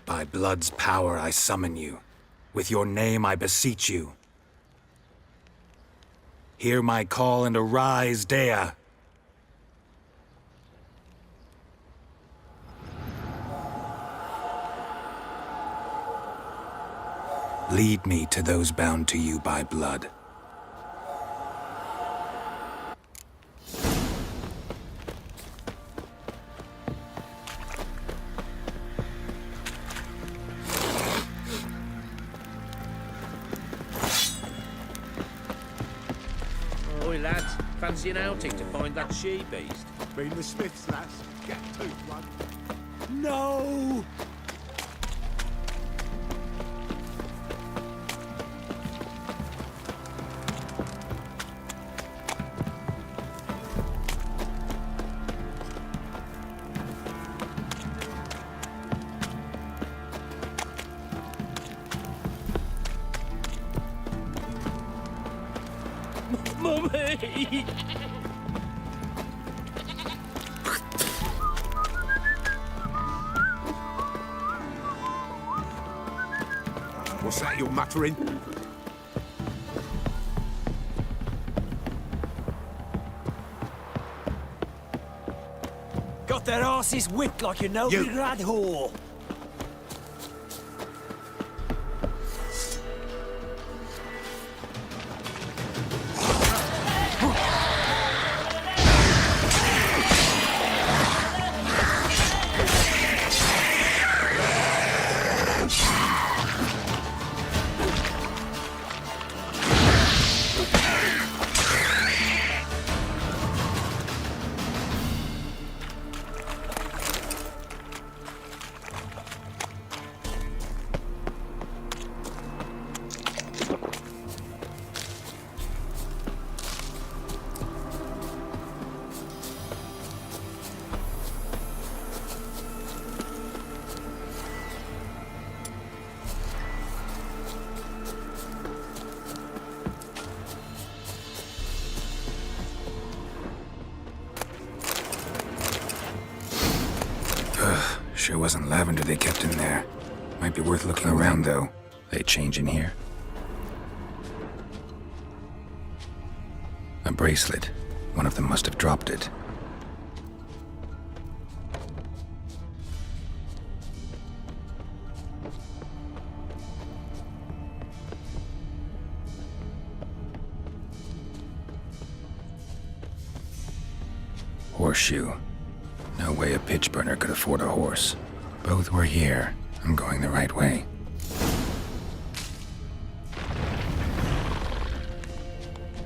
By blood's power I summon you. With your name I beseech you. Hear my call and arise, Dea! Lead me to those bound to you by blood. Oi, lads. Fancy an outing to find that she-beast? Been the Smiths, lads. Get tooth one. No! Mummy! What's that you're muttering? Got their asses whipped like a Novigrad whore. Sure wasn't lavender they kept in there. Might be worth looking around, though. They change in here. A bracelet. One of them must have dropped it. Horseshoe. No way a pitch burner could afford a horse. Both were here. I'm going the right way.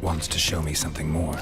Wants to show me something more.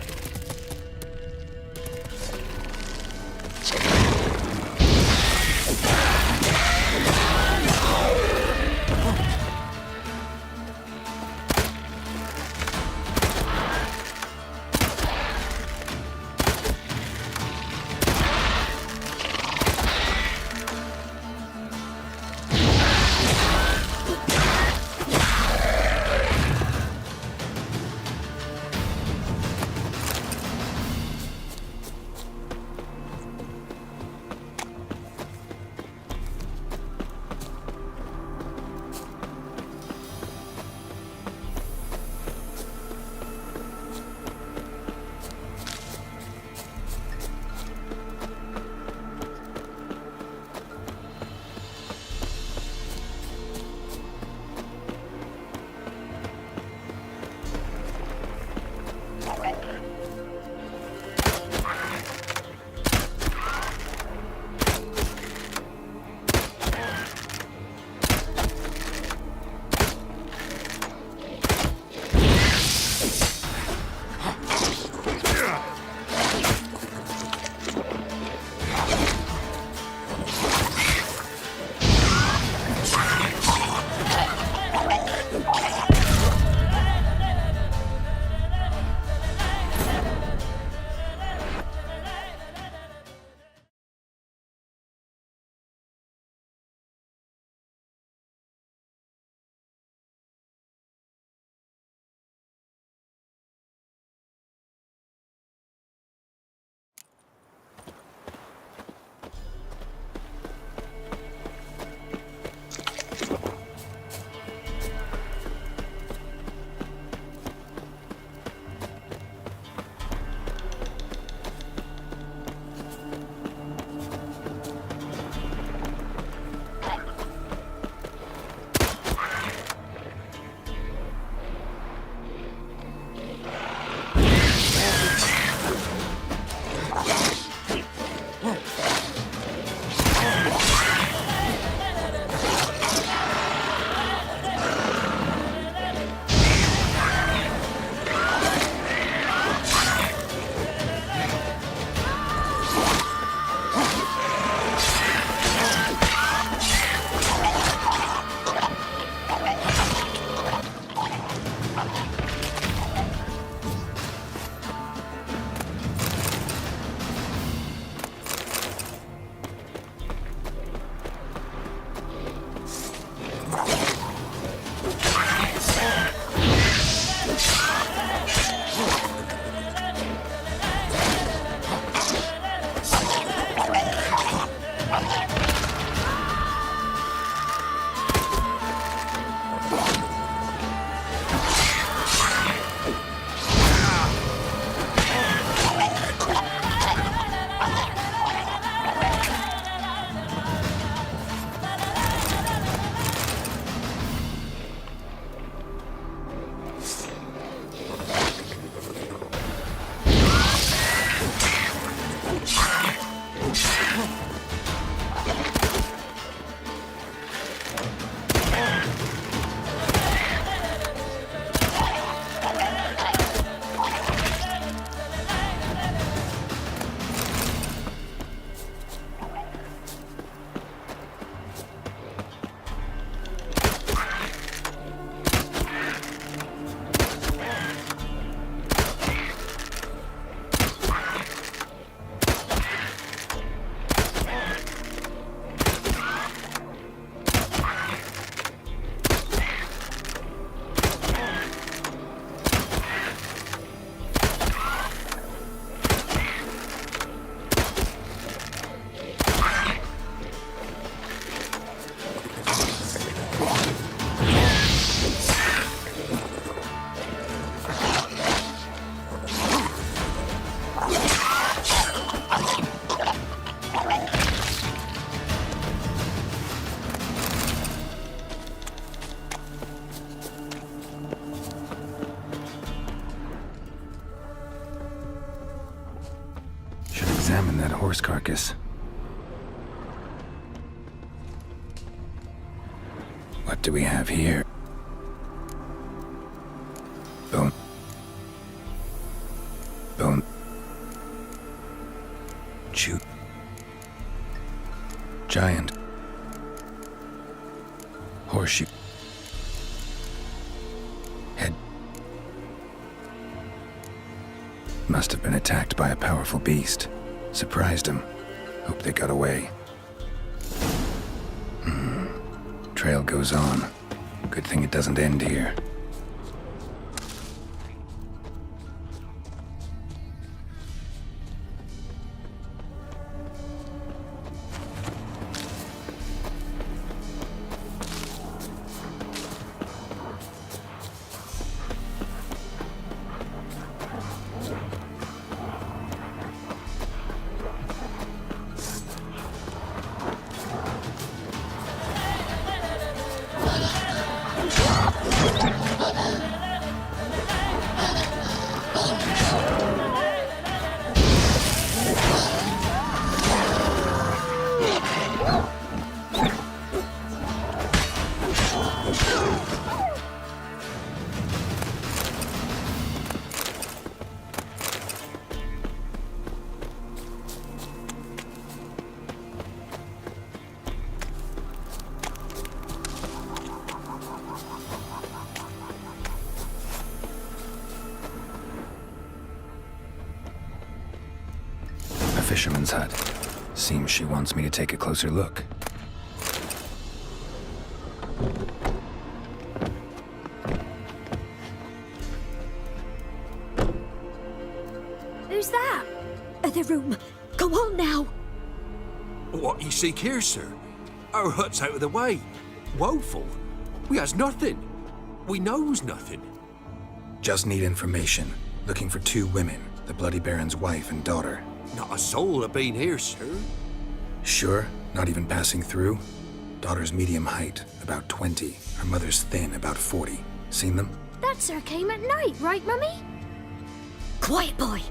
Examine that horse carcass. What do we have here? Bone. Bone. Chew. Giant. Horseshoe. Head. Must have been attacked by a powerful beast. Surprised him. Hope they got away. Trail goes on. Good thing it doesn't end here. Fisherman's hut. Seems she wants me to take a closer look. Who's that? Other room. Go on now. What you seek here, sir? Our hut's out of the way. Woeful. We has nothing. We knows nothing. Just need information. Looking for 2 women, the Bloody Baron's wife and daughter. Not a soul have been here, sir. Sure? Not even passing through? Daughter's medium height, about 20. Her mother's thin, about 40. Seen them? That sir came at night, right, Mummy? Quiet, boy.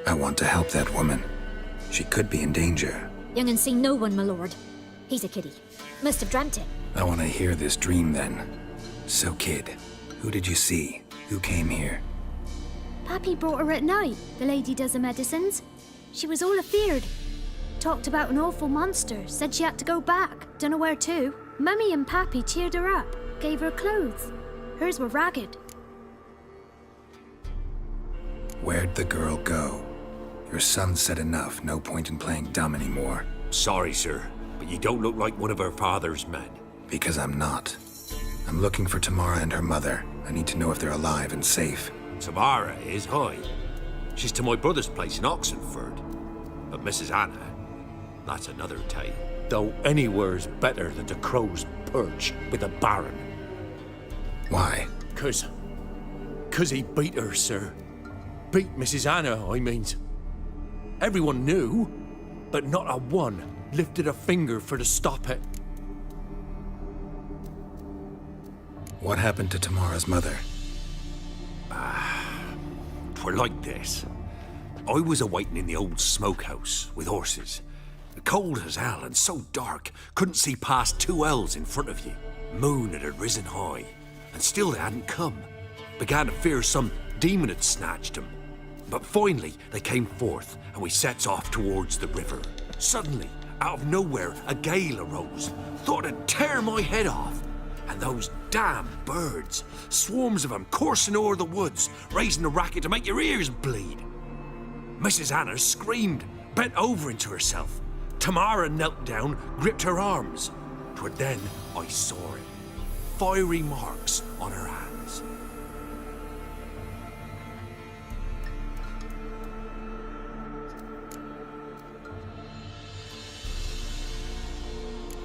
I want to help that woman. She could be in danger. Young and seen no one, my lord. He's a kiddie. Must have dreamt it. I want to hear this dream then. So, kid, who did you see? Who came here? Pappy brought her at night. The lady does the medicines. She was all afeared. Talked about an awful monster. Said she had to go back. Dunno where to. Mummy and Pappy cheered her up. Gave her clothes. Hers were ragged. Where'd the girl go? Your son said enough, no point in playing dumb anymore. Sorry, sir, but you don't look like one of her father's men. Because I'm not. I'm looking for Tamara and her mother. I need to know if they're alive and safe. Tamara is, aye. She's to my brother's place in Oxenford. But Mrs. Anna, that's another tale. Though anywhere's better than the Crow's Perch with a baron. Why? 'Cause he beat her, sir. Beat Mrs. Anna, I means. Everyone knew, but not a one lifted a finger for to stop it. What happened to Tamara's mother? 'Twere like this. I was awaiting in the old smokehouse with horses. Cold as hell and so dark, couldn't see past 2 ells in front of you. Moon had risen high, and still they hadn't come. Began to fear some demon had snatched them. But finally, they came forth, and we sets off towards the river. Suddenly, out of nowhere, a gale arose. Thought it'd tear my head off. And those damn birds, swarms of them coursing o'er the woods, raising a racket to make your ears bleed. Mrs. Anna screamed, bent over into herself. Tamara knelt down, gripped her arms. 'Twere then I saw it. Fiery marks on her hands.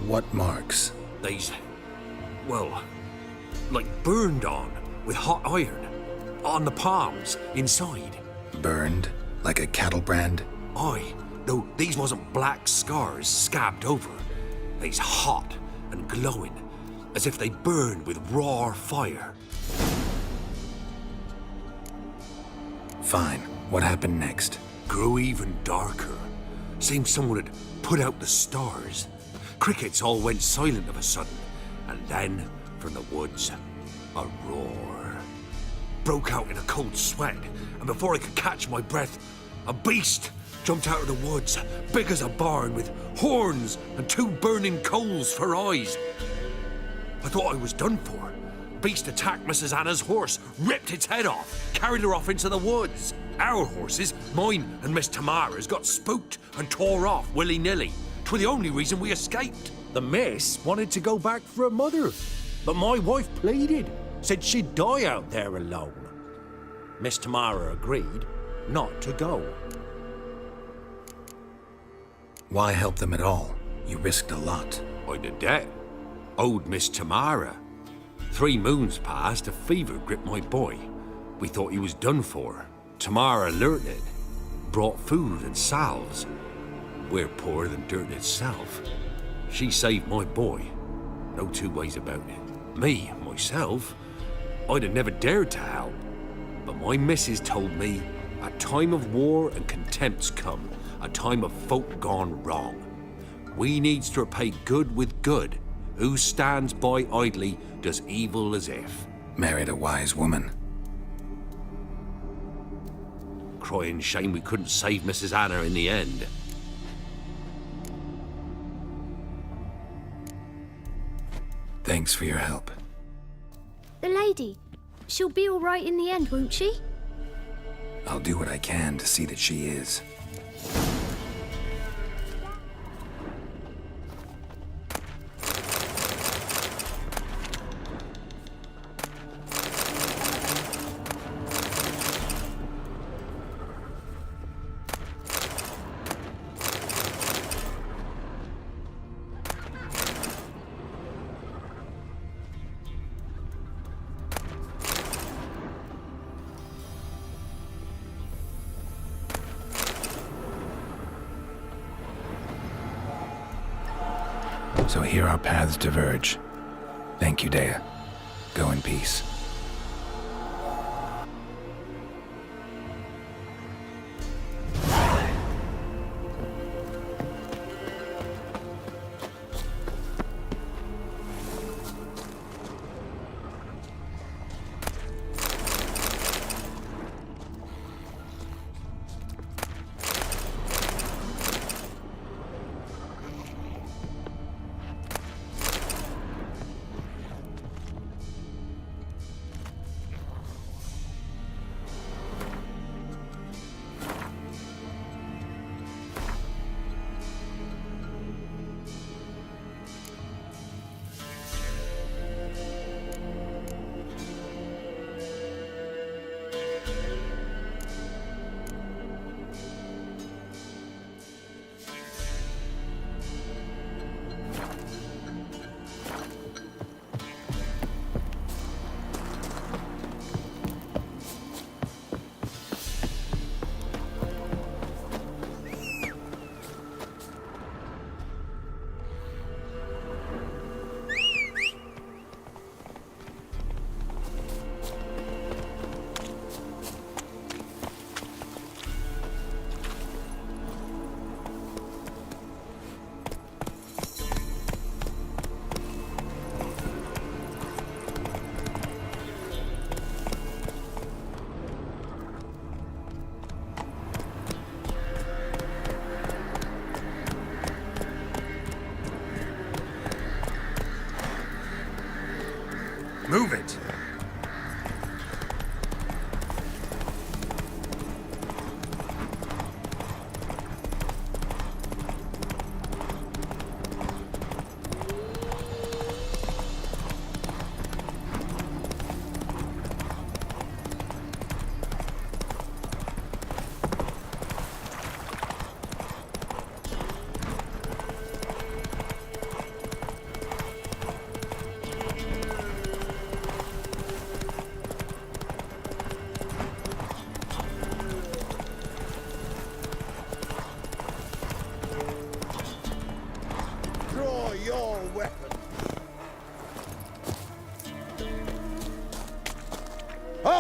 What marks? They's, well, like burned on with hot iron. On the palms, inside. Burned? Like a cattle brand? Aye, though these wasn't black scars scabbed over. They's hot and glowing, as if they burned with raw fire. Fine. What happened next? Grew even darker. Seemed someone had put out the stars. Crickets all went silent of a sudden, and then, from the woods, a roar. Broke out in a cold sweat, and before I could catch my breath, a beast jumped out of the woods, big as a barn, with horns and 2 burning coals for eyes. I thought I was done for. Beast attacked Mrs. Anna's horse, ripped its head off, carried her off into the woods. Our horses, mine and Miss Tamara's, got spooked and tore off willy-nilly. 'Twere the only reason we escaped. The miss wanted to go back for her mother, but my wife pleaded, said she'd die out there alone. Miss Tamara agreed not to go. Why help them at all? You risked a lot. I'd a debt. Owed Miss Tamara. 3 moons passed, a fever gripped my boy. We thought he was done for. Tamara learnt it. Brought food and salves. We're poorer than dirt itself. She saved my boy. No 2 ways about it. Me, myself, I'd have never dared to help. But my missus told me a time of war and contempt's come. A time of folk gone wrong. We needs to repay good with good. Who stands by idly does evil as if. Married a wise woman. Crying shame we couldn't save Mrs. Anna in the end. Thanks for your help. The lady, she'll be all right in the end, won't she? I'll do what I can to see that she is. So here our paths diverge. Thank you, Dea. Go in peace.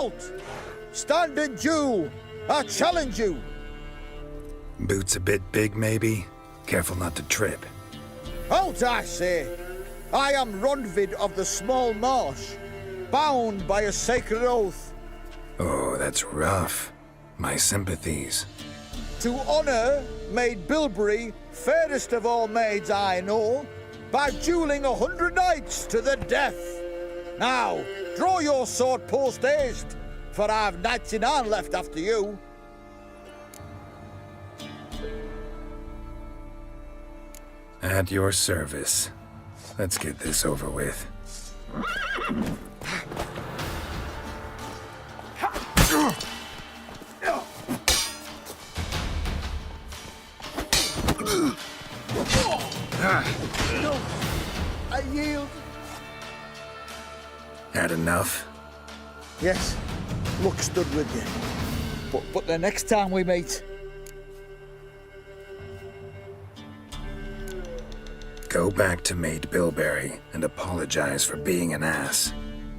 Halt! Stand in duel! I challenge you! Boots a bit big, maybe? Careful not to trip. Halt, I say! I am Ronvid of the Small Marsh, bound by a sacred oath. Oh, that's rough. My sympathies. To honour Maid Bilberry, fairest of all maids I know, by duelling 100 knights to the death. Now, draw your sword post-haste, for I've 99 left after you. At your service. Let's get this over with. No, I yield. Had enough? Yes, luck stood with you. But the next time we meet... Go back to Maid Bilberry and apologize for being an ass.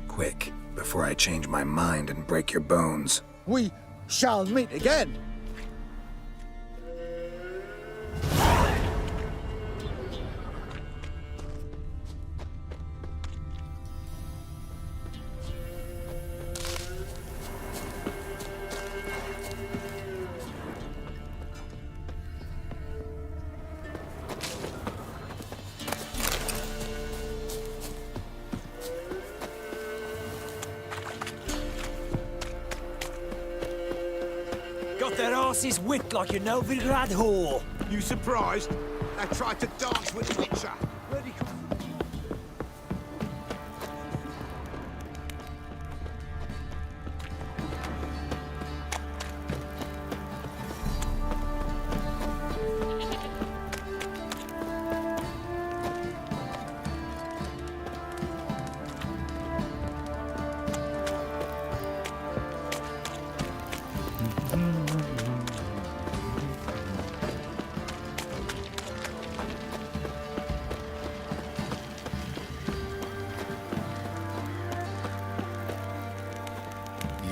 Quick, before I change my mind and break your bones. We shall meet again. Got their asses whipped like a Novigrad whore. You surprised? They tried to dance with the Witcher. Where'd he come from?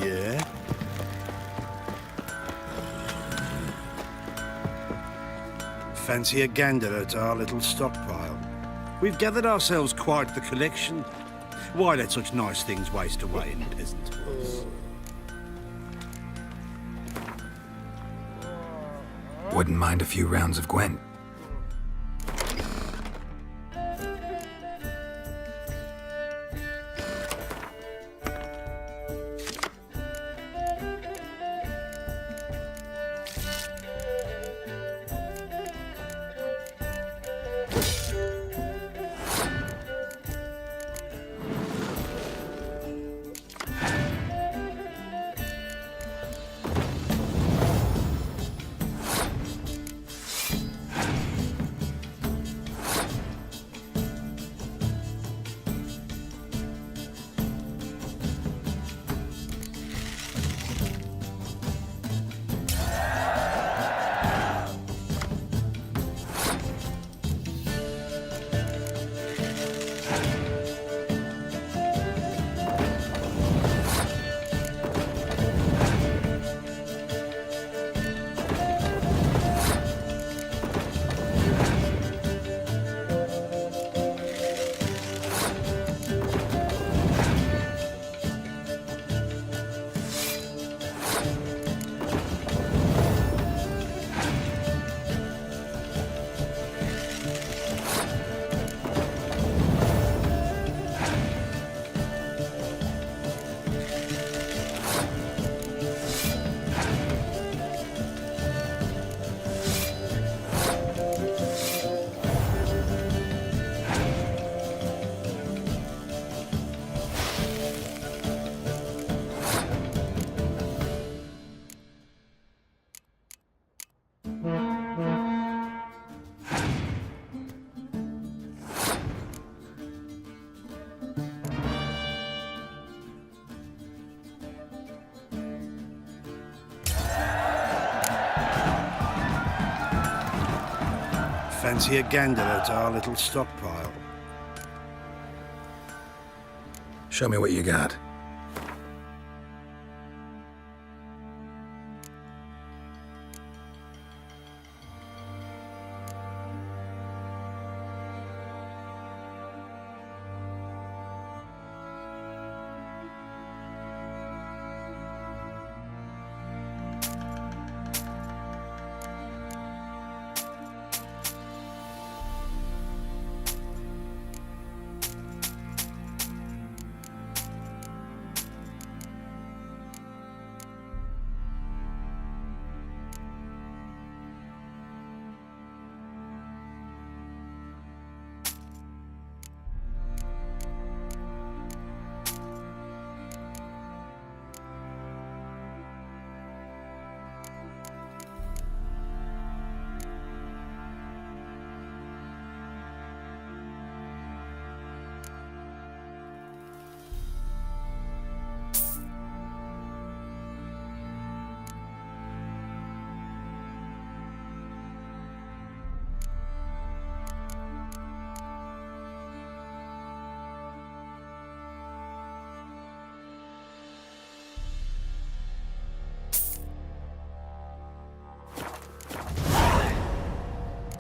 Yeah? Fancy a gander at our little stockpile. We've gathered ourselves quite the collection. Why let such nice things waste away in peasant woods? Wouldn't mind a few rounds of Gwent. Fancy a gander at our little stockpile. Show me what you got.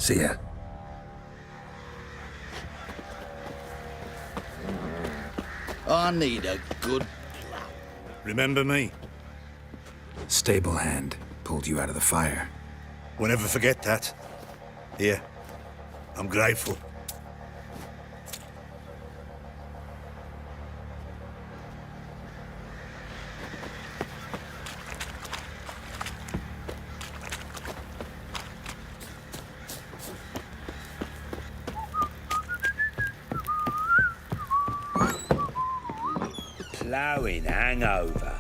See ya. I need a good... Remember me? Stable hand pulled you out of the fire. We'll never forget that. Here, I'm grateful. Ploughing hangover.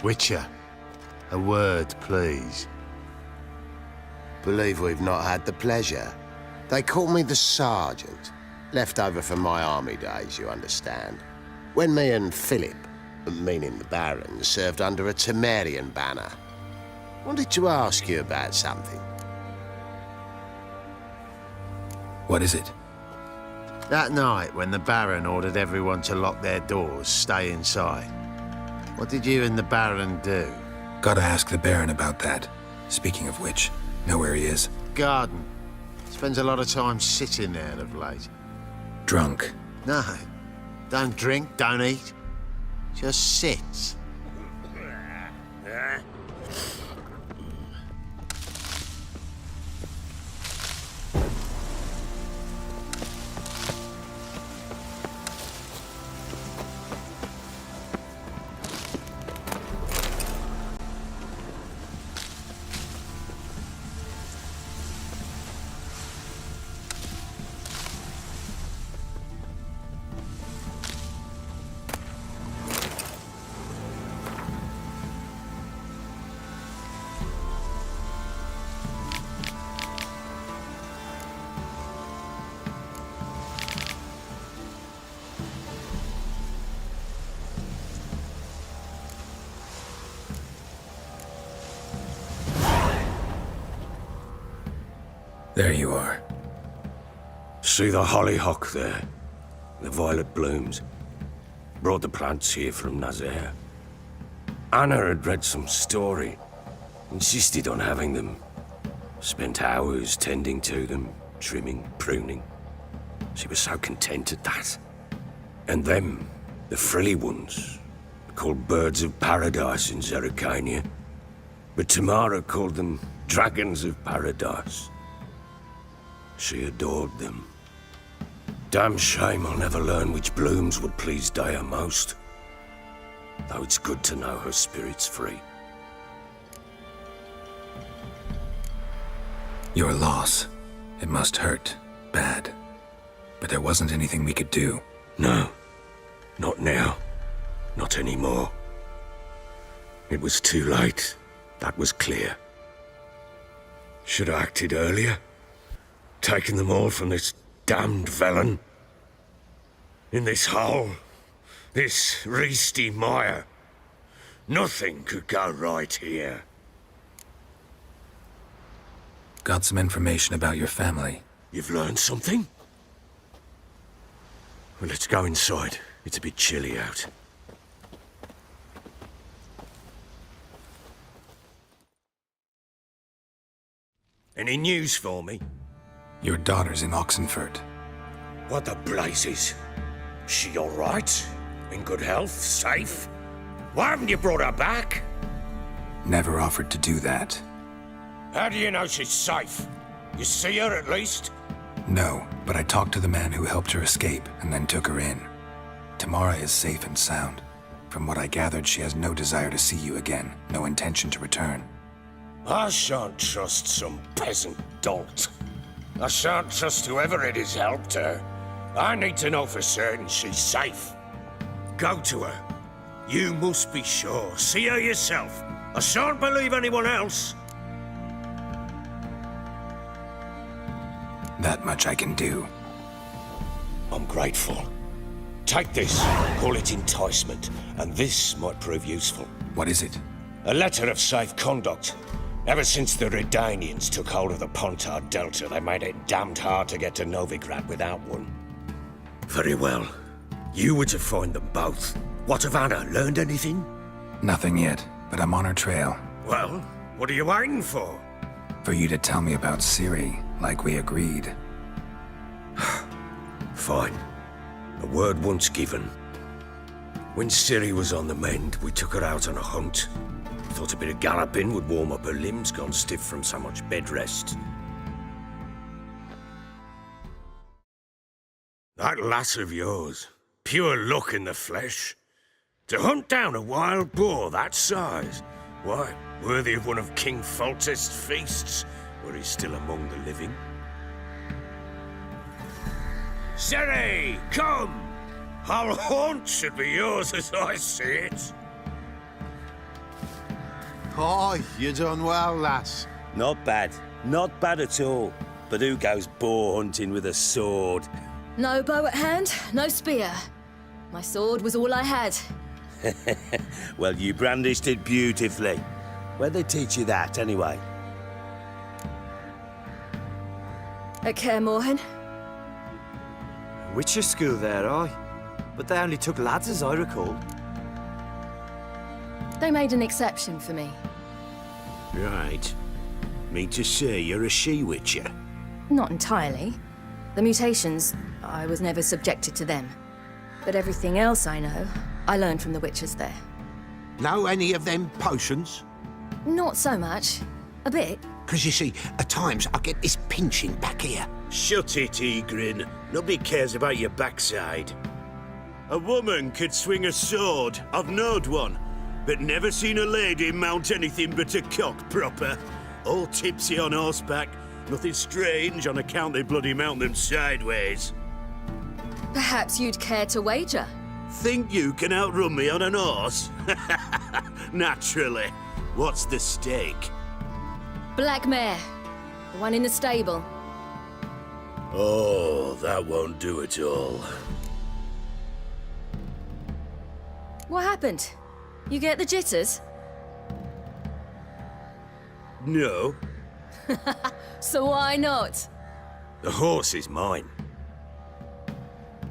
Witcher, a word, please. Believe we've not had the pleasure. They call me the Sergeant. Left over from my army days, you understand. When me and Philip, meaning the Baron, served under a Temerian banner. Wanted to ask you about something. What is it? That night, when the Baron ordered everyone to lock their doors, stay inside. What did you and the Baron do? Gotta ask the Baron about that. Speaking of which, know where he is? Garden. Spends a lot of time sitting there of late. Drunk. No. Don't drink, don't eat. Just sits. There you are. See the hollyhock there? The violet blooms. Brought the plants here from Nazaire. Anna had read some story. Insisted on having them. Spent hours tending to them, trimming, pruning. She was so content at that. And them, the frilly ones, called birds of paradise in Zerrikania. But Tamara called them dragons of paradise. She adored them. Damn shame I'll never learn which blooms would please Daya most. Though it's good to know her spirit's free. Your loss. It must hurt. Bad. But there wasn't anything we could do. No. Not now. Not anymore. It was too late. That was clear. Should have acted earlier. Taken them all from this damned Velen. In this hole. This reesty mire. Nothing could go right here. Got some information about your family. You've learned something? Well, let's go inside. It's a bit chilly out. Any news for me? Your daughter's in Oxenfurt. What the blazes? She all right? In good health? Safe? Why haven't you brought her back? Never offered to do that. How do you know she's safe? You see her at least? No, but I talked to the man who helped her escape and then took her in. Tamara is safe and sound. From what I gathered, she has no desire to see you again, no intention to return. I shan't trust some peasant dolt. I shan't trust whoever it is helped her. I need to know for certain she's safe. Go to her. You must be sure. See her yourself. I shan't believe anyone else. That much I can do. I'm grateful. Take this. Call it enticement, and this might prove useful. What is it? A letter of safe conduct. Ever since the Redanians took hold of the Pontard Delta, they made it damned hard to get to Novigrad without one. Very well. You were to find them both. What of Anna? Learned anything? Nothing yet, but I'm on her trail. Well, what are you waiting for? For you to tell me about Ciri, like we agreed. Fine. A word once given. When Ciri was on the mend, we took her out on a hunt. Thought a bit of galloping would warm up her limbs, gone stiff from so much bed rest. That lass of yours, pure luck in the flesh. To hunt down a wild boar that size, why, worthy of one of King Foltest's feasts, where he's still among the living. Ciri, come! Whole haunt should be yours as I see it. Aye, you done well, lass. Not bad. Not bad at all. But who goes boar hunting with a sword? No bow at hand, no spear. My sword was all I had. Well, you brandished it beautifully. Where'd they teach you that, anyway? At Kaer Morhen. Witcher school there, aye. But they only took lads, as I recall. They made an exception for me. Right. Mean to say you're a she-witcher? Not entirely. The mutations, I was never subjected to them. But everything else I know, I learned from the witches there. Know any of them potions? Not so much. A bit. 'Cause you see, at times I get this pinching back here. Shut it, Egrin. Nobody cares about your backside. A woman could swing a sword. I've knowed one. But never seen a lady mount anything but a cock proper. All tipsy on horseback. Nothing strange on account they bloody mount them sideways. Perhaps you'd care to wager? Think you can outrun me on an horse? Naturally. What's the stake? Black mare. The one in the stable. Oh, that won't do it all. What happened? You get the jitters? No. So why not? The horse is mine.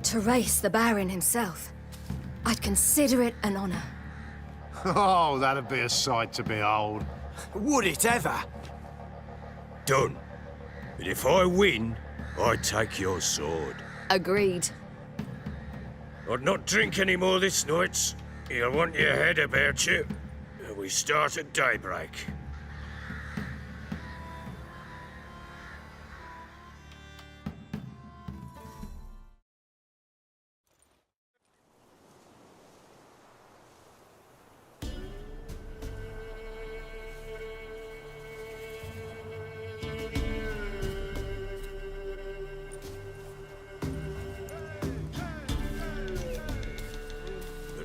To race the Baron himself. I'd consider it an honor. Oh, that'd be a sight to behold. Would it ever? Done. But if I win, I take your sword. Agreed. I'd not drink any more this night. You'll want your head about you. We start at daybreak.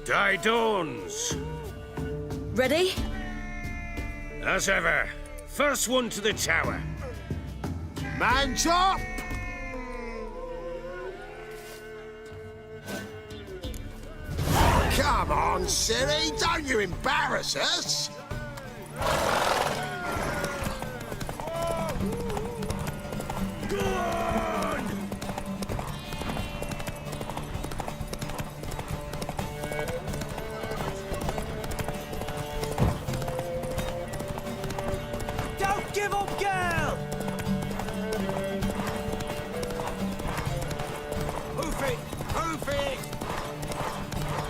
Day dawns. Ready? As ever. First one to the tower. Man chop! Come on, Ciri, don't you embarrass us! Don't give up, girl! Hoof it! Hoof it!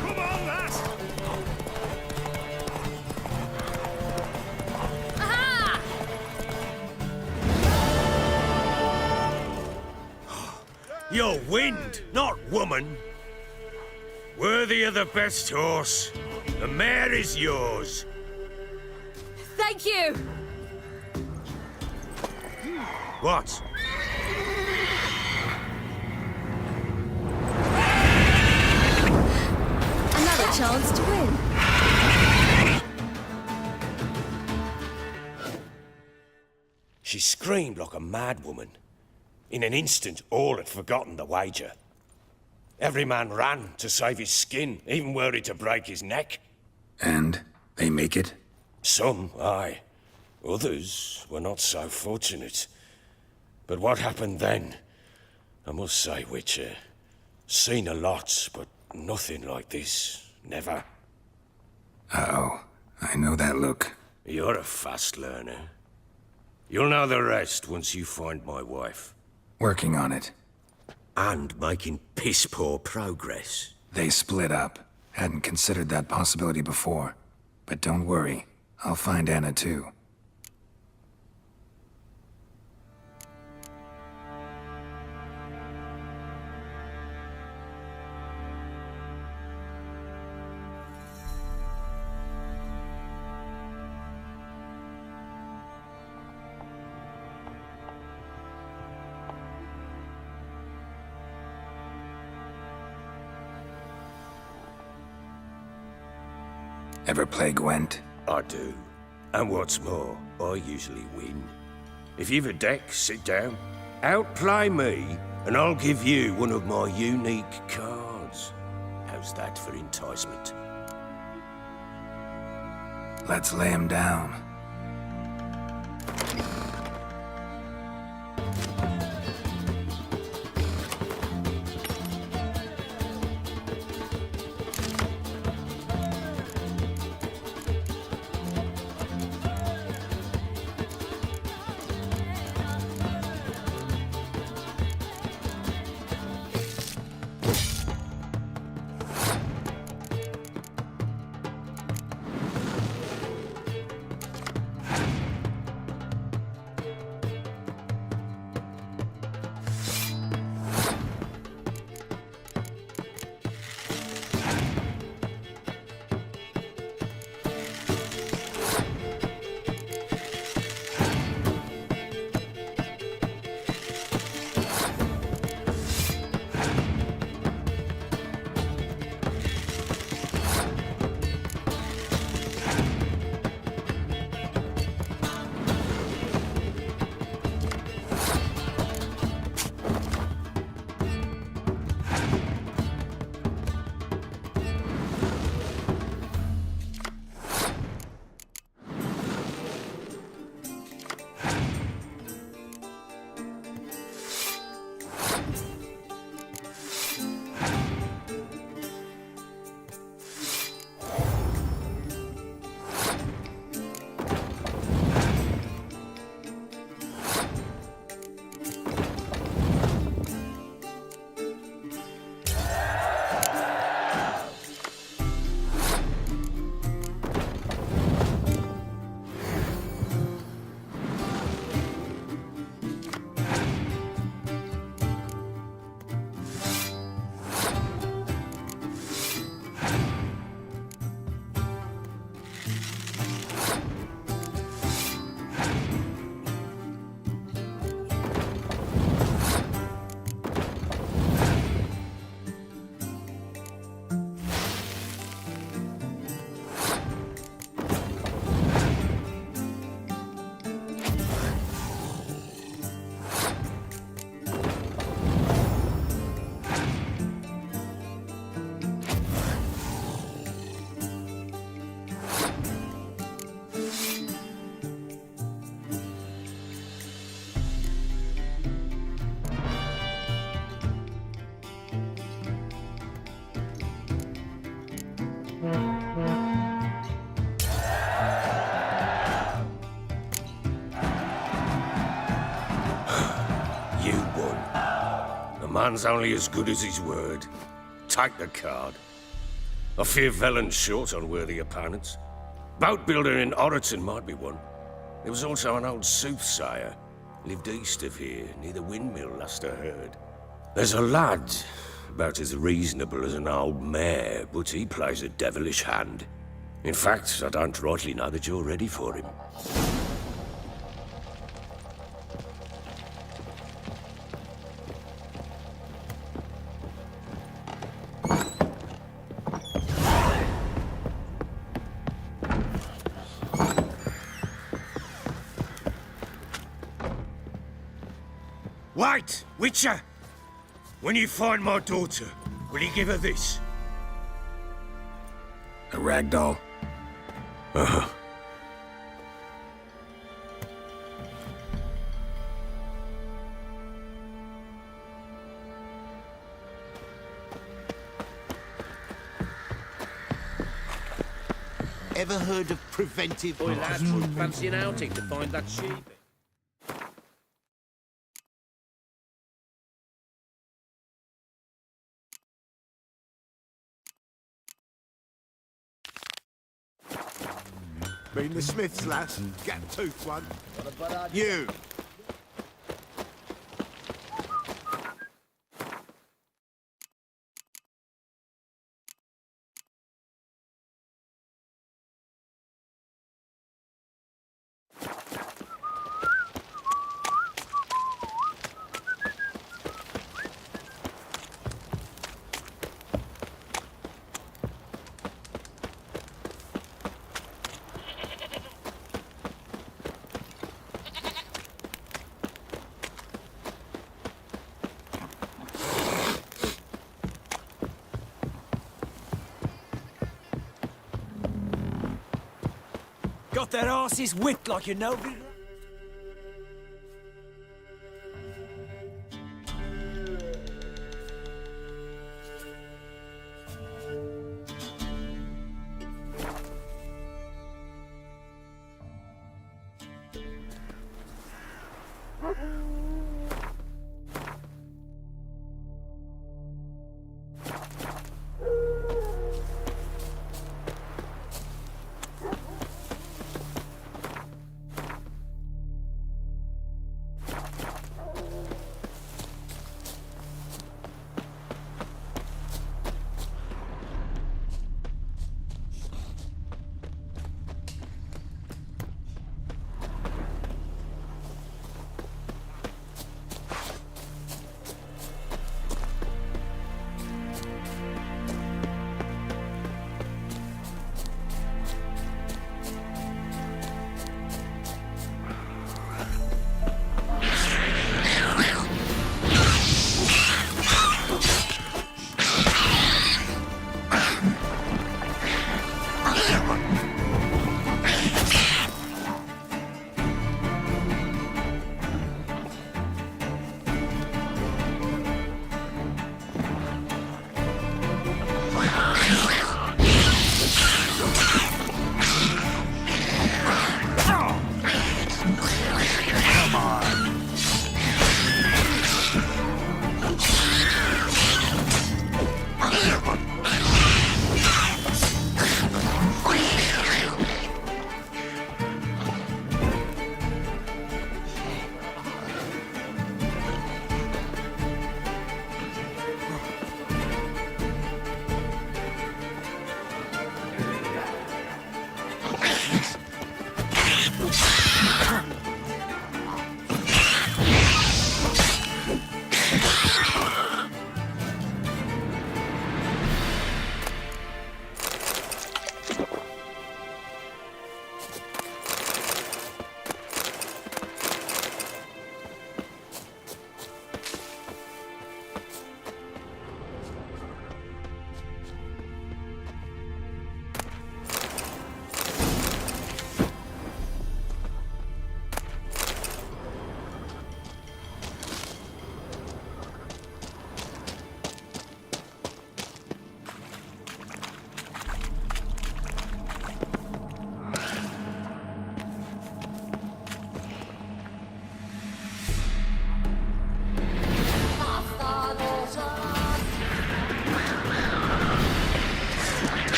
Come on, lass! Aha! You're wind, not woman. Worthy of the best horse. The mare is yours. Thank you! What? screamed like a mad woman. In an instant, all had forgotten the wager. Every man ran to save his skin, even worried to break his neck. And they make it? Some, aye. Others were not so fortunate. But what happened then? I must say, Witcher, seen a lot, but nothing like this. Never. Uh-oh. I know that look. You're a fast learner. You'll know the rest once you find my wife. Working on it. And making piss-poor progress. They split up. Hadn't considered that possibility before. But don't worry. I'll find Anna too. Ever play Gwent? I do. And what's more, I usually win. If you've a deck, sit down. Outplay me, and I'll give you one of my unique cards. How's that for enticement? Let's lay him down. Man's only as good as his word. Take the card. I fear Velen's short on worthy opponents. Boat builder in Oroton might be one. There was also an old soothsayer. Lived east of here, near the windmill, last I heard. There's a lad, about as reasonable as an old mare, but he plays a devilish hand. In fact, I don't rightly know that you're ready for him. Wait, Witcher! When you find my daughter, will you give her this? A rag doll. Uh-huh. Ever heard of preventive... Boy, lad, would fancy an outing to find that sheep. Mean the Smiths, lass. Get a tooth one. You. Got their asses whipped like you know.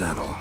saddle.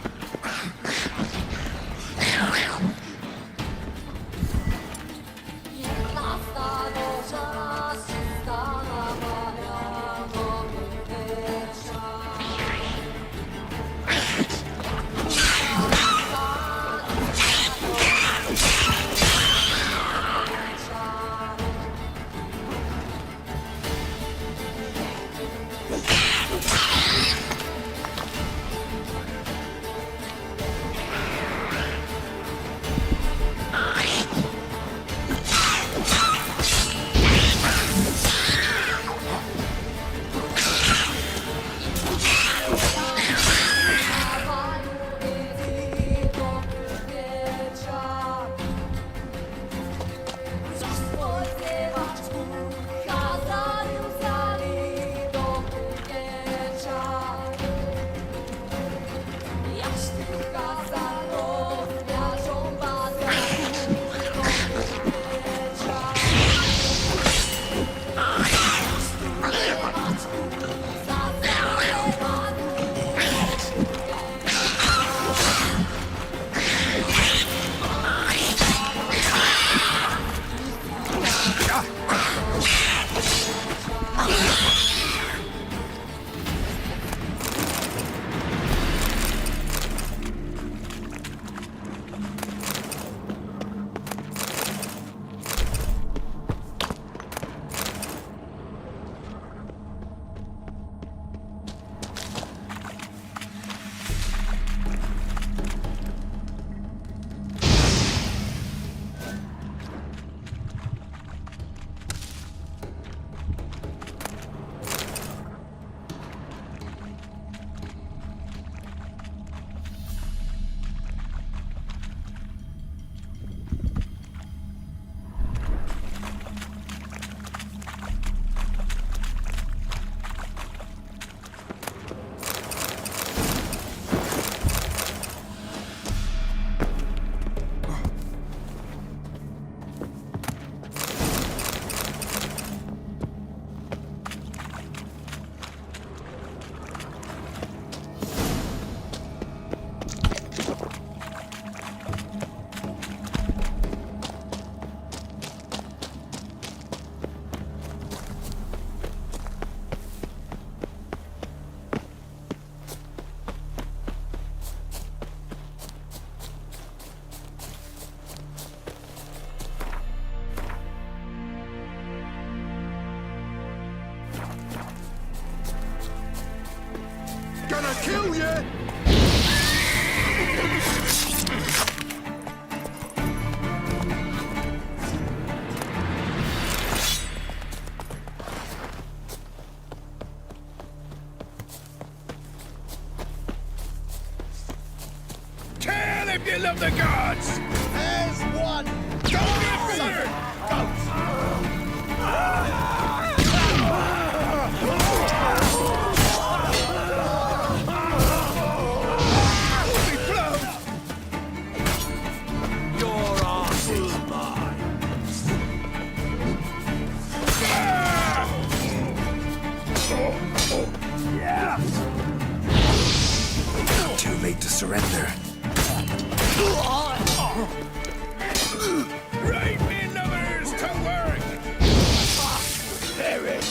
Gonna kill you! Tell if you love the gods! There's one! Go get Velen! Your arse is mine. Too late to surrender. Right, me lovers, to work! There it is.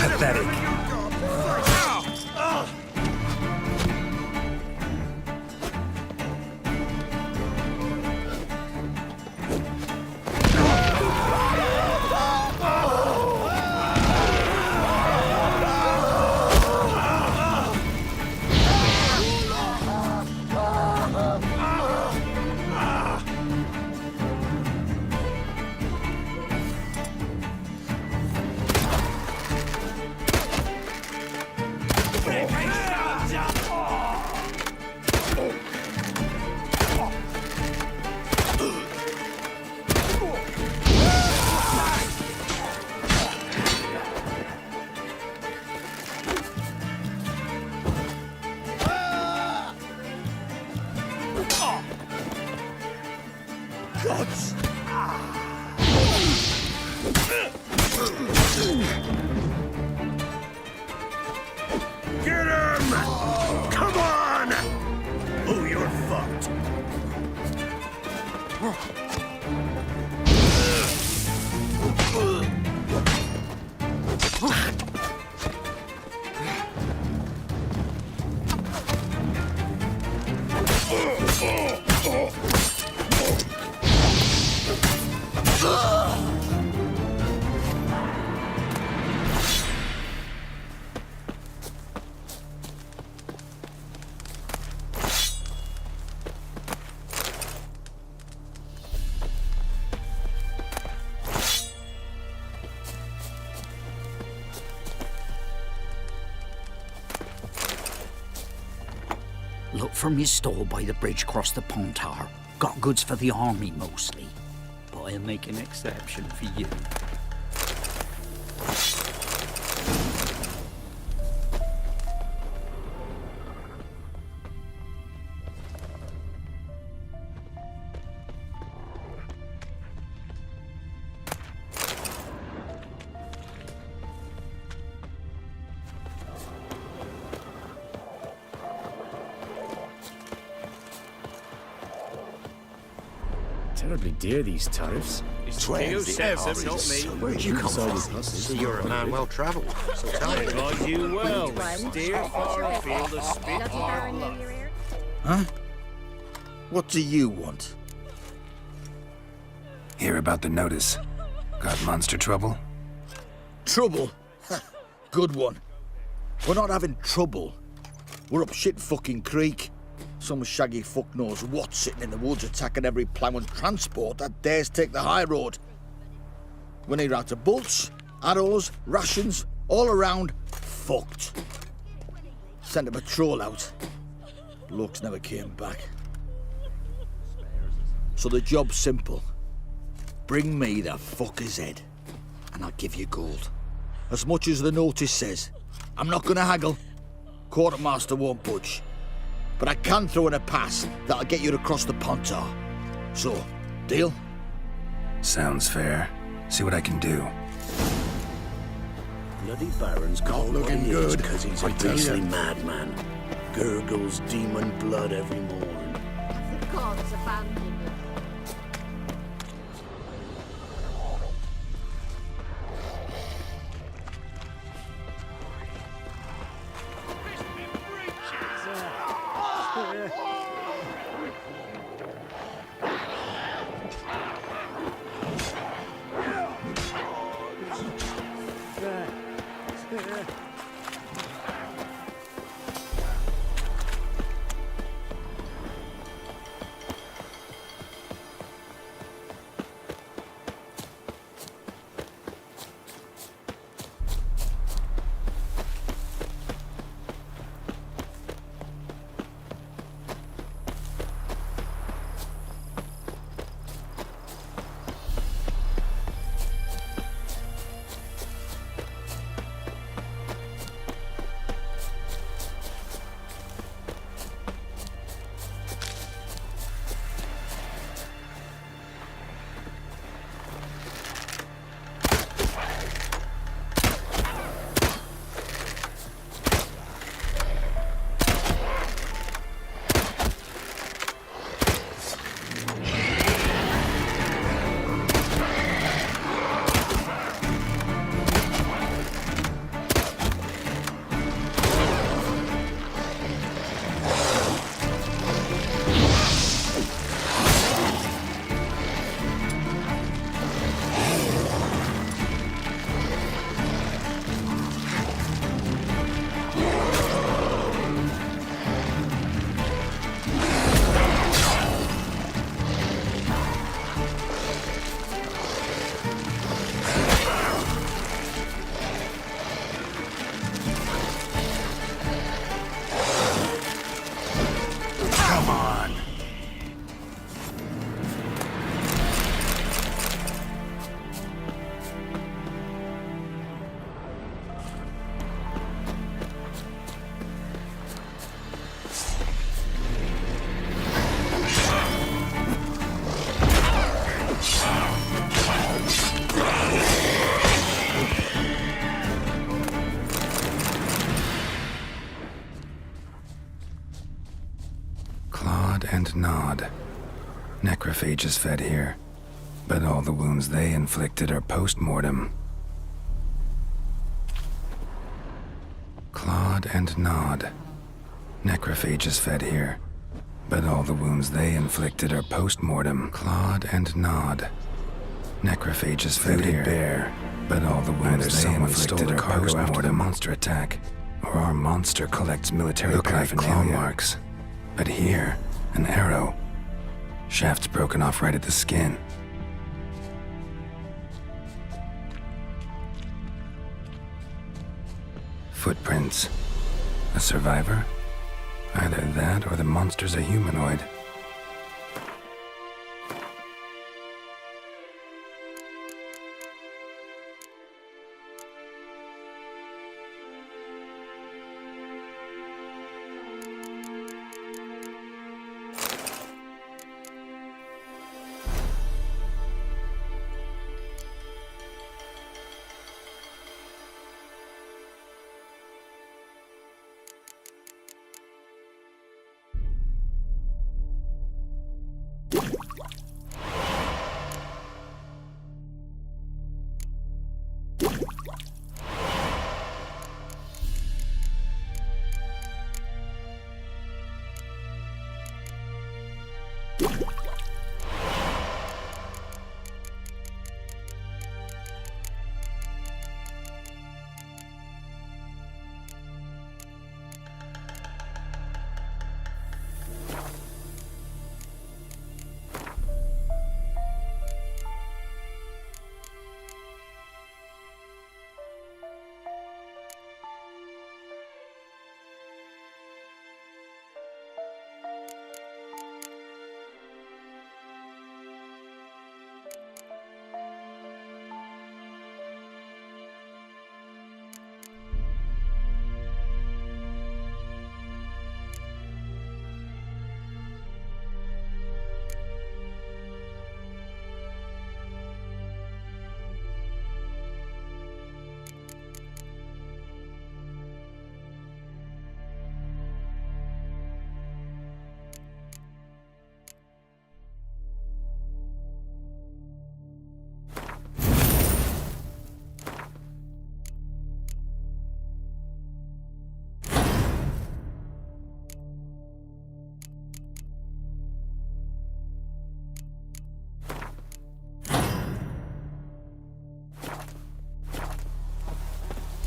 Pathetic. Get him! Come on! Oh, you're fucked. Look from your store by the bridge across the Pontar. Got goods for the army mostly. But I'll make an exception for you. Terribly dear, these tariffs. You said them, not me. Where'd you come from? So you're a man well travelled. So tell me. Like you well. Steer far afield of spit. Huh? What do you want? Hear about the notice. Got monster trouble? Trouble? Good one. We're not having trouble. We're up shit fucking creek. Some shaggy fuck knows what sitting in the woods attacking every plough and transport that dares take the high road. We need out of bolts, arrows, rations, all around, fucked. Sent a patrol out. Blokes never came back. So the job's simple. Bring me the fucker's head, and I'll give you gold. As much as the notice says. I'm not gonna haggle. Quartermaster won't budge. But I can throw in a pass that'll get you across the Pontar. So, deal? Sounds fair. See what I can do. Bloody Baron's not looking good because he's a beastly madman. Gurgles demon blood every morn. The gods abandoned us. Nod. Necrophages fed here, but all the wounds they inflicted are post-mortem. Clawed and Nod. Necrophages fed here, but all the wounds they inflicted are post-mortem. Clawed and Nod. Necrophages fed here, bear, but all the wounds they inflicted are post-mortem. A monster attack, or our monster collects military claw marks. But here, an arrow. Shaft's broken off right at the skin. Footprints. A survivor? Either that or the monster's a humanoid.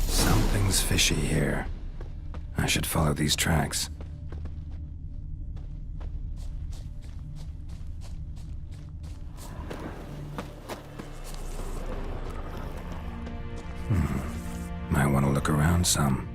Something's fishy here. I should follow these tracks. Might want to look around some.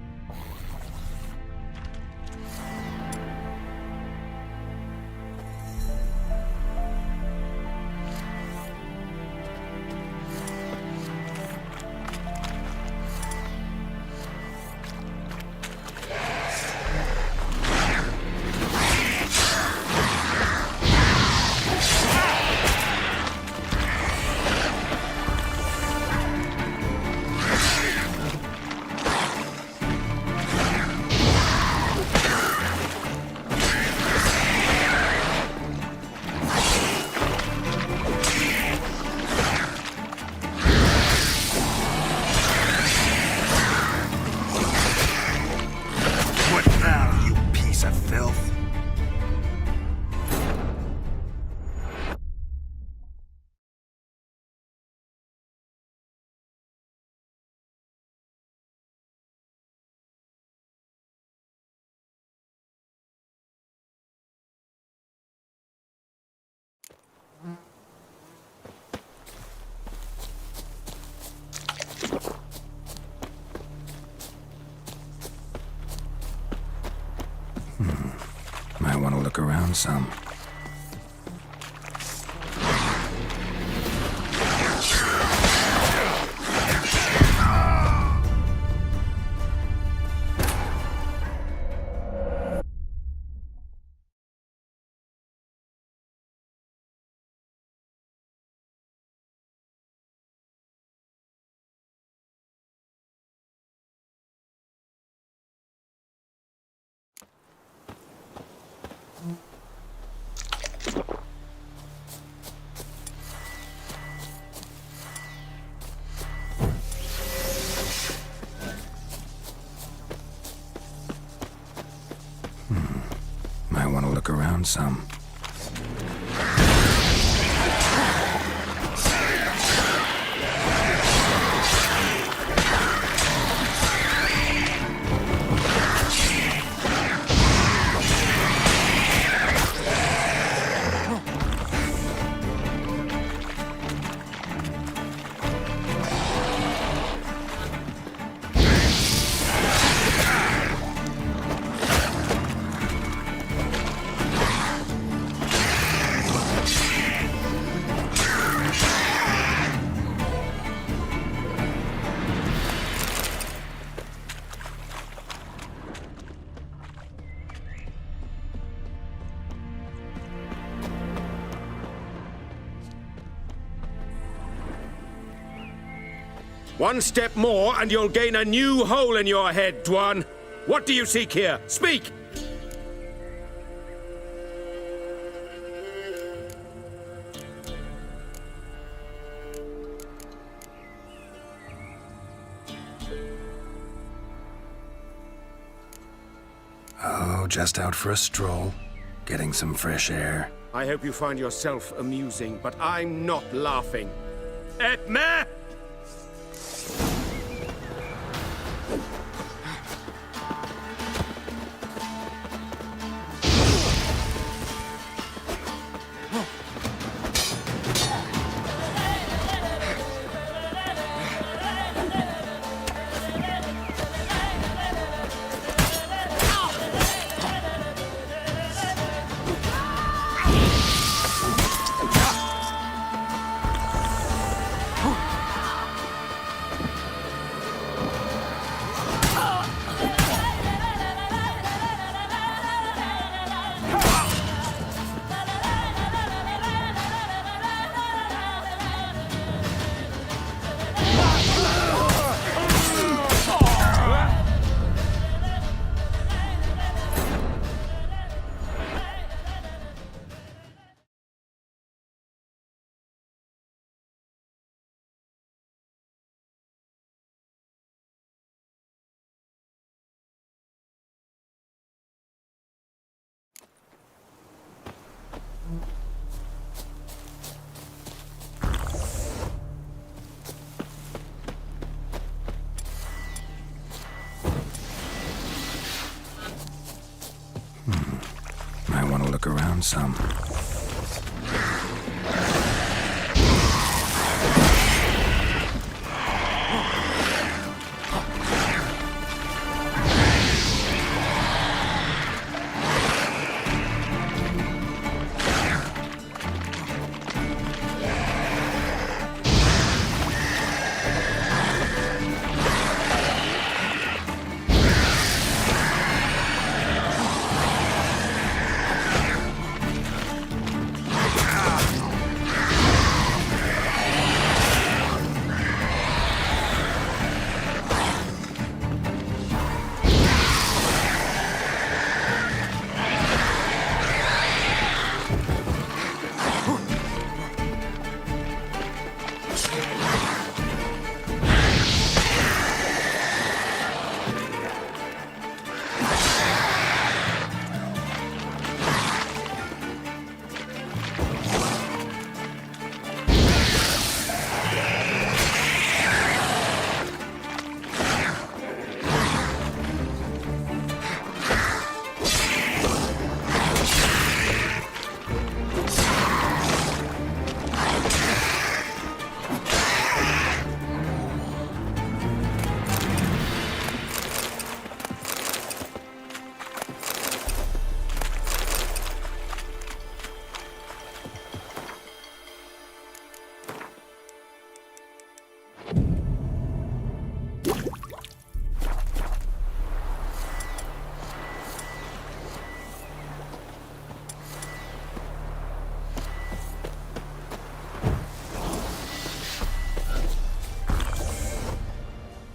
Might want to look around some. around some. One step more, and you'll gain a new hole in your head, Dwan. What do you seek here? Speak! Oh, just out for a stroll. Getting some fresh air. I hope you find yourself amusing, but I'm not laughing. Etme! Might want to look around some.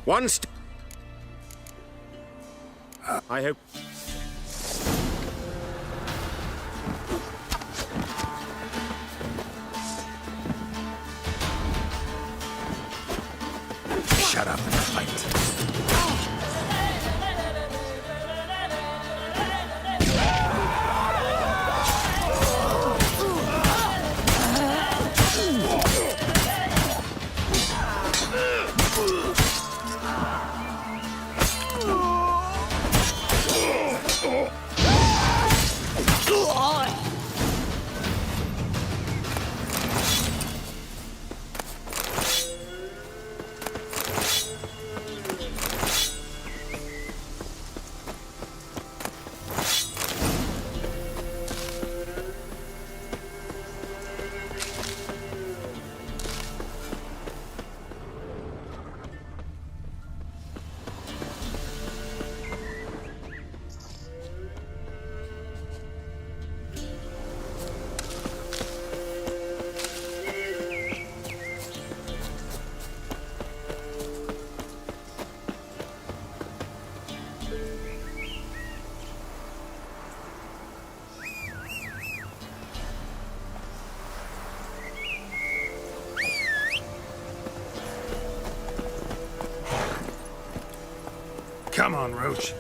One step. I hope. Shut up and fight. Come on, Roach.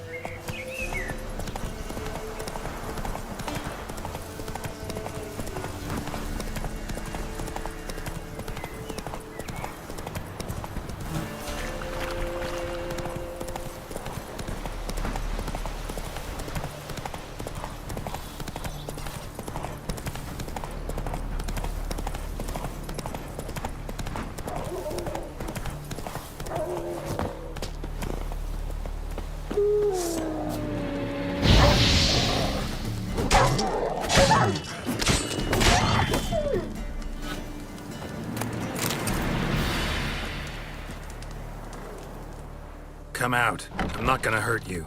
Come out. I'm not gonna hurt you.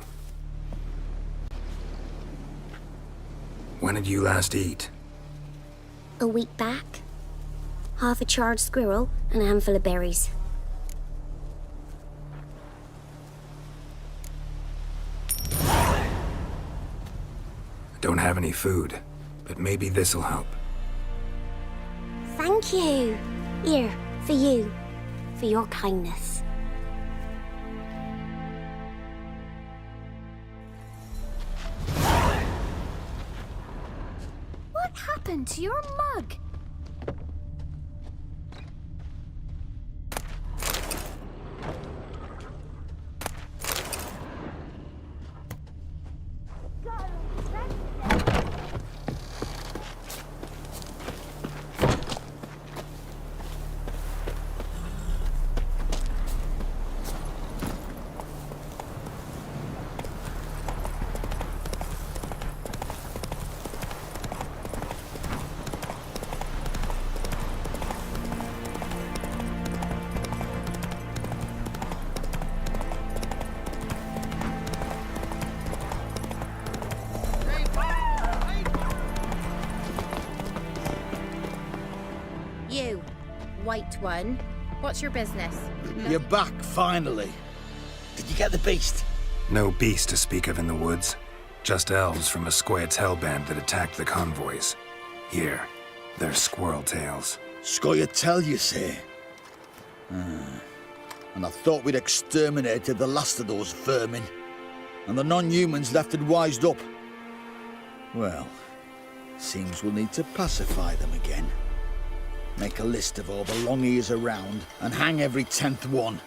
When did you last eat? A week back. Half a charred squirrel and a handful of berries. I don't have any food, but maybe this'll help. Thank you. Here, for you. For your kindness. What happened to your mug? You, white one. What's your business? You're back, finally. Did you get the beast? No beast to speak of in the woods. Just elves from a Squared's hellband that attacked the convoys. Here, they're squirrel tails. Scoia'tael, you say? And I thought we'd exterminated the last of those vermin. And the non-humans left it wised up. Well, seems we'll need to pacify them again. Make a list of all the long ears around and hang every 10th one.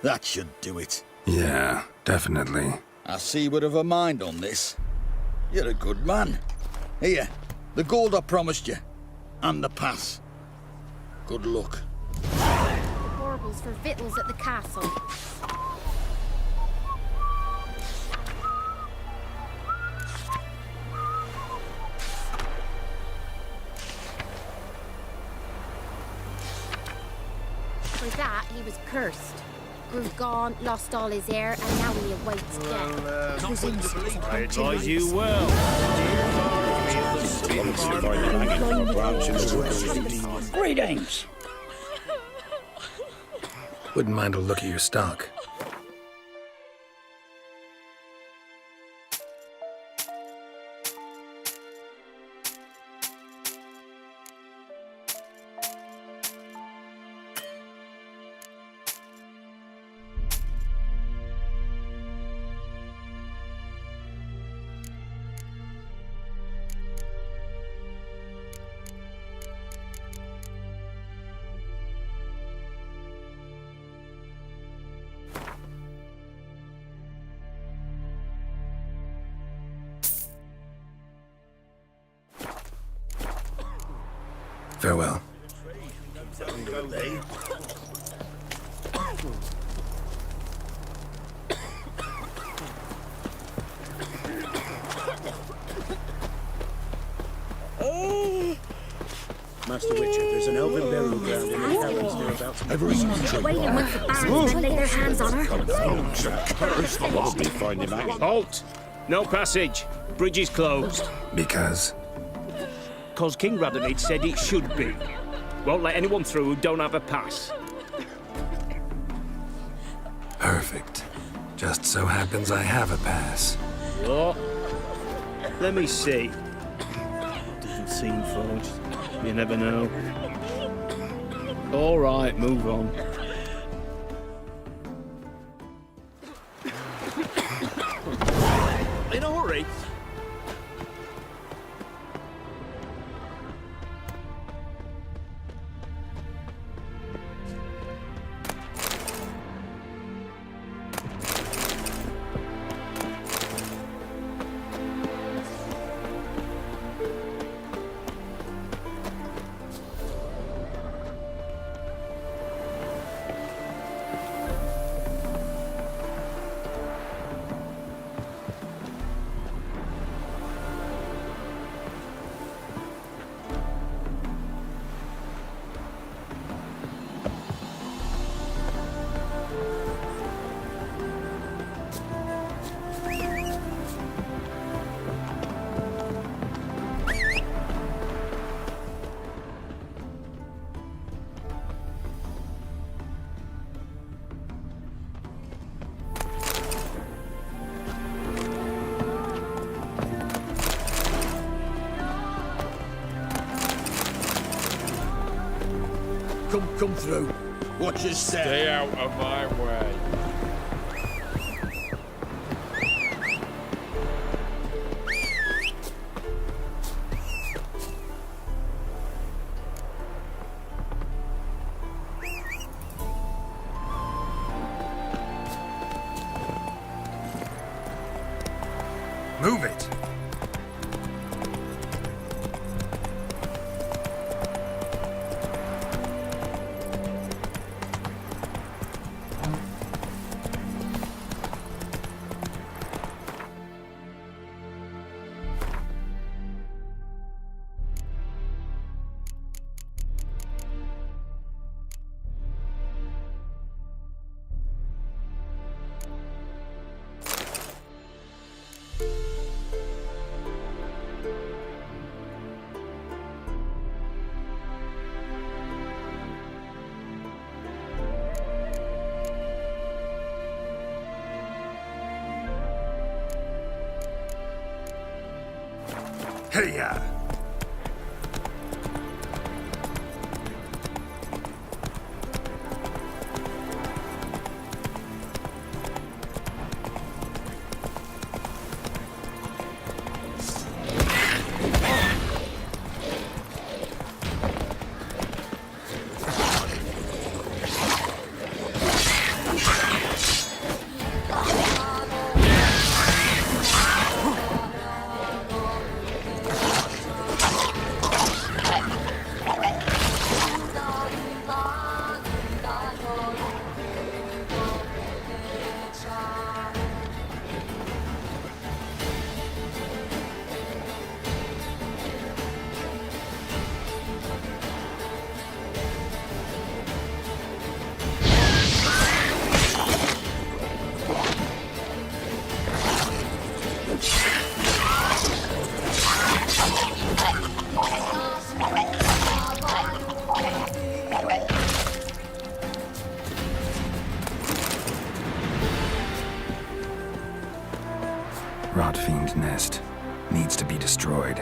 That should do it. Yeah, definitely. I see you would have a mind on this. You're a good man. Here, the gold I promised you. And the pass. Good luck. Baubles for victuals at the castle. For that, he was cursed. Grew gaunt, lost all his hair, and now he awaits death. I advise you well. Greetings. Wouldn't mind a look at your stock. Farewell. Master Witcher, there's an elven burial ground in the caverns nearabouts. Waiting with the barons to lay their hands on her. Halt! No passage. Bridge is closed. Because? 'Cause King Radamid said it should be. Won't let anyone through who don't have a pass. Perfect. Just so happens I have a pass. What? Let me see. Doesn't seem forged. You never know. All right, move on. hurry. Come through. Watch your step. Stay out of my way. Move it! Hey-ya! Rot Fiend nest needs to be destroyed.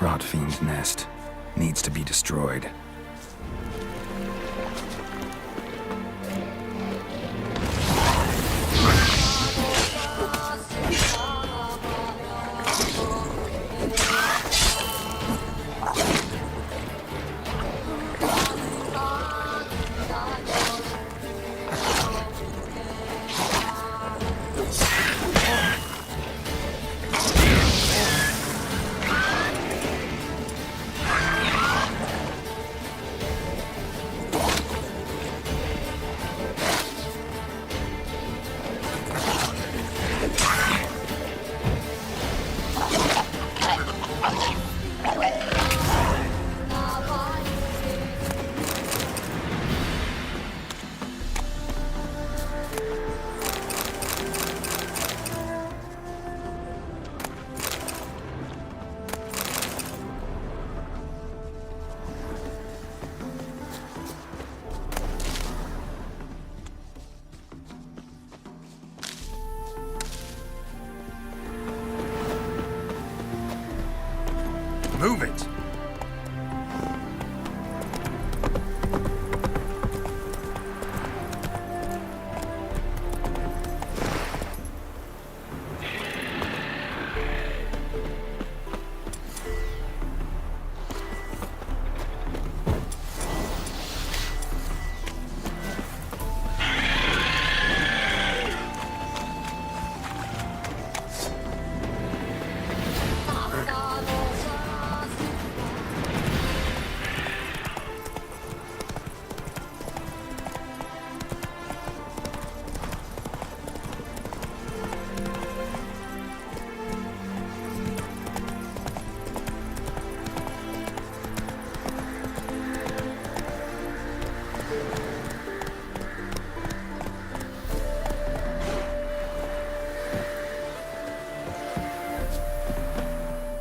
Rot Fiend nest needs to be destroyed. Move it!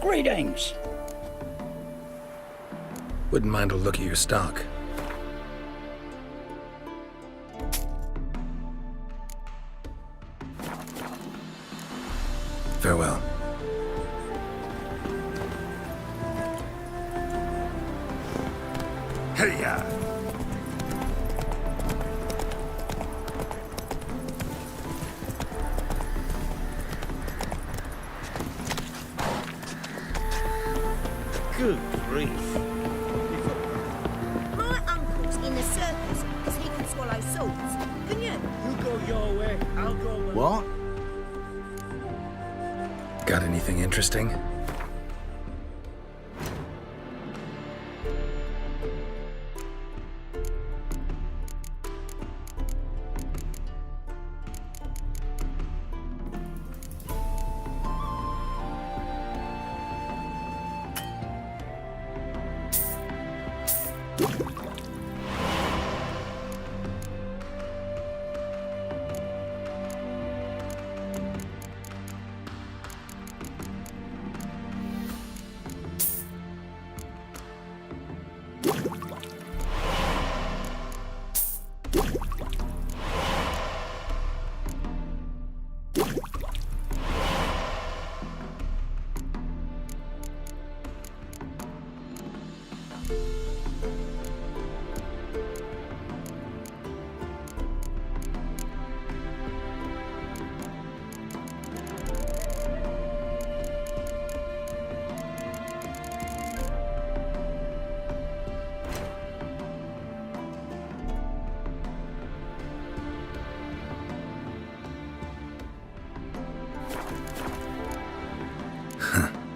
Greetings. Wouldn't mind a look at your stock. Farewell. Hey-ya! Good grief. My uncle's in the circus because he can swallow swords. Can you? You go your way, I'll go my What? Got anything interesting?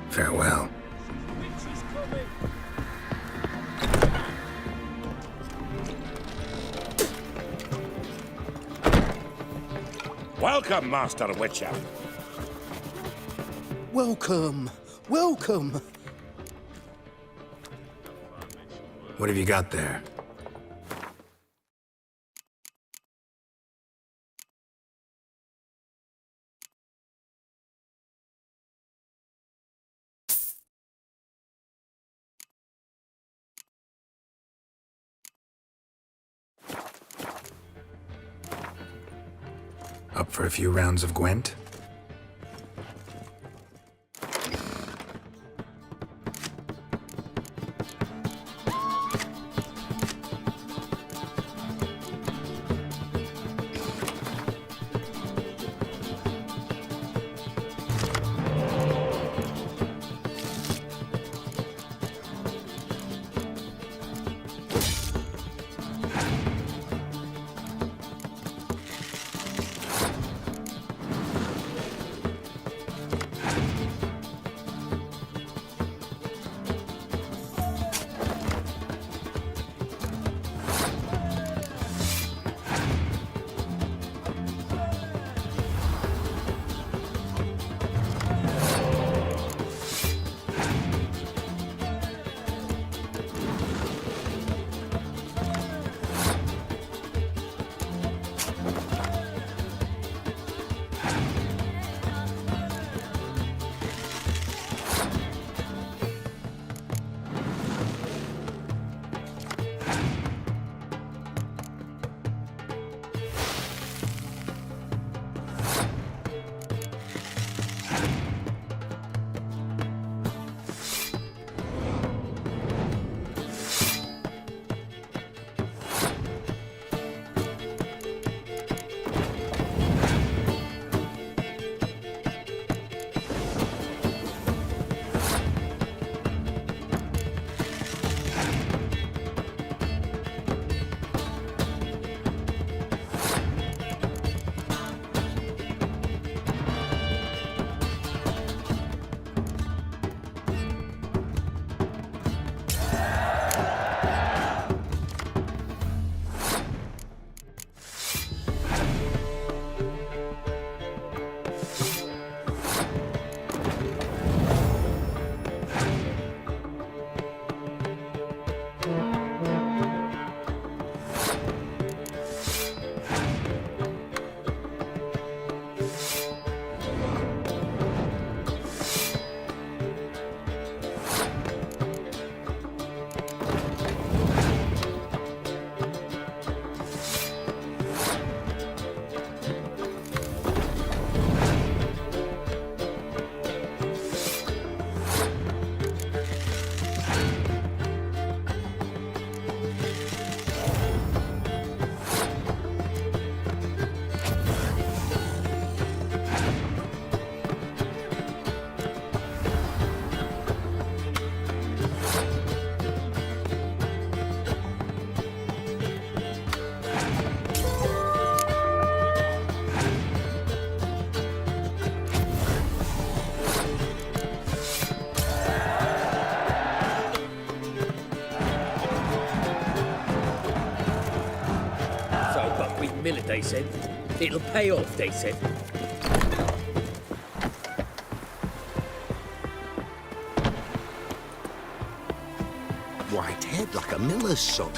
Farewell. Welcome, Master Witcher. Welcome. Welcome. What have you got there? Up for a few rounds of Gwent? mill it, they said. It'll pay off, they said. White head like a miller's son.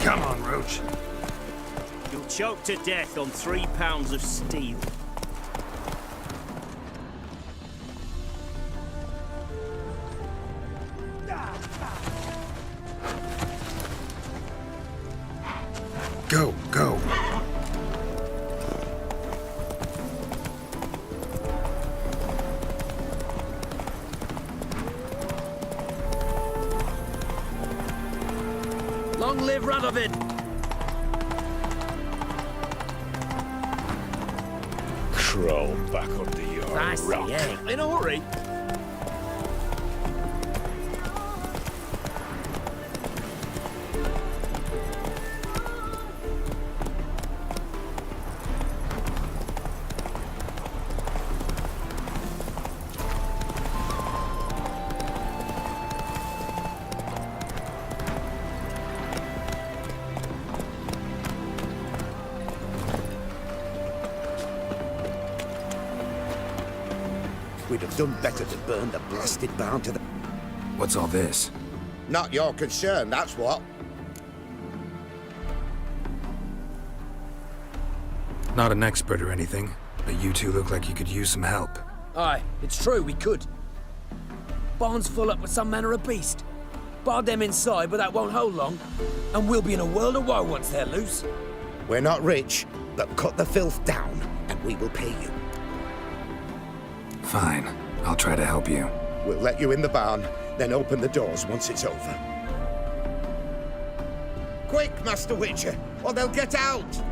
Come on, Roach. You'll choke to death on 3 pounds of steel. Go, go. Long live Radovid! Crawl back under your I see, rock. yeah. In a hurry. We'd have done better to burn the blasted barn to the... What's all this? Not your concern, that's what. Not an expert or anything, but you two look like you could use some help. Aye, it's true, we could. Barn's full up with some manner of beast. Bar them inside, but that won't hold long. And we'll be in a world of woe once they're loose. We're not rich, but cut the filth down, and we will pay you. Fine. I'll try to help you. We'll let you in the barn, then open the doors once it's over. Quick, Master Witcher, or they'll get out!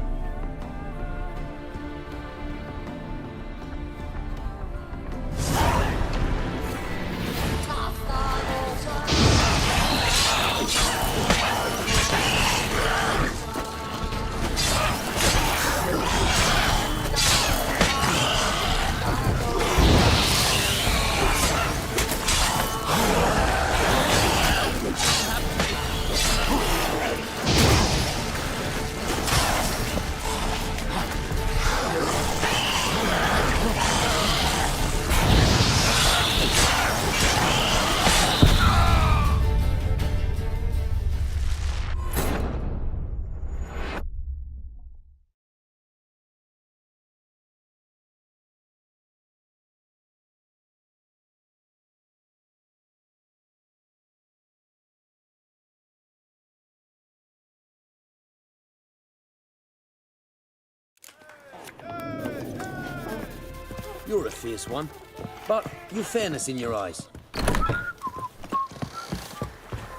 You're a fierce one, but you've fairness in your eyes.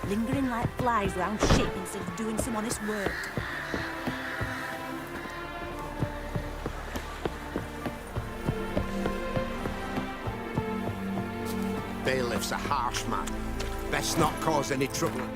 Lingering like flies round shit instead of doing some honest work. Bailiff's a harsh man. Best not cause any trouble.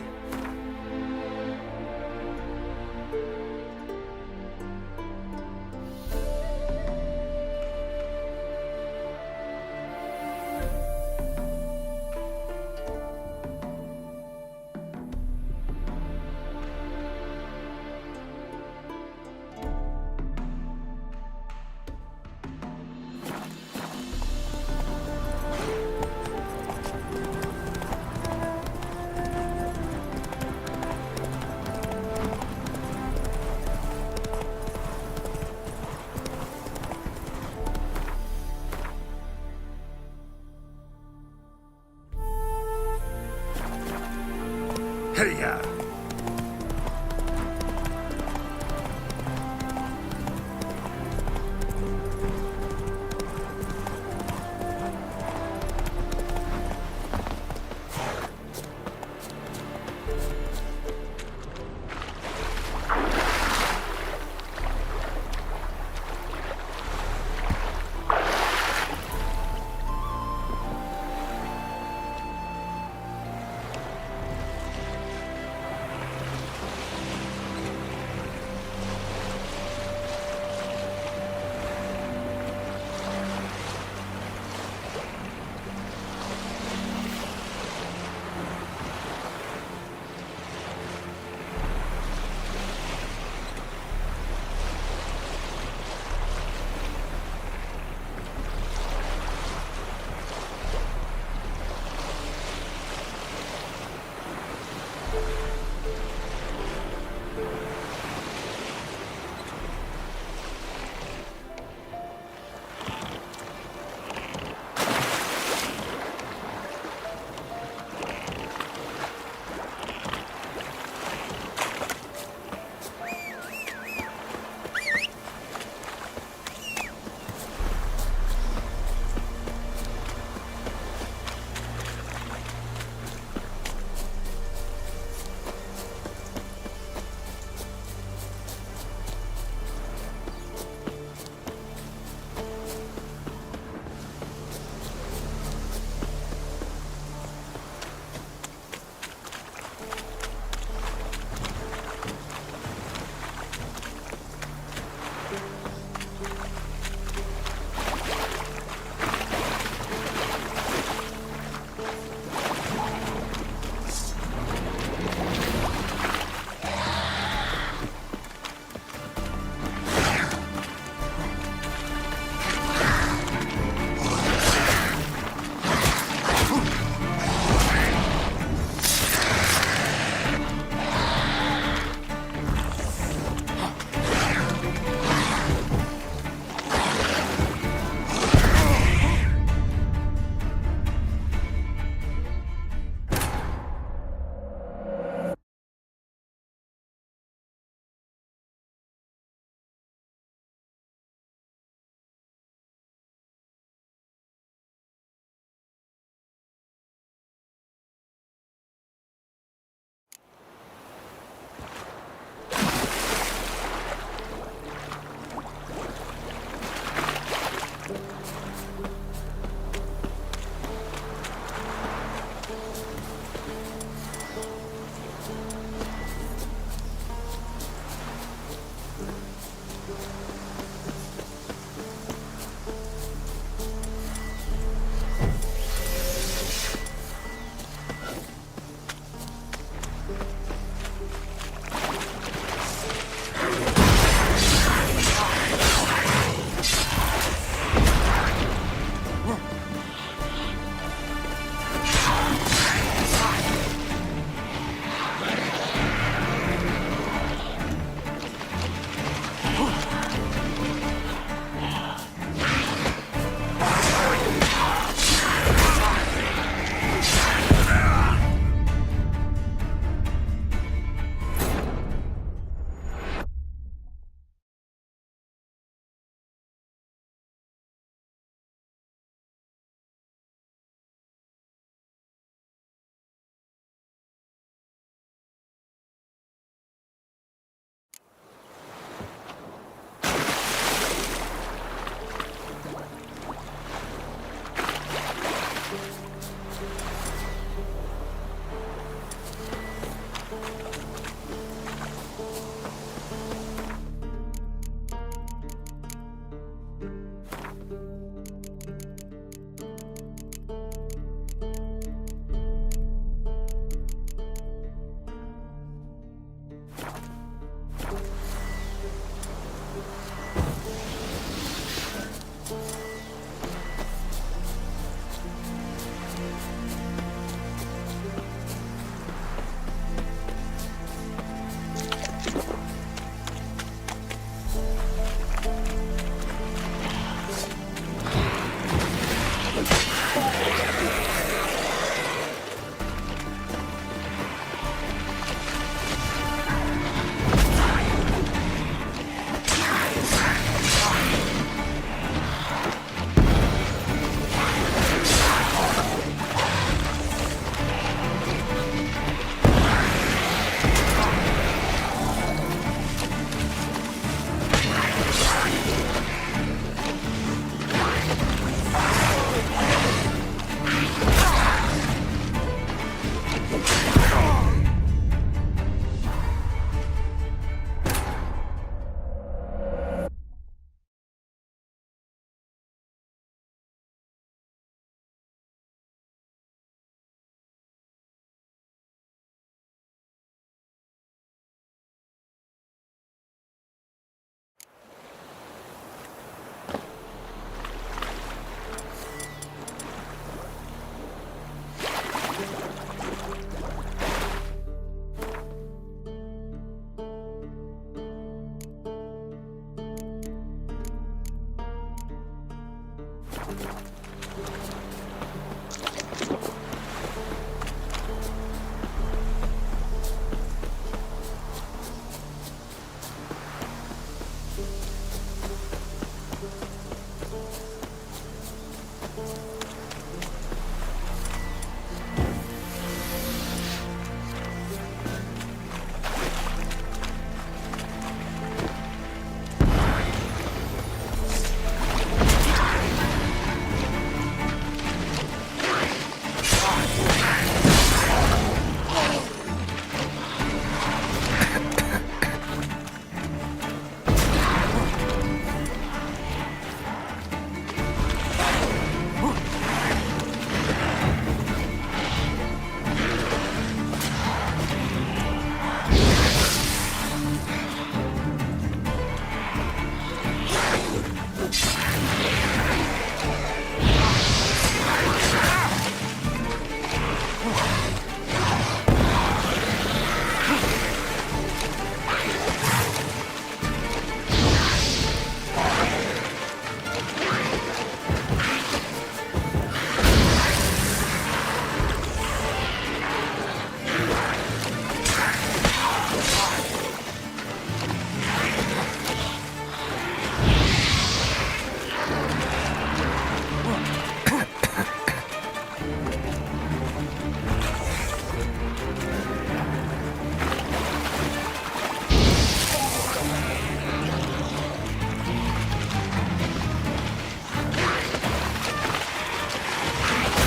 Hey-ya!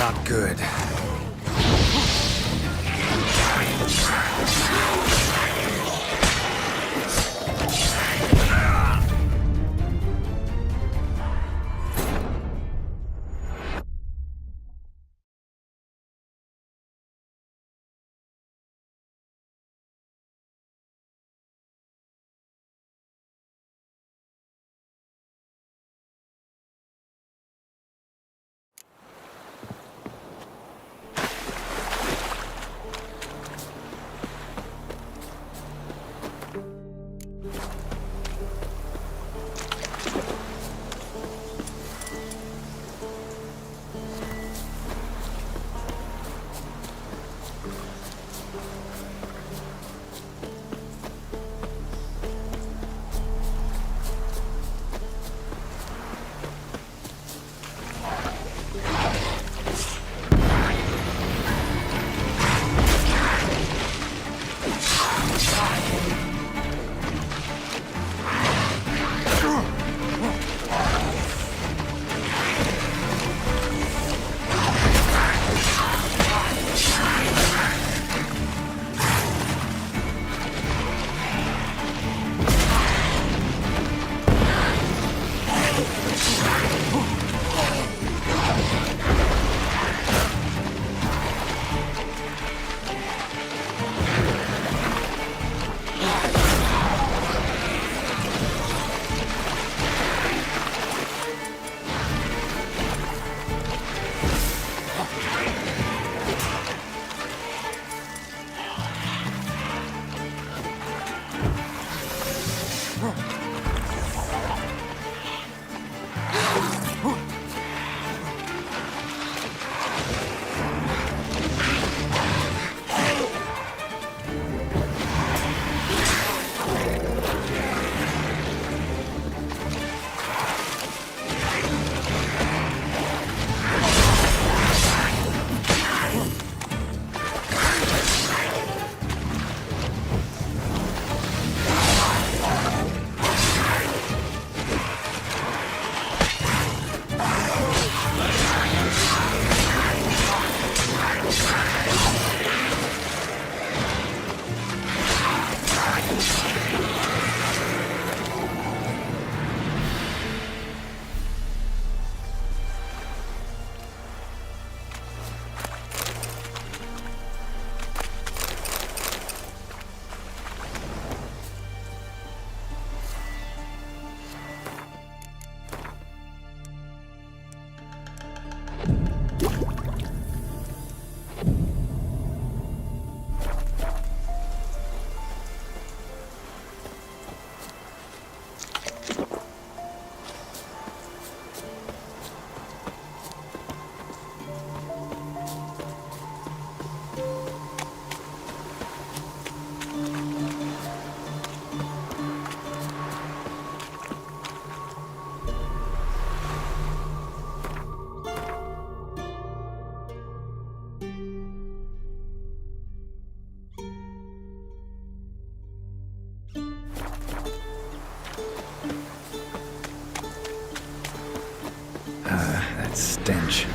Not good. stench.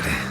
bastard.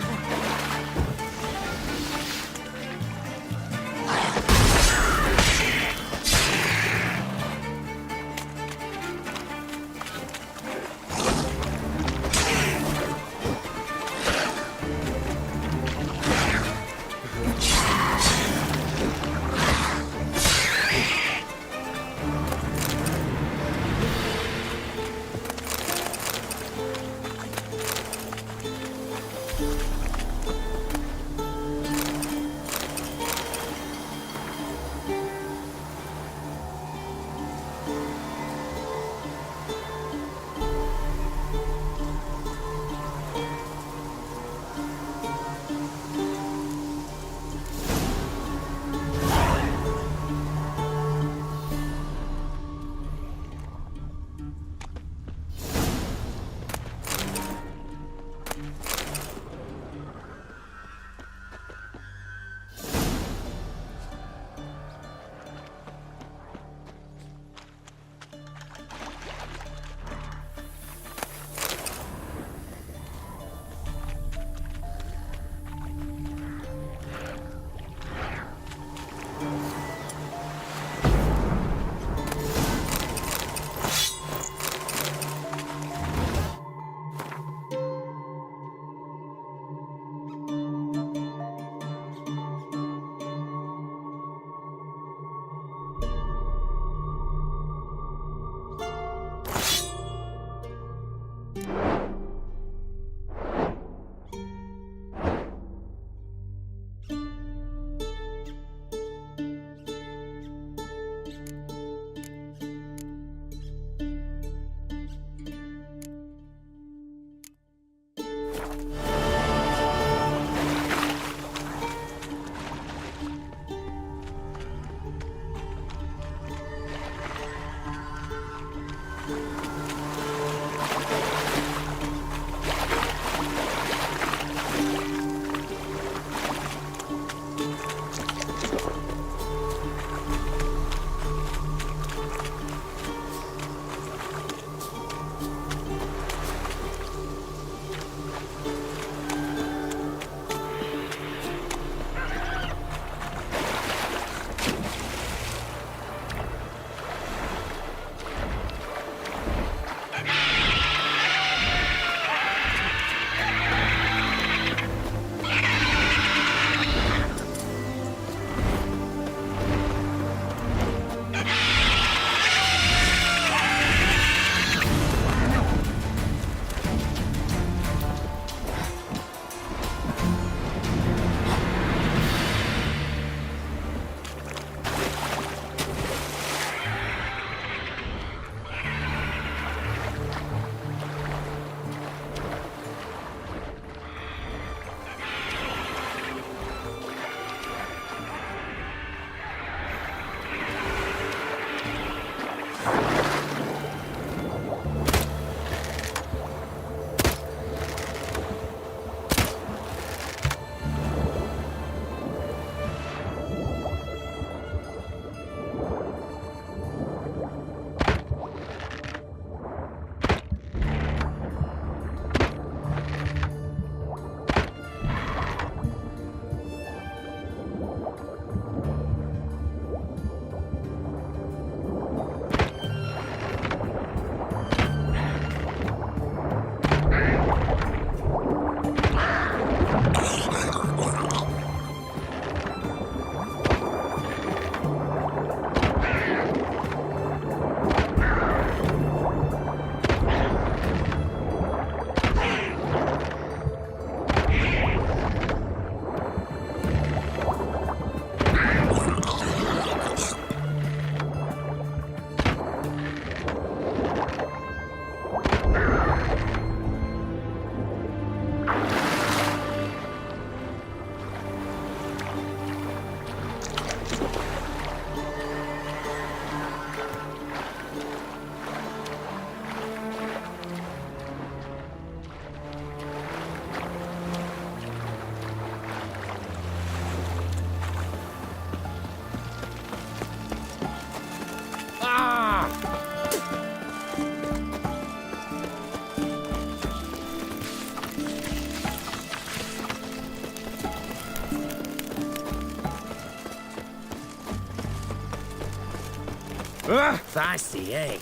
Feisty, eh?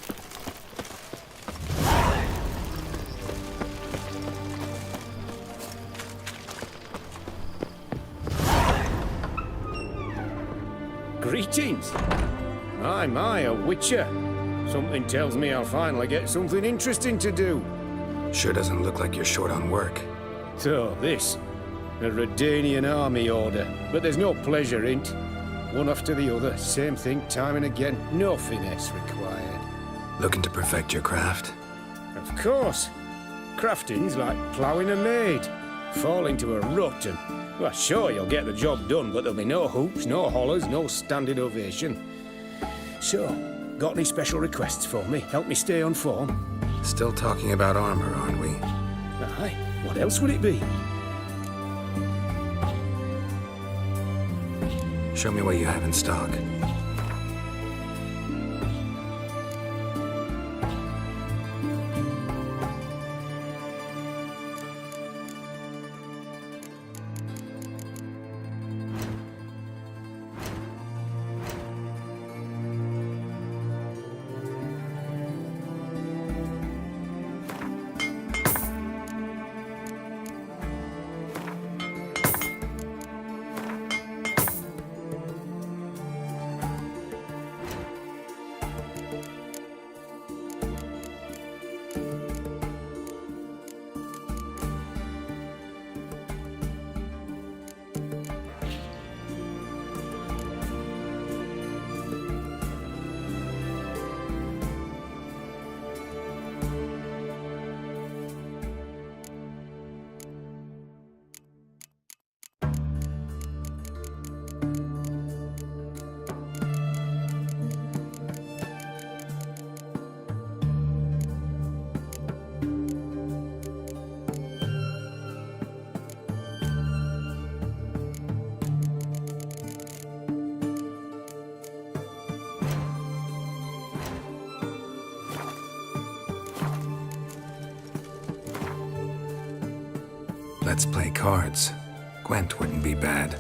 Greetings. My, a witcher. Something tells me I'll finally get something interesting to do. Sure doesn't look like you're short on work. So, this. A Redanian army order. But there's no pleasure in 't. One after the other, same thing time and again. No finesse required. Looking to perfect your craft? Of course. Crafting's like ploughing a maid. Fall into a rut and... Well, sure, you'll get the job done, but there'll be no hoops, no hollers, no standing ovation. So, got any special requests for me? Help me stay on form? Still talking about armor, aren't we? Aye. What else would it be? Show me what you have in stock. Let's play cards. Gwent wouldn't be bad.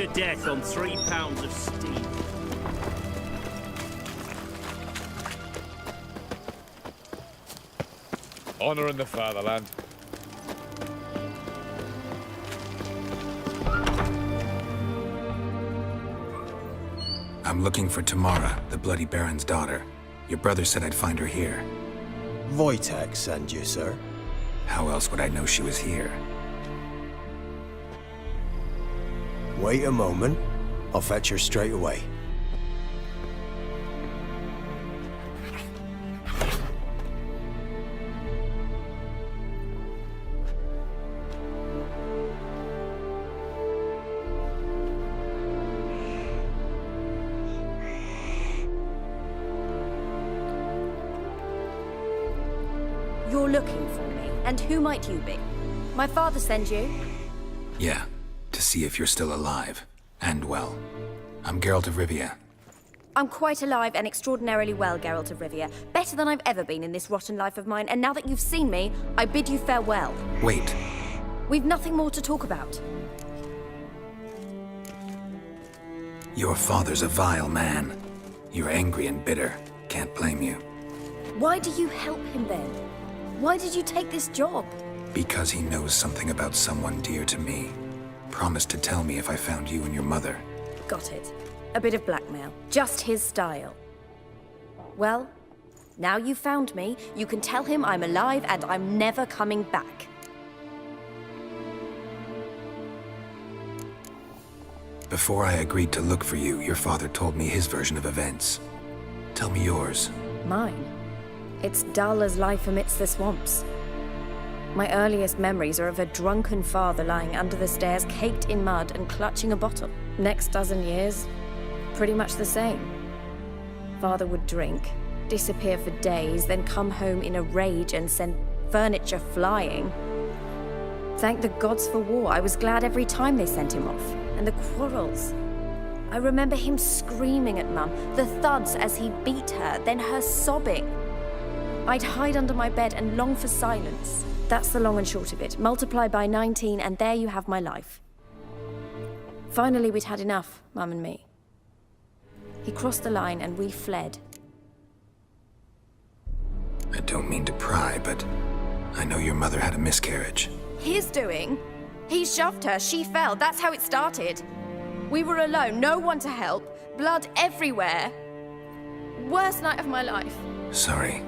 to death on 3 pounds of steam. Honour in the fatherland. I'm looking for Tamara, the Bloody Baron's daughter. Your brother said I'd find her here. Wojtek sent you, sir. How else would I know she was here? Wait a moment. I'll fetch her straight away. You're looking for me, and who might you be? My father sent you? Yeah, to see if you're still alive. And well. I'm Geralt of Rivia. I'm quite alive and extraordinarily well, Geralt of Rivia. Better than I've ever been in this rotten life of mine, and now that you've seen me, I bid you farewell. Wait. We've nothing more to talk about. Your father's a vile man. You're angry and bitter. Can't blame you. Why do you help him then? Why did you take this job? Because he knows something about someone dear to me. Promised to tell me if I found you and your mother. Got it. A bit of blackmail. Just his style. Well, now you've found me, you can tell him I'm alive and I'm never coming back. Before I agreed to look for you, your father told me his version of events. Tell me yours. Mine? It's dull as life amidst the swamps. My earliest memories are of a drunken father lying under the stairs, caked in mud and clutching a bottle. Next dozen years, pretty much the same. Father would drink, disappear for days, then come home in a rage and send furniture flying. Thank the gods for war. I was glad every time they sent him off. And the quarrels. I remember him screaming at Mum, the thuds as he beat her, then her sobbing. I'd hide under my bed and long for silence. That's the long and short of it. Multiply by 19 and there you have my life. Finally, we'd had enough, Mum and me. He crossed the line and we fled. I don't mean to pry, but I know your mother had a miscarriage. His doing? He shoved her, she fell, that's how it started. We were alone, no one to help, blood everywhere. Worst night of my life. Sorry.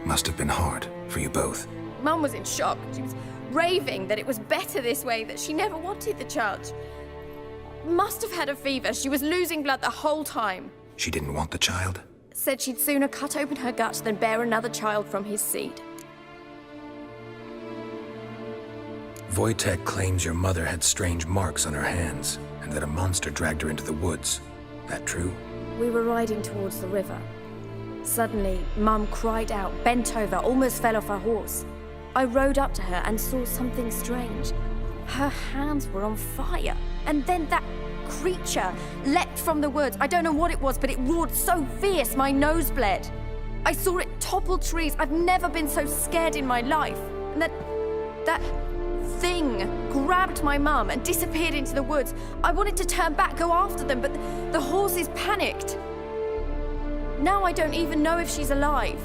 Must have been hard for you both. Mum was in shock. She was raving that it was better this way, that she never wanted the child. Must have had a fever. She was losing blood the whole time. She didn't want the child? Said she'd sooner cut open her gut than bear another child from his seed. Wojtek claims your mother had strange marks on her hands, and that a monster dragged her into the woods. That true? We were riding towards the river. Suddenly, Mum cried out, bent over, almost fell off her horse. I rode up to her and saw something strange. Her hands were on fire. And then that creature leapt from the woods. I don't know what it was, but it roared so fierce my nose bled. I saw it topple trees. I've never been so scared in my life. And that thing grabbed my mum and disappeared into the woods. I wanted to turn back, go after them, but the horses panicked. Now I don't even know if she's alive.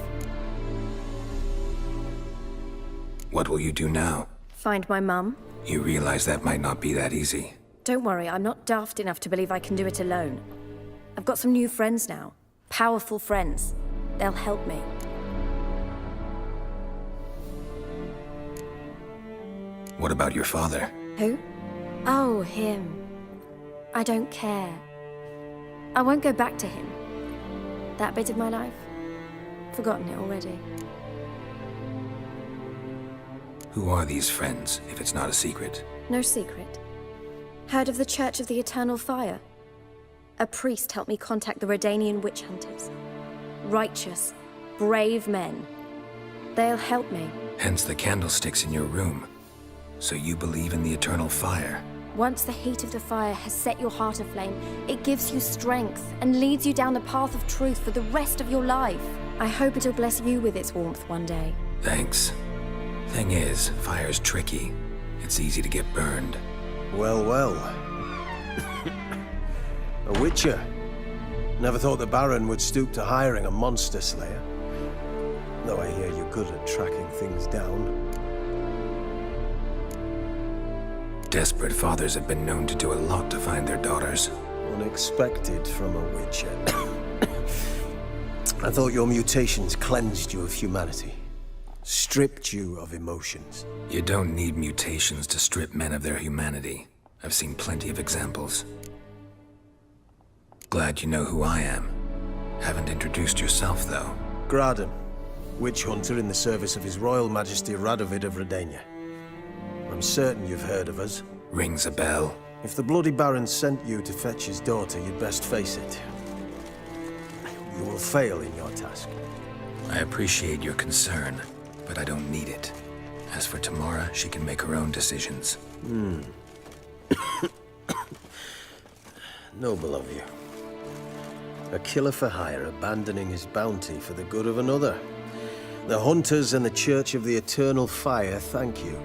What will you do now? Find my mum. You realize that might not be that easy. Don't worry, I'm not daft enough to believe I can do it alone. I've got some new friends now. Powerful friends. They'll help me. What about your father? Who? Oh, him. I don't care. I won't go back to him. That bit of my life? Forgotten it already. Who are these friends, if it's not a secret? No secret. Heard of the Church of the Eternal Fire? A priest helped me contact the Redanian witch hunters. Righteous, brave men. They'll help me. Hence the candlesticks in your room. So you believe in the eternal fire? Once the heat of the fire has set your heart aflame, it gives you strength and leads you down the path of truth for the rest of your life. I hope it'll bless you with its warmth one day. Thanks. Thing is, fire's tricky. It's easy to get burned. Well, well. A witcher? Never thought the Baron would stoop to hiring a monster slayer. Though I hear you're good at tracking things down. Desperate fathers have been known to do a lot to find their daughters. Unexpected from a witcher. I thought your mutations cleansed you of humanity. Stripped you of emotions. You don't need mutations to strip men of their humanity. I've seen plenty of examples. Glad you know who I am. Haven't introduced yourself, though. Graden, witch hunter in the service of His Royal Majesty Radovid of Redania. I'm certain you've heard of us. Rings a bell. If the Bloody Baron sent you to fetch his daughter, you'd best face it. You will fail in your task. I appreciate your concern, but I don't need it. As for Tamara, she can make her own decisions. Noble of you. A killer for hire abandoning his bounty for the good of another. The Hunters and the Church of the Eternal Fire thank you.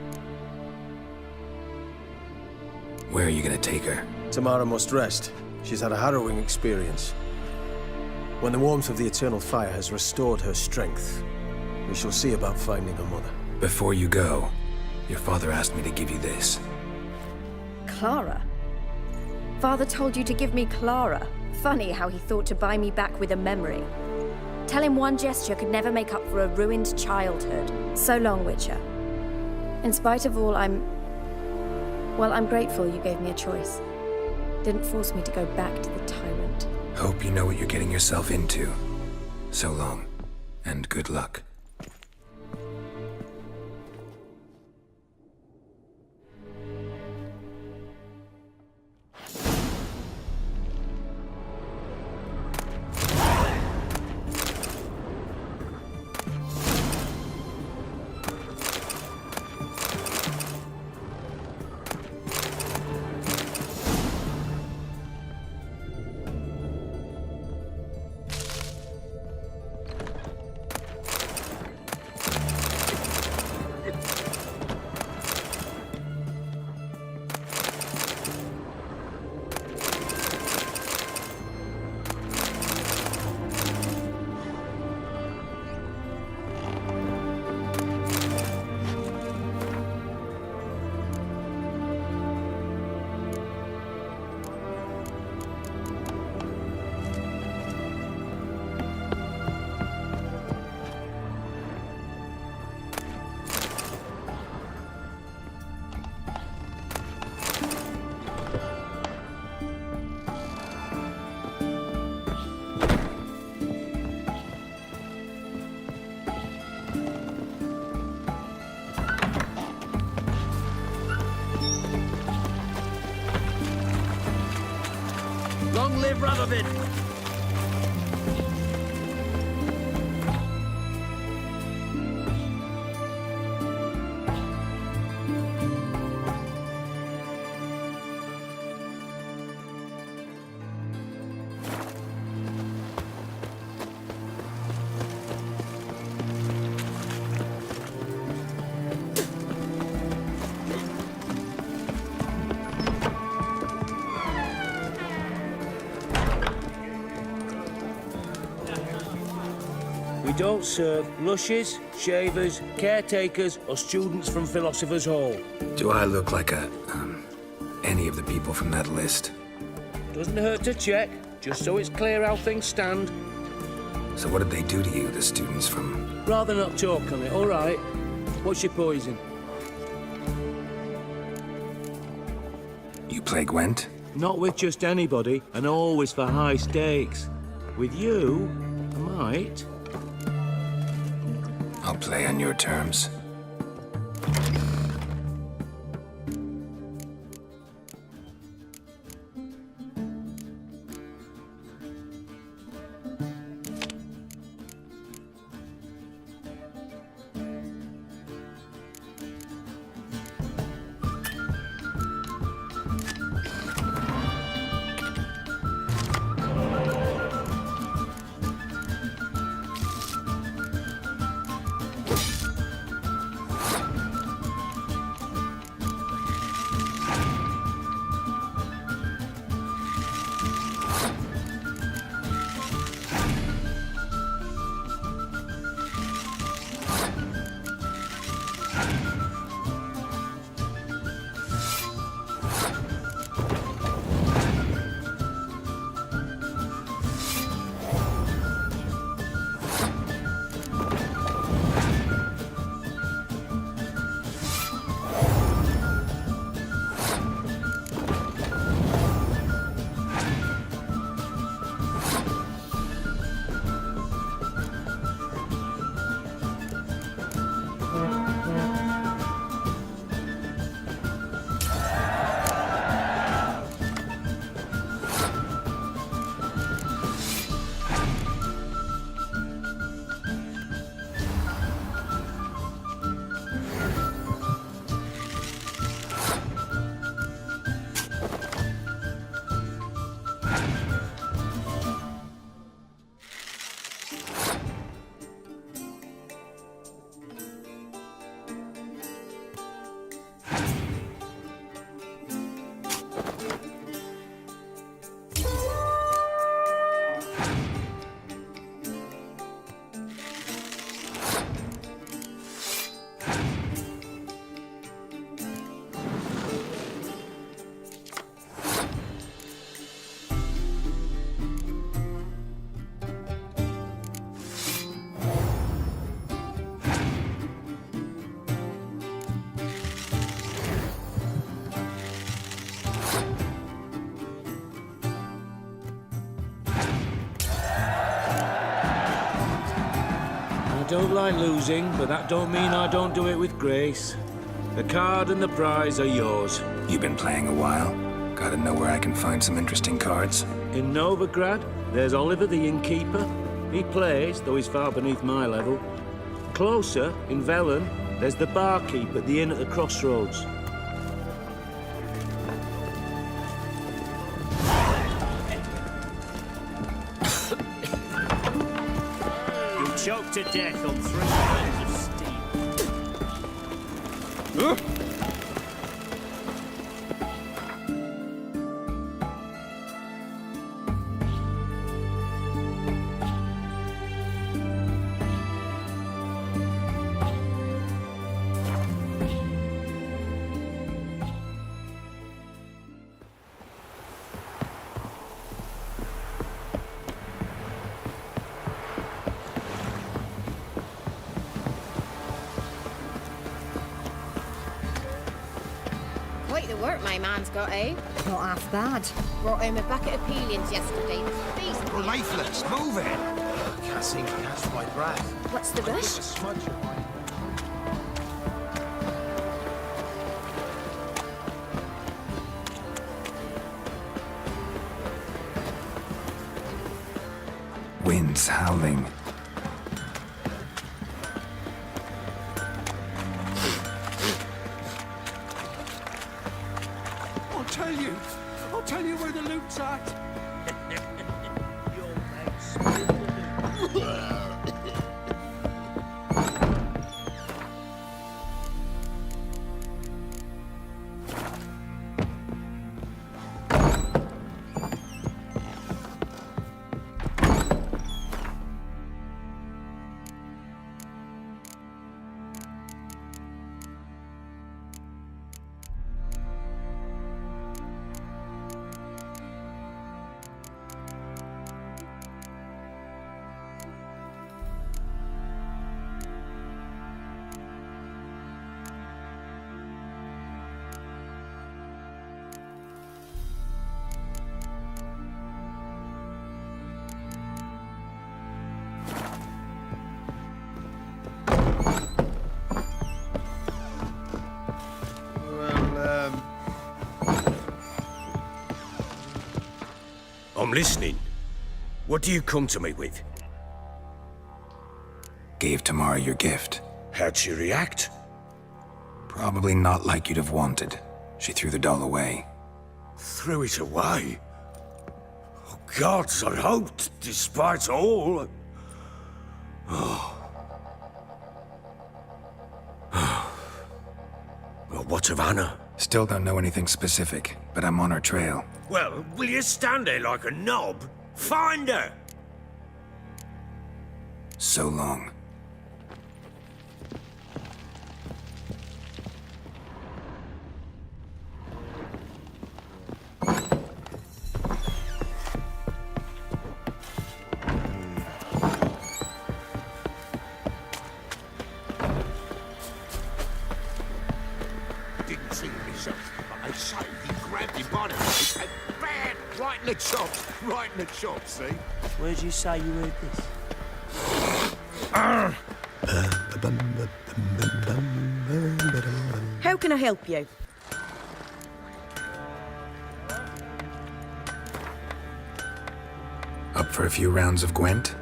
Where are you gonna take her? Tamara must rest. She's had a harrowing experience. When the warmth of the Eternal Fire has restored her strength, we shall see about finding her mother. Before you go, your father asked me to give you this. Clara? Father told you to give me Clara. Funny how he thought to buy me back with a memory. Tell him one gesture could never make up for a ruined childhood. So long, Witcher. In spite of all, I'm grateful you gave me a choice. Didn't force me to go back to the tyrant. Hope you know what you're getting yourself into. So long, and good luck. Long live Radovid! We don't serve lushes, shavers, caretakers, or students from Philosopher's Hall. Do I look like any of the people from that list? Doesn't hurt to check, just so it's clear how things stand. So what did they do to you, the students from... Rather not talk on it, all right? What's your poison? You play Gwent? Not with just anybody, and always for high stakes. With you, I might. I'll play on your terms. I don't like losing, but that don't mean I don't do it with grace. The card and the prize are yours. You've been playing a while? Gotta know where I can find some interesting cards? In Novigrad, there's Oliver the innkeeper. He plays, though he's far beneath my level. Closer, in Velen, there's the barkeep at the inn at the crossroads. You'll choke to death on 3 pounds of steam. Quite the work my man's got, eh? Not half bad. Brought home a bucket of peelings yesterday. Decent. We're lifeless. Move it. Can't seem to catch my breath. What's the rush? Smudge of mine. Winds howling. I'll tell you where the loot's at. I'm listening. What do you come to me with? Gave Tamara your gift. How'd she react? Probably not like you'd have wanted. She threw the doll away. Threw it away? Oh, gods, I hoped, despite all. Oh. Well, what of Anna? Still don't know anything specific, but I'm on her trail. Well, will you stand there like a knob? Find her! So long. Didn't see myself, but I say he grabbed him by the face and bam! Right in the chops. Right in the chops, see? Where'd you say you heard this? How can I help you? Up for a few rounds of Gwent?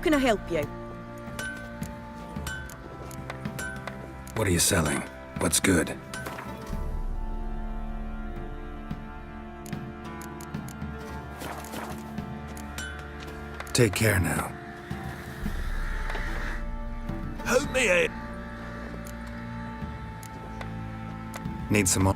can I help you? What are you selling? What's good? Take care now. Help me out. Need some more?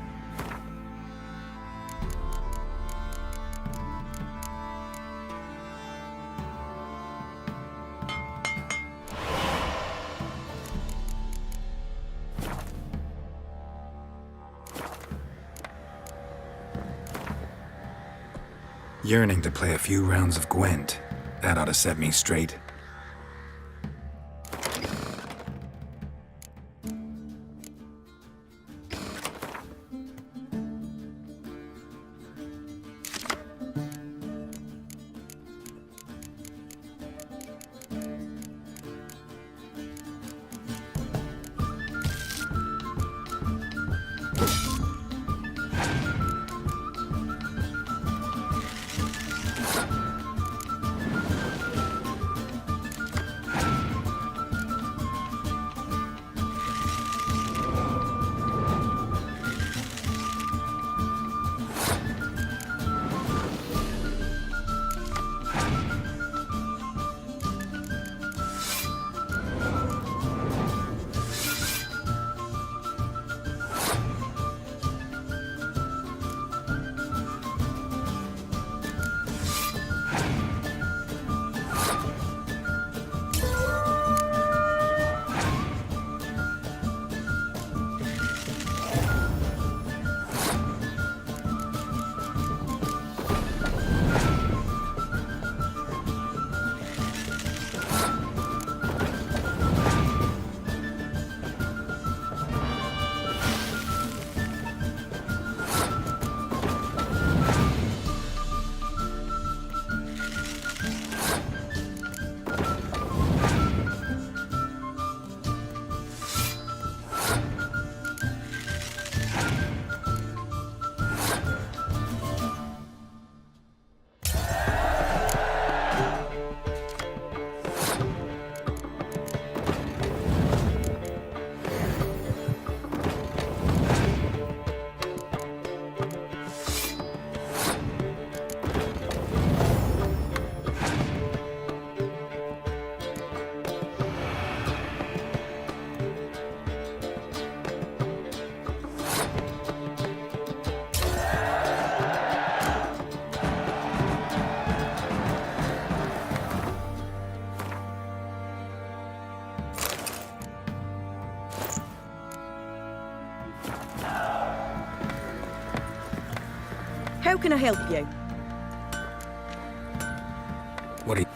Yearning to play a few rounds of Gwent. That ought to set me straight. How can I help you? What are you...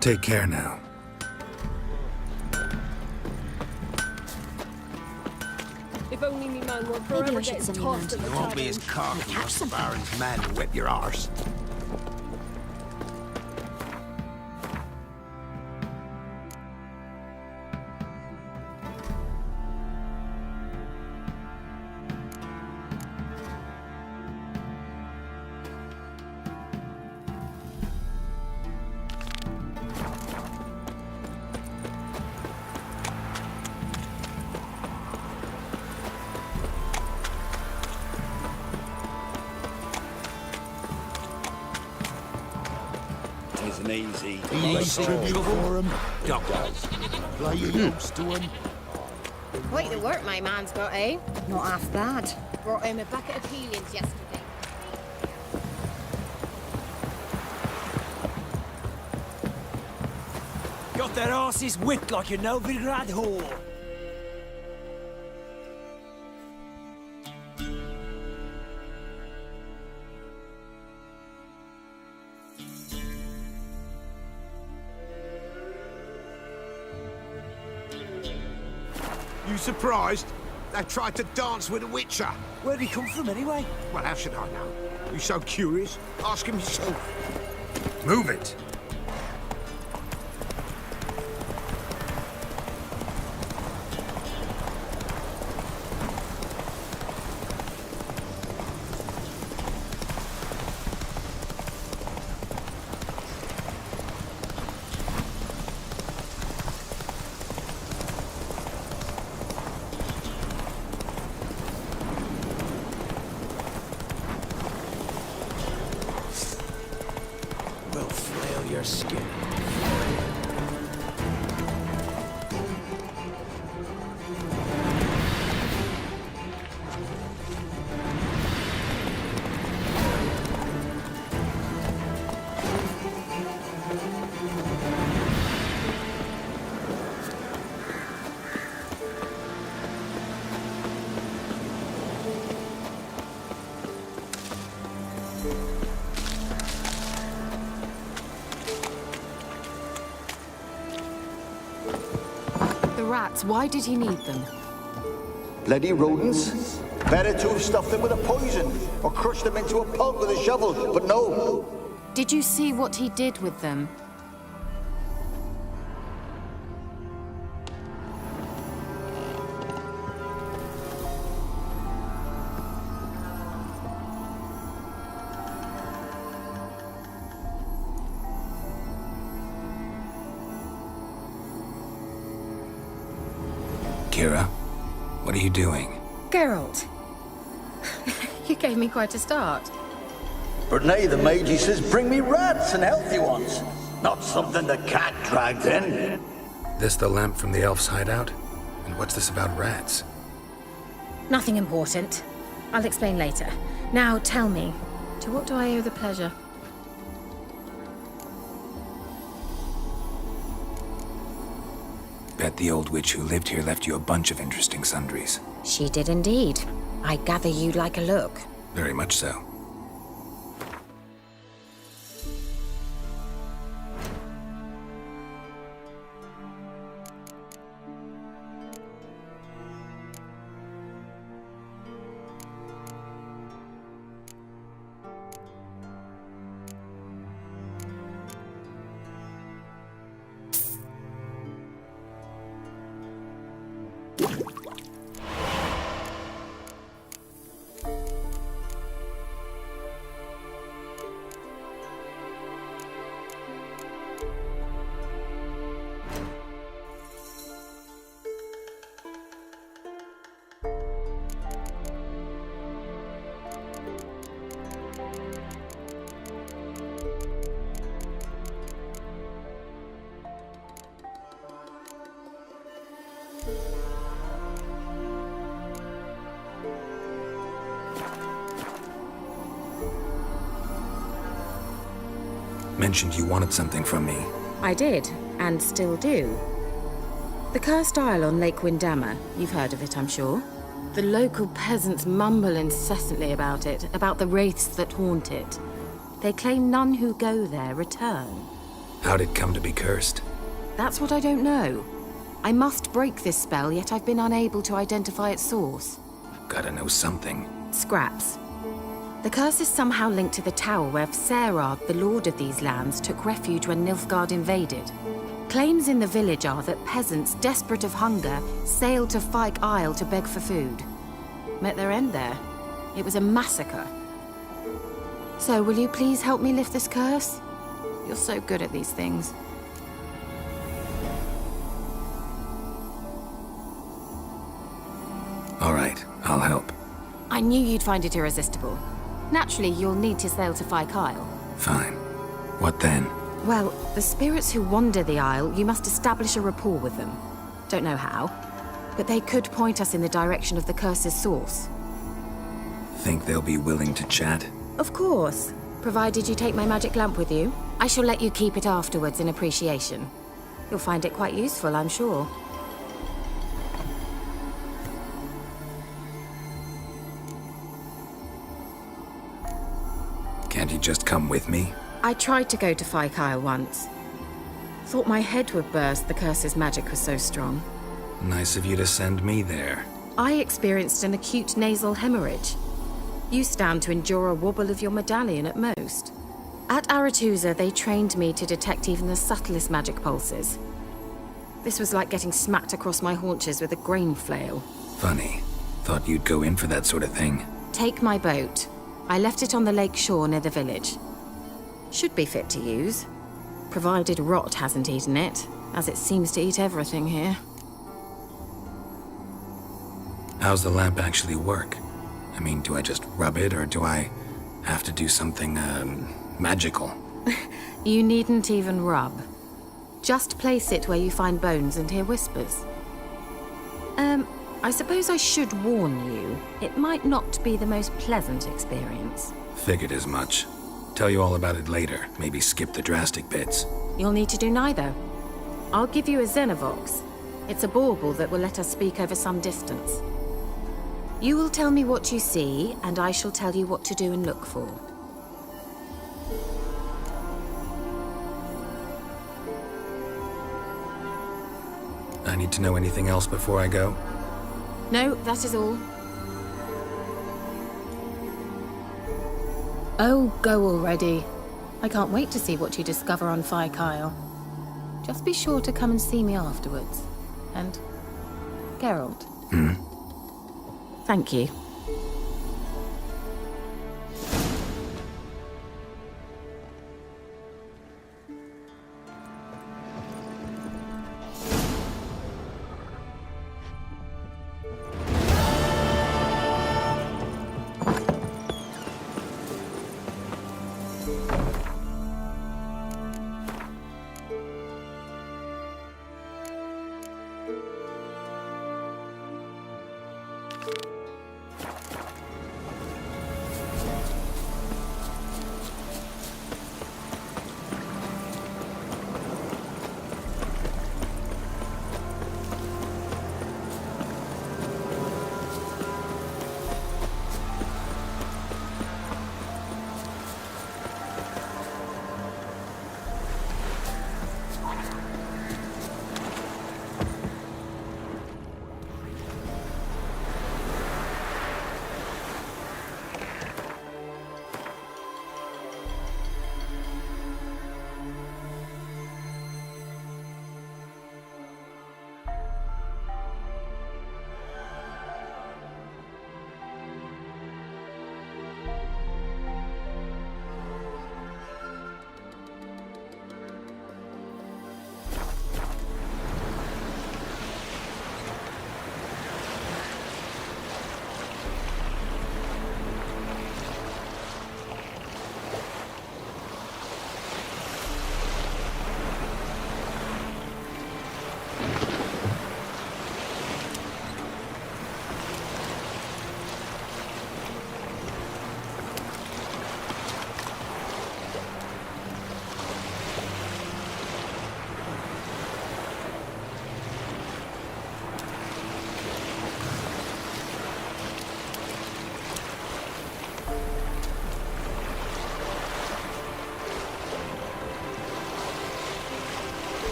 Take care now. If only me man were Maybe forever I should getting send you tossed round at to the the Won't be as tavern. cocky Catch as the something. Baron's men who whip your arse. Isn't easy. Easy for 'em. Dogs. Play you used to 'em. Quite the work my man's got, eh? Not half bad. Brought home a bucket of peelings yesterday. Got their asses whipped like a Novigrad whore. You surprised? They tried to dance with a witcher. Where'd he come from anyway? Well, how should I know? You so curious? Ask him yourself. Move it! will flail your skin. Rats, why did he need them? Bloody rodents. Better to have stuffed them with a poison or crushed them into a pulp with a shovel, but no. Did you see what he did with them? Kira, what are you doing? Geralt, you gave me quite a start. But nay, the mage says, bring me rats and healthy ones. Not something the cat dragged in. This the lamp from the elf's hideout? And what's this about rats? Nothing important. I'll explain later. Now tell me, to what do I owe the pleasure? Bet the old witch who lived here left you a bunch of interesting sundries. She did indeed. I gather you'd like a look. Very much so. Mentioned you wanted something from me. I did, and still do. The cursed isle on Lake Windammer. You've heard of it, I'm sure. The local peasants mumble incessantly about it, about the wraiths that haunt it. They claim none who go there return. How'd it come to be cursed? That's what I don't know. I must break this spell, yet I've been unable to identify its source. Gotta know something. Scraps. The curse is somehow linked to the tower where Serard, the lord of these lands, took refuge when Nilfgaard invaded. Claims in the village are that peasants, desperate of hunger, sailed to Fyke Isle to beg for food. Met their end there. It was a massacre. So, will you please help me lift this curse? You're so good at these things. All right, I'll help. I knew you'd find it irresistible. Naturally, you'll need to sail to Fyke Isle. Fine. What then? Well, the spirits who wander the Isle, you must establish a rapport with them. Don't know how, but they could point us in the direction of the curse's source. Think they'll be willing to chat? Of course. Provided you take my magic lamp with you. I shall let you keep it afterwards in appreciation. You'll find it quite useful, I'm sure. Can't you just come with me? I tried to go to Fyke Isle once. Thought my head would burst, the curse's magic was so strong. Nice of you to send me there. I experienced an acute nasal hemorrhage. You stand to endure a wobble of your medallion at most. At Aretusa, they trained me to detect even the subtlest magic pulses. This was like getting smacked across my haunches with a grain flail. Funny. Thought you'd go in for that sort of thing. Take my boat. I left it on the lake shore near the village. Should be fit to use. Provided rot hasn't eaten it, as it seems to eat everything here. How's the lamp actually work? I mean, do I just rub it, or do I have to do something, magical? You needn't even rub. Just place it where you find bones and hear whispers. I suppose I should warn you, it might not be the most pleasant experience. Figured as much. Tell you all about it later. Maybe skip the drastic bits. You'll need to do neither. I'll give you a Xenovox. It's a bauble that will let us speak over some distance. You will tell me what you see, and I shall tell you what to do and look for. I need to know anything else before I go? No, that is all. Oh, go already. I can't wait to see what you discover on Phi Kyle. Just be sure to come and see me afterwards. And Geralt. Thank you.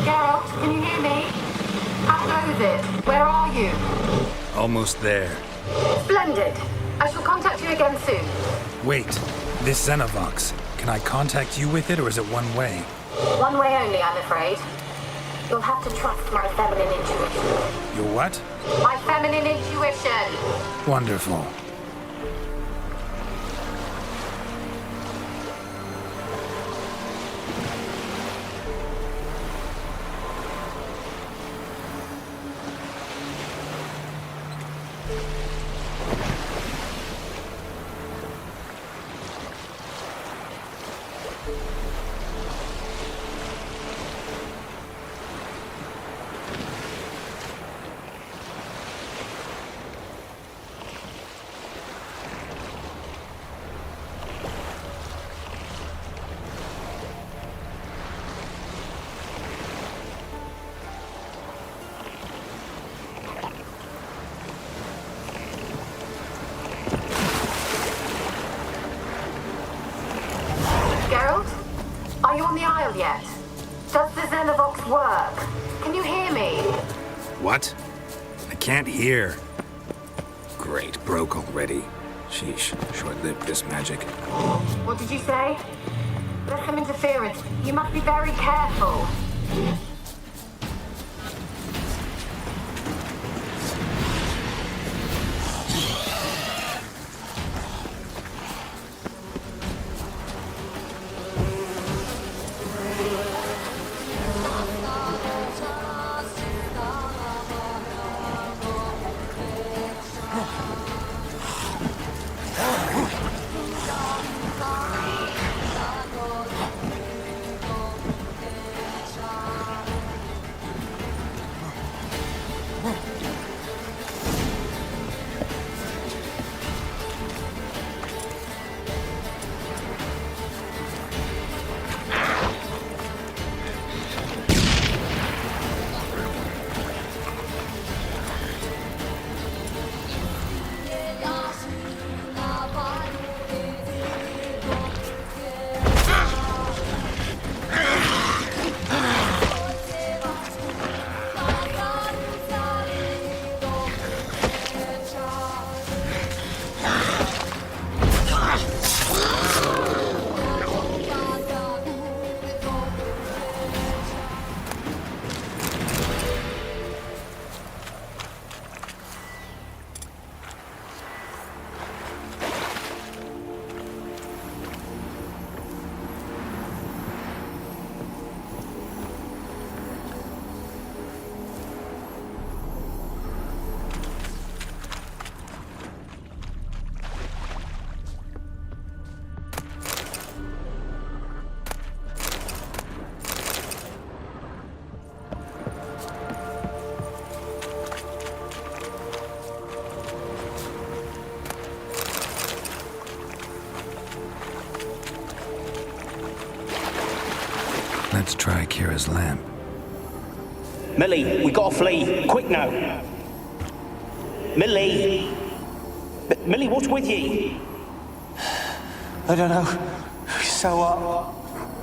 Geralt, can you hear me? How goes it? Where are you? Almost there. Splendid. I shall contact you again soon. Wait, this Xenovox. Can I contact you with it, or is it one way? One way only, I'm afraid. You'll have to trust my feminine intuition. Your what? My feminine intuition! Wonderful. Geralt? Are you on the Isle yet? Does the Xenovox work? Can you hear me? What? I can't hear. Great, broke already. Sheesh, short-lived this magic. What did you say? There's some interference. You must be very careful. Let's try Kira's lamp. Millie, we gotta flee. Quick now. Millie! Millie, what's with ye? I don't know. So,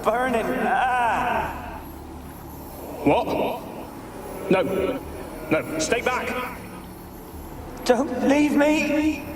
burning. Ah! What? No. No, stay back. Don't leave me.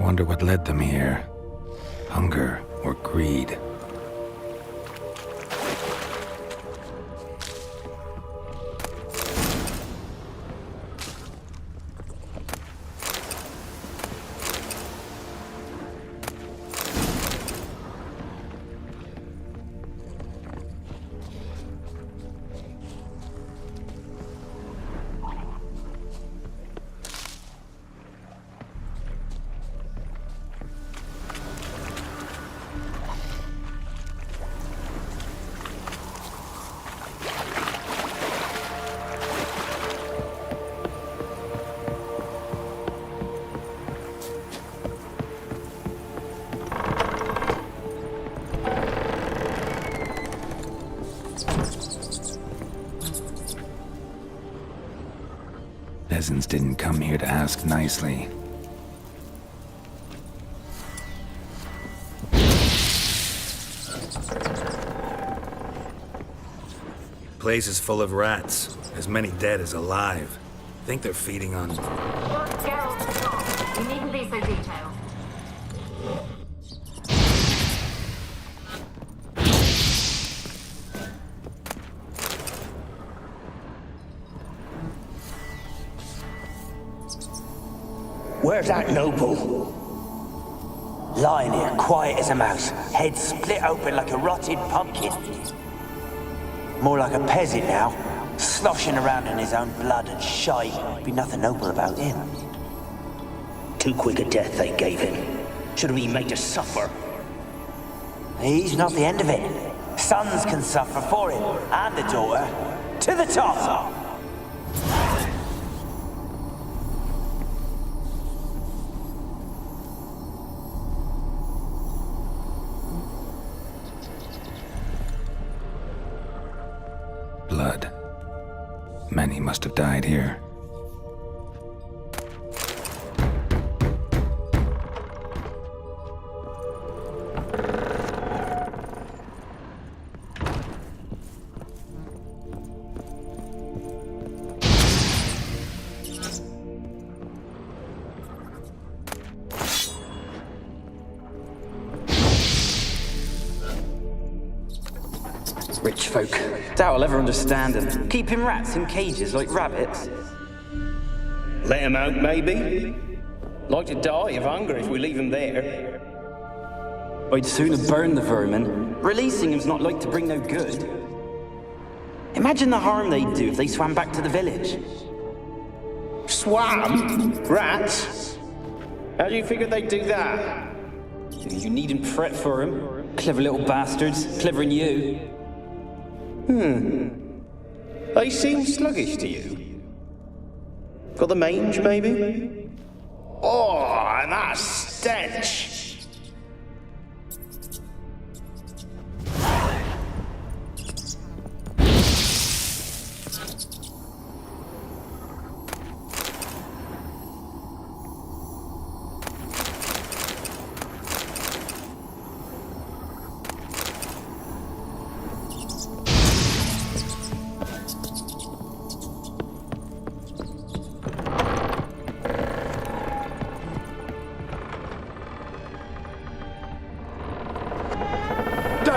Wonder what led them here. Hunger or greed? Peasants didn't come here to ask nicely. Place is full of rats. As many dead as alive. Think they're feeding on... Geralt, stop. You needn't be so detailed. Where's that noble? Lying here, quiet as a mouse, head split open like a rotted pumpkin. More like a peasant now, sloshing around in his own blood and shite. Be nothing noble about him. Too quick a death they gave him. Should have been made to suffer. He's not the end of it. Sons can suffer for him, and the daughter. To the top! Blood. Many must have died here. Rich folk. Doubt I'll ever understand them. Keeping rats in cages like rabbits. Let him out, maybe? Like to die of hunger if we leave them there. I'd sooner burn the vermin. Releasing them's not like to bring no good. Imagine the harm they'd do if they swam back to the village. Swam? Rats? How do you figure they'd do that? You needn't fret for them. Clever little bastards. Clever than you. They seem sluggish to you. Got the mange, maybe? Oh, and that stench!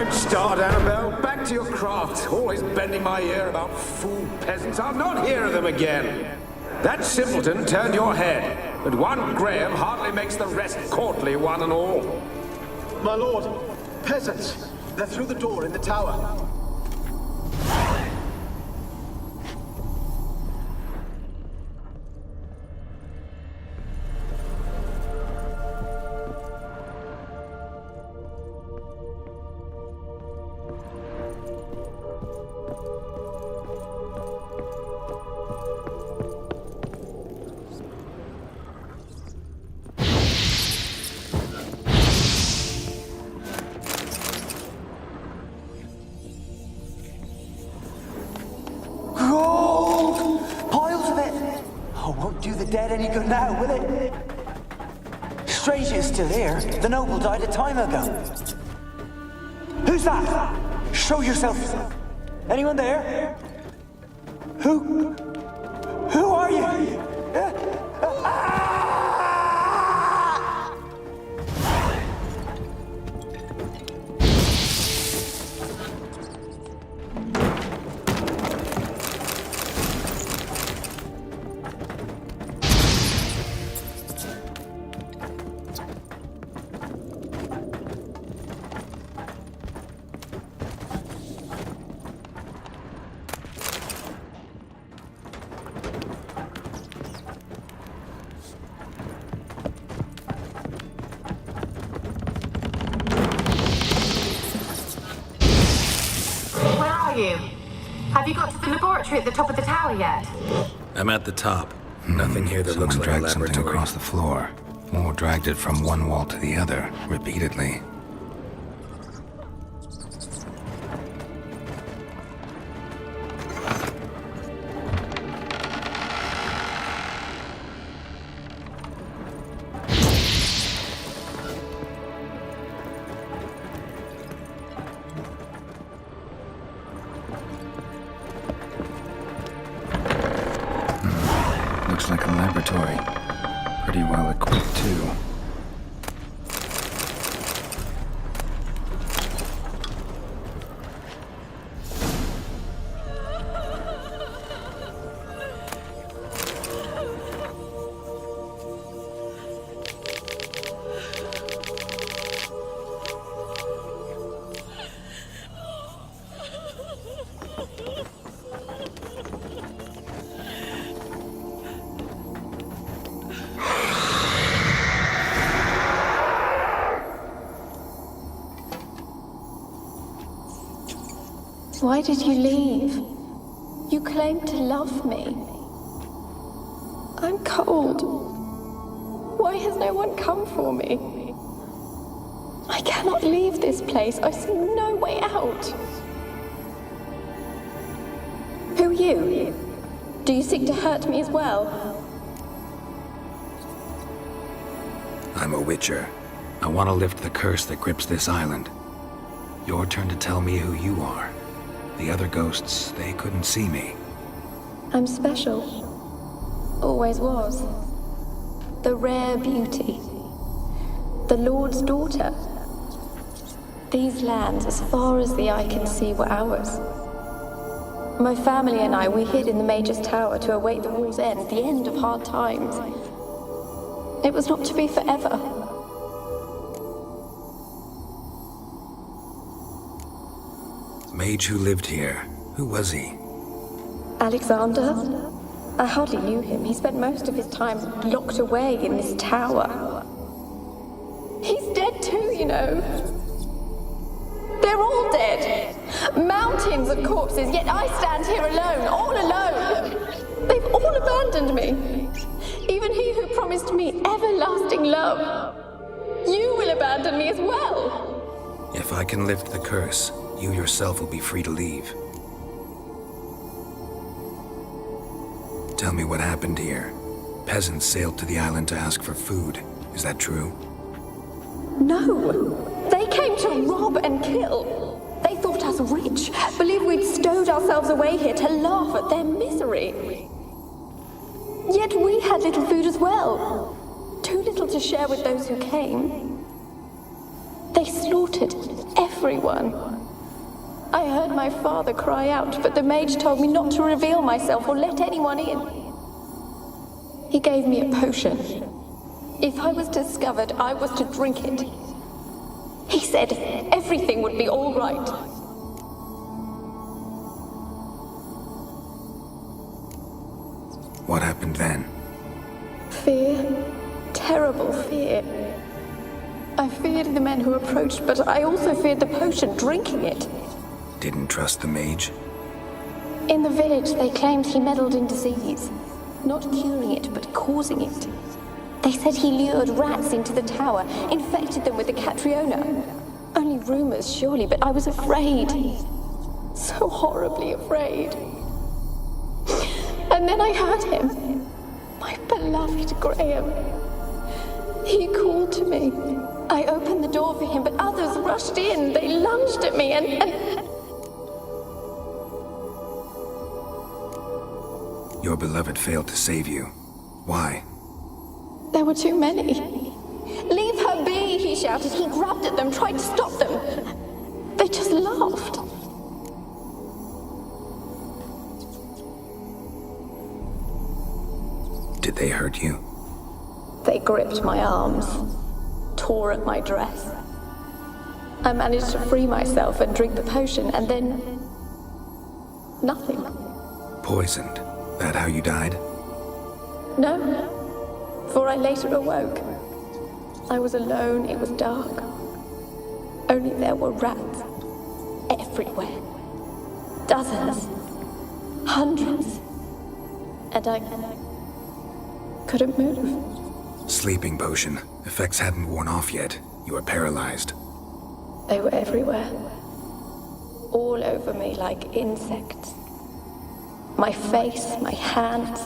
Don't start, Annabelle. Back to your craft. Always bending my ear about fool peasants. I'll not hear of them again. That simpleton turned your head, but one Graham hardly makes the rest courtly, one and all. My lord, peasants. They're through the door in the tower. Dead any good now, will it? Strange it's still here. The noble died a time ago. Who's that? Show yourself. Anyone there? Who are you? Have you got to the laboratory at the top of the tower yet? I'm at the top. Nothing here that looks like a dragged something laboratory. across the floor, or dragged it from one wall to the other, repeatedly. Looks like a laboratory. Pretty well equipped, too. Why did you leave? You claimed to love me. I'm cold. Why has no one come for me? I cannot leave this place. I see no way out. Who are you? Do you seek to hurt me as well? I'm a witcher. I want to lift the curse that grips this island. Your turn to tell me who you are. The other ghosts, they couldn't see me. I'm special. Always was. The rare beauty. The Lord's daughter. These lands, as far as the eye can see, were ours. My family and I, we hid in the Major's Tower to await the war's end, the end of hard times. It was not to be forever. Mage who lived here. Who was he? Alexander? I hardly knew him. He spent most of his time locked away in this tower. He's dead too, you know. They're all dead. Mountains of corpses, yet I stand here alone, all alone. They've all abandoned me. Even he who promised me everlasting love. You will abandon me as well. If I can lift the curse, you yourself will be free to leave. Tell me what happened here. Peasants sailed to the island to ask for food. Is that true? No. They came to rob and kill. They thought us rich, believed we'd stowed ourselves away here to laugh at their misery. Yet we had little food as well. Too little to share with those who came. They slaughtered everyone. I heard my father cry out, but the mage told me not to reveal myself or let anyone in. He gave me a potion. If I was discovered, I was to drink it. He said everything would be all right. What happened then? Fear. Terrible fear. I feared the men who approached, but I also feared the potion, drinking it. Didn't trust the mage? In the village, they claimed he meddled in disease. Not curing it, but causing it. They said he lured rats into the tower, infected them with the Catriona. Only rumors, surely, but I was afraid. So horribly afraid. And then I heard him. My beloved Graham. He called to me. I opened the door for him, but others rushed in. They lunged at me and... Your beloved failed to save you. Why? There were too many. Leave her be, he shouted. He grabbed at them, tried to stop them. They just laughed. Did they hurt you? They gripped my arms, tore at my dress. I managed to free myself and drink the potion, and then... nothing. Poisoned? That how you died? No, for I later awoke. I was alone, it was dark. Only there were rats. Everywhere. Dozens. Hundreds. And I couldn't move. Sleeping potion. Effects hadn't worn off yet. You were paralyzed. They were everywhere. All over me like insects. My face, my hands.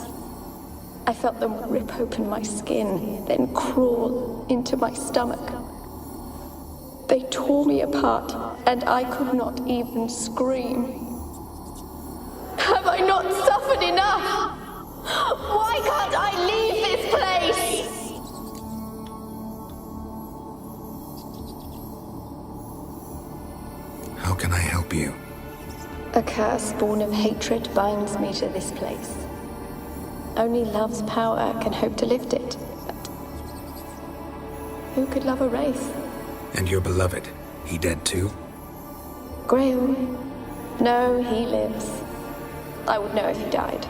I felt them rip open my skin, then crawl into my stomach. They tore me apart, and I could not even scream. Have I not suffered enough? Why can't I leave this place? How can I help you? A curse born of hatred binds me to this place. Only love's power can hope to lift it. But who could love a wraith? And your beloved, he dead too? Graham? No, he lives. I would know if he died.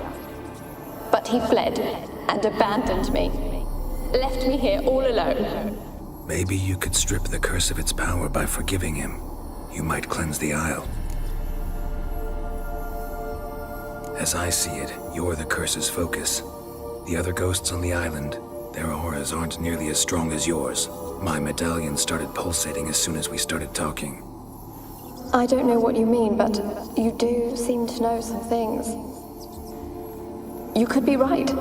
But he fled and abandoned me. Left me here all alone. Maybe you could strip the curse of its power by forgiving him. You might cleanse the Isle. As I see it, you're the curse's focus. The other ghosts on the island, their auras aren't nearly as strong as yours. My medallion started pulsating as soon as we started talking. I don't know what you mean, but you do seem to know some things. You could be right.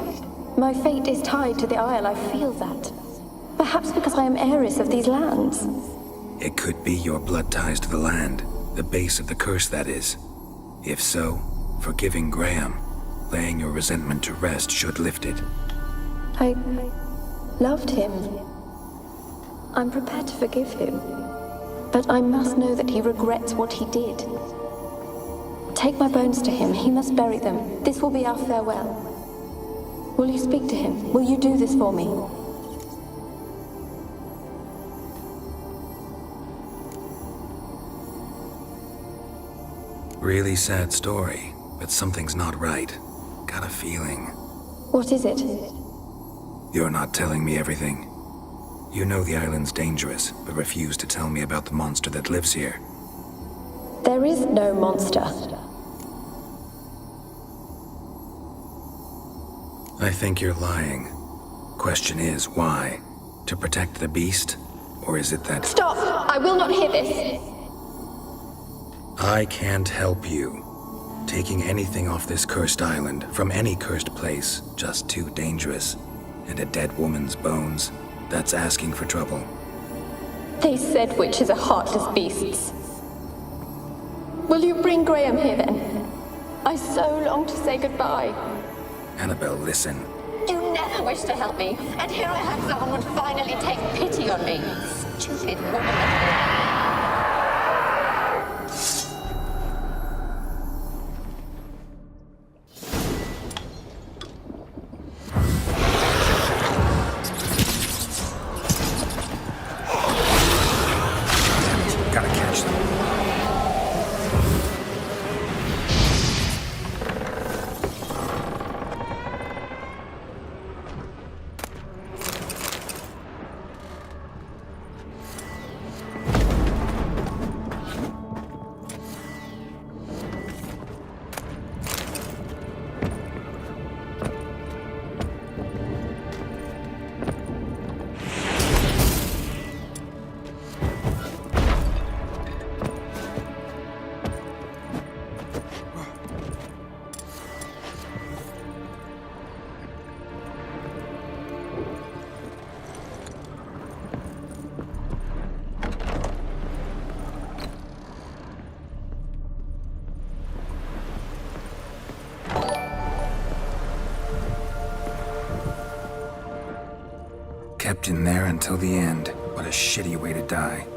My fate is tied to the Isle, I feel that. Perhaps because I am heiress of these lands. It could be your blood ties to the land, the base of the curse, that is. If so, forgiving Graham, laying your resentment to rest should lift it. I loved him. I'm prepared to forgive him. But I must know that he regrets what he did. Take my bones to him. He must bury them. This will be our farewell. Will you speak to him? Will you do this for me? Really sad story, but something's not right. Got a feeling. What is it? You're not telling me everything. You know the island's dangerous, but refuse to tell me about the monster that lives here. There is no monster. I think you're lying. Question is, why? To protect the beast? Or is it that... Stop! I will not hear this! I can't help you. Taking anything off this cursed island, from any cursed place, just too dangerous. And a dead woman's bones, that's asking for trouble. They said witches are heartless beasts. Will you bring Graham here then? I so long to say goodbye. Annabelle, listen. You never wished to help me, and here I have someone would finally take pity on me. Stupid woman. Kept in there until the end. What a shitty way to die.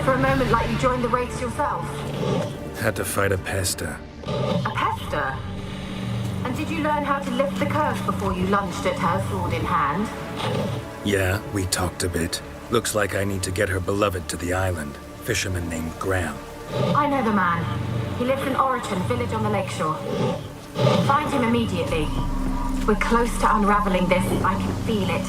For a moment like you joined the race yourself. Had to fight a pester. A pester? And did you learn how to lift the curse before you lunged at her, sword in hand? Yeah, we talked a bit. Looks like I need to get her beloved to the island. Fisherman named Graham. I know the man. He lives in Oriton, village on the lakeshore. Find him immediately. We're close to unraveling this. I can feel it.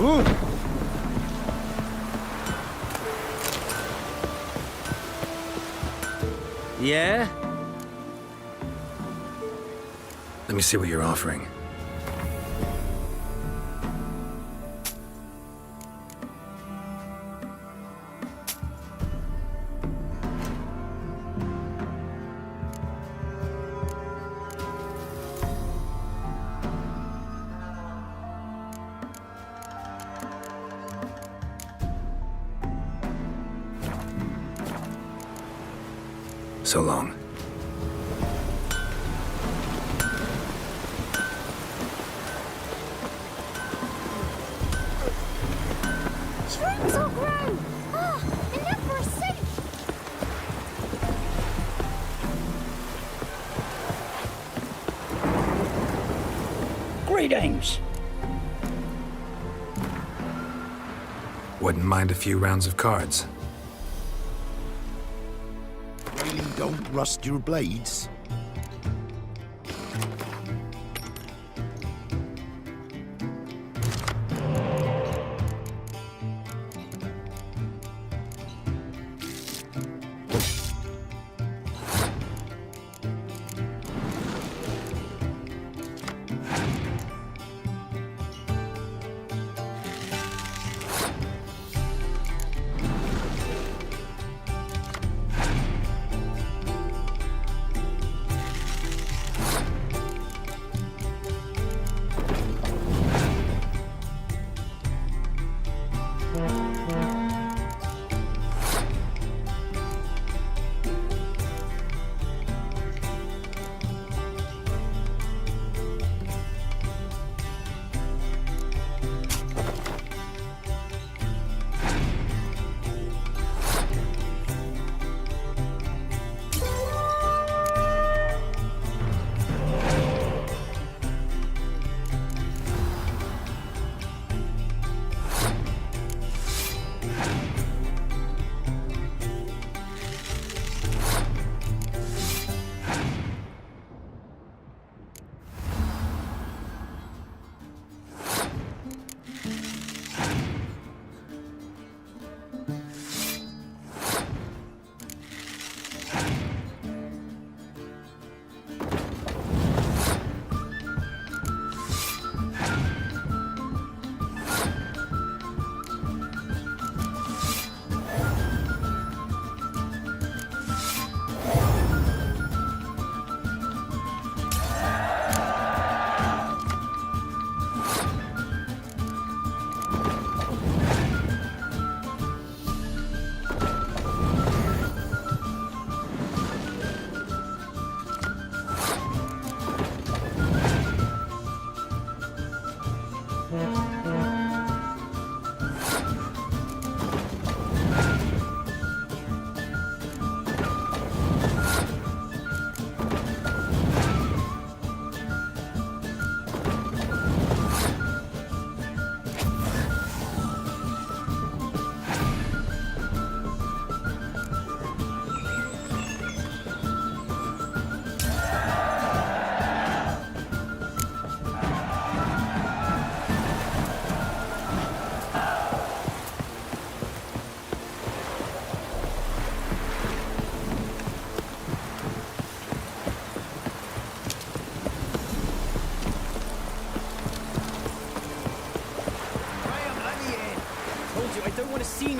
Ooh. Yeah? Let me see what you're offering. So long. Shrooms all grown! Ah, enough for a soup! Greetings! Wouldn't mind a few rounds of cards. Don't rust your blades.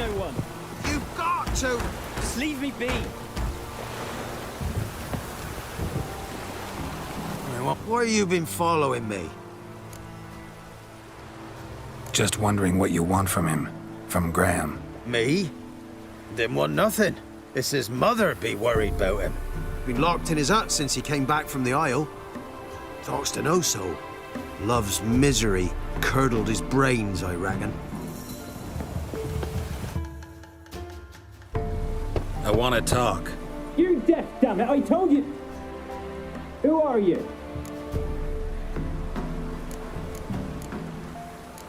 no one. You've got to! Just leave me be. Why you been following me? Just wondering what you want from him. From Graham. Me? Didn't want nothing. It's his mother be worried about him. Been locked in his hut since he came back from the Isle. Talks to no soul. Love's misery curdled his brains, I reckon. I want to talk. You're deaf, damn it! I told you. Who are you?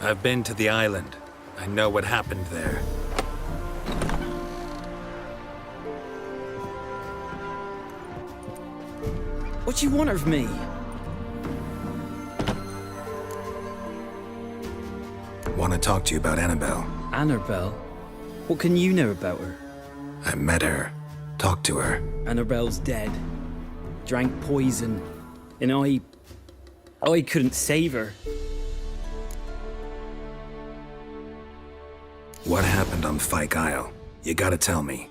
I've been to the island. I know what happened there. What do you want of me? Want to talk to you about Annabelle. Annabelle? What can you know about her? I met her. Talked to her. Annabelle's dead. Drank poison. And I couldn't save her. What happened on Fyke Isle? You gotta tell me.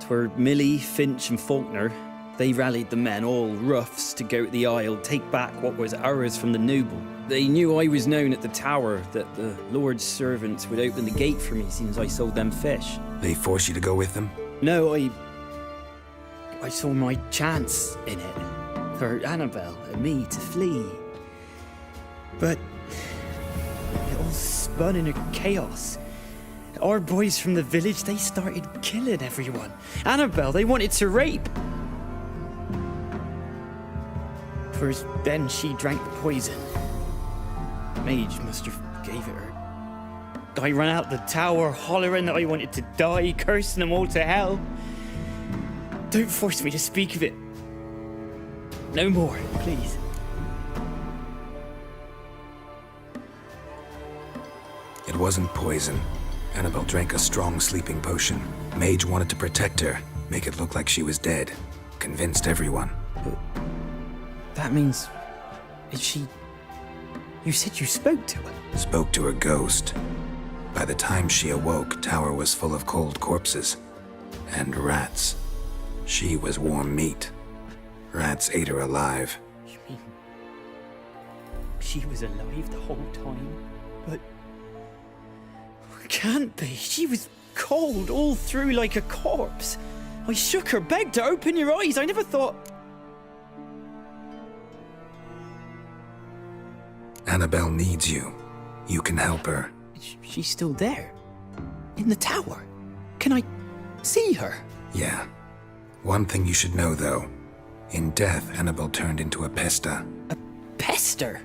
'Twere Millie, Finch and Faulkner. They rallied the men, all roughs, to go to the Isle, take back what was ours from the noble. They knew I was known at the tower, that the Lord's servants would open the gate for me since I sold them fish. They forced you to go with them? No, I saw my chance in it, for Annabelle and me to flee. But it all spun in a chaos. Our boys from the village, they started killing everyone. Annabelle, they wanted to rape. First, then she drank the poison. Mage must have gave it her. I ran out the tower, hollering that I wanted to die, cursing them all to hell. Don't force me to speak of it. No more, please. It wasn't poison. Annabelle drank a strong sleeping potion. Mage wanted to protect her, make it look like she was dead. Convinced everyone. But that means... is she... You said you spoke to her? Spoke to her ghost. By the time she awoke, tower was full of cold corpses. And rats. She was warm meat. Rats ate her alive. You mean... she was alive the whole time? But... can't be. She was cold all through like a corpse. I shook her, begged her, open your eyes. I never thought... Annabelle needs you. You can help her. She's still there? In the tower? Can I see her? Yeah. One thing you should know, though. In death, Annabelle turned into a pesta. A pester?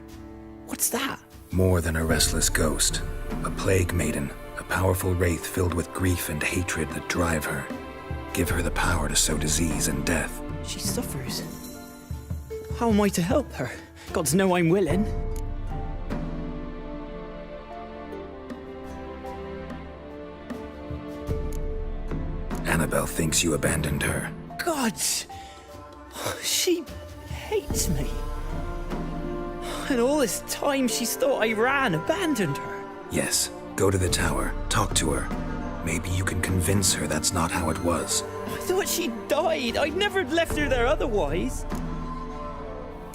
What's that? More than a restless ghost. A plague maiden. A powerful wraith filled with grief and hatred that drive her. Give her the power to sow disease and death. She suffers. How am I to help her? Gods know I'm willing. Annabelle thinks you abandoned her. Gods! She hates me. And all this time she's thought I abandoned her. Yes. Go to the tower. Talk to her. Maybe you can convince her that's not how it was. I thought she died. I'd never left her there otherwise.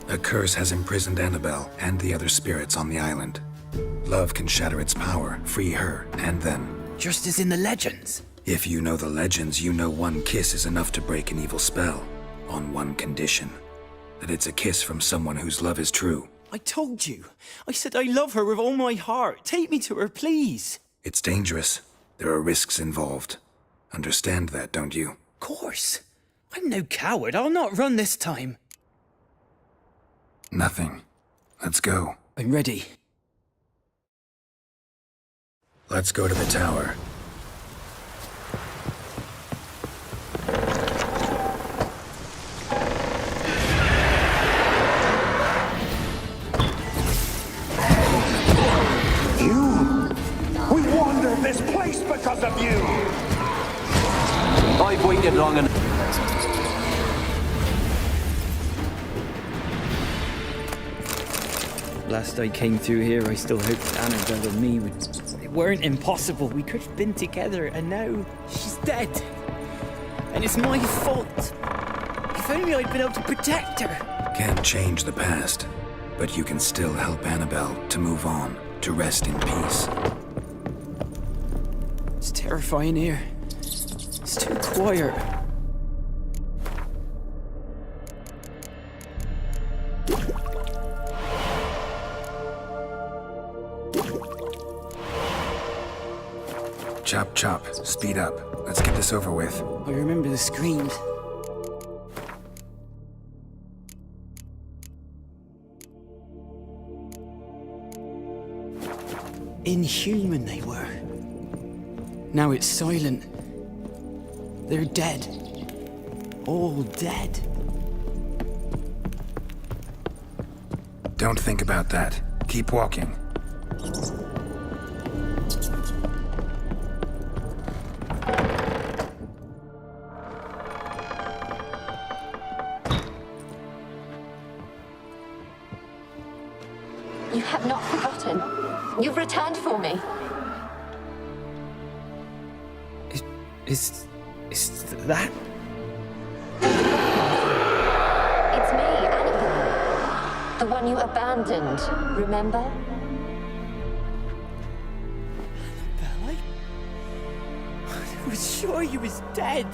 A curse has imprisoned Annabelle and the other spirits on the island. Love can shatter its power, free her, and them. Just as in the legends. If you know the legends, you know one kiss is enough to break an evil spell. On one condition. That it's a kiss from someone whose love is true. I told you. I said I love her with all my heart. Take me to her, please. It's dangerous. There are risks involved. Understand that, don't you? Of course. I'm no coward. I'll not run this time. Nothing. Let's go. I'm ready. Let's go to the tower. We wander this place because of you! I've waited long enough. Last I came through here, I still hoped Annabelle and me would weren't impossible. We could have been together, and now she's dead. And it's my fault. If only I'd been able to protect her. Can't change the past, but you can still help Annabelle to move on, to rest in peace. It's terrifying here. It's too quiet. Chop, chop. Speed up. Let's get this over with. I remember the screams. Inhuman they were. Now it's silent. They're dead. All dead. Don't think about that. Keep walking. You have not forgotten. You've returned for me. Is that? It's me, Annabelle. The one you abandoned, remember? Annabelle, I was sure you was dead.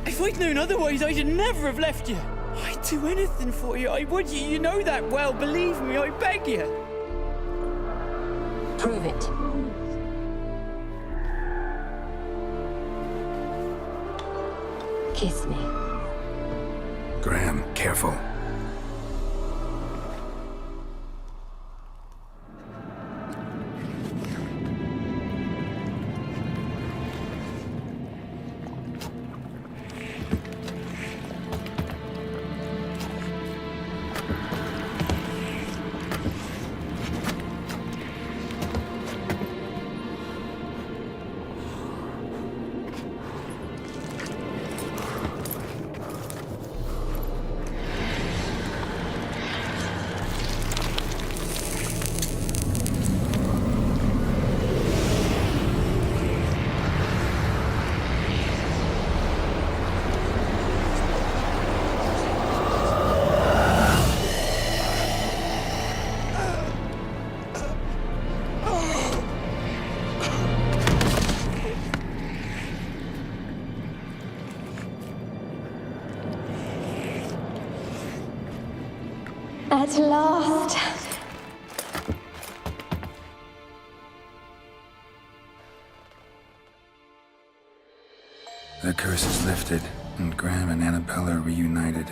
If I'd known otherwise, I'd never have left you. I'd do anything for you. I would. You know that well. Believe me, I beg you. Prove it. Kiss me. Graham, careful. At last. The curse is lifted, and Graham and Annabelle are reunited.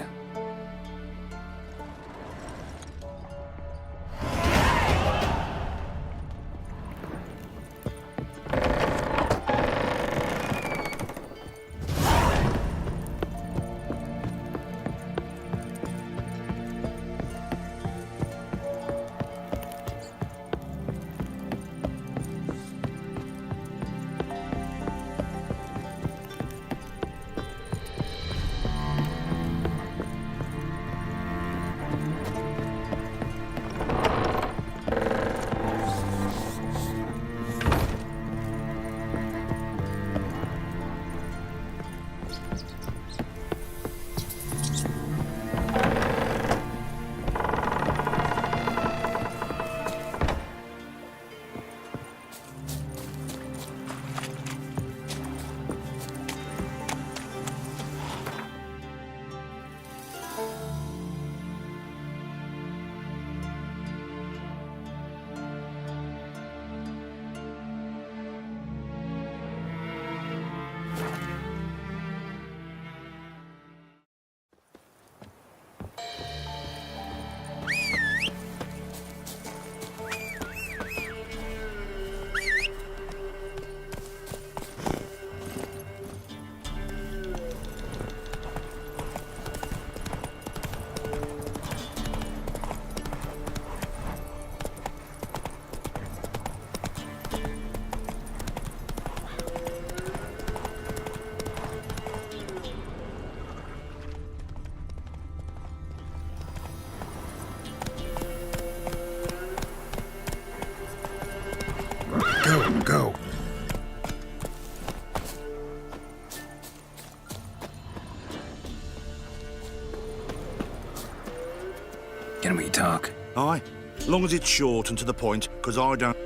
Can we talk? Aye, long as it's short and to the point, because I don't...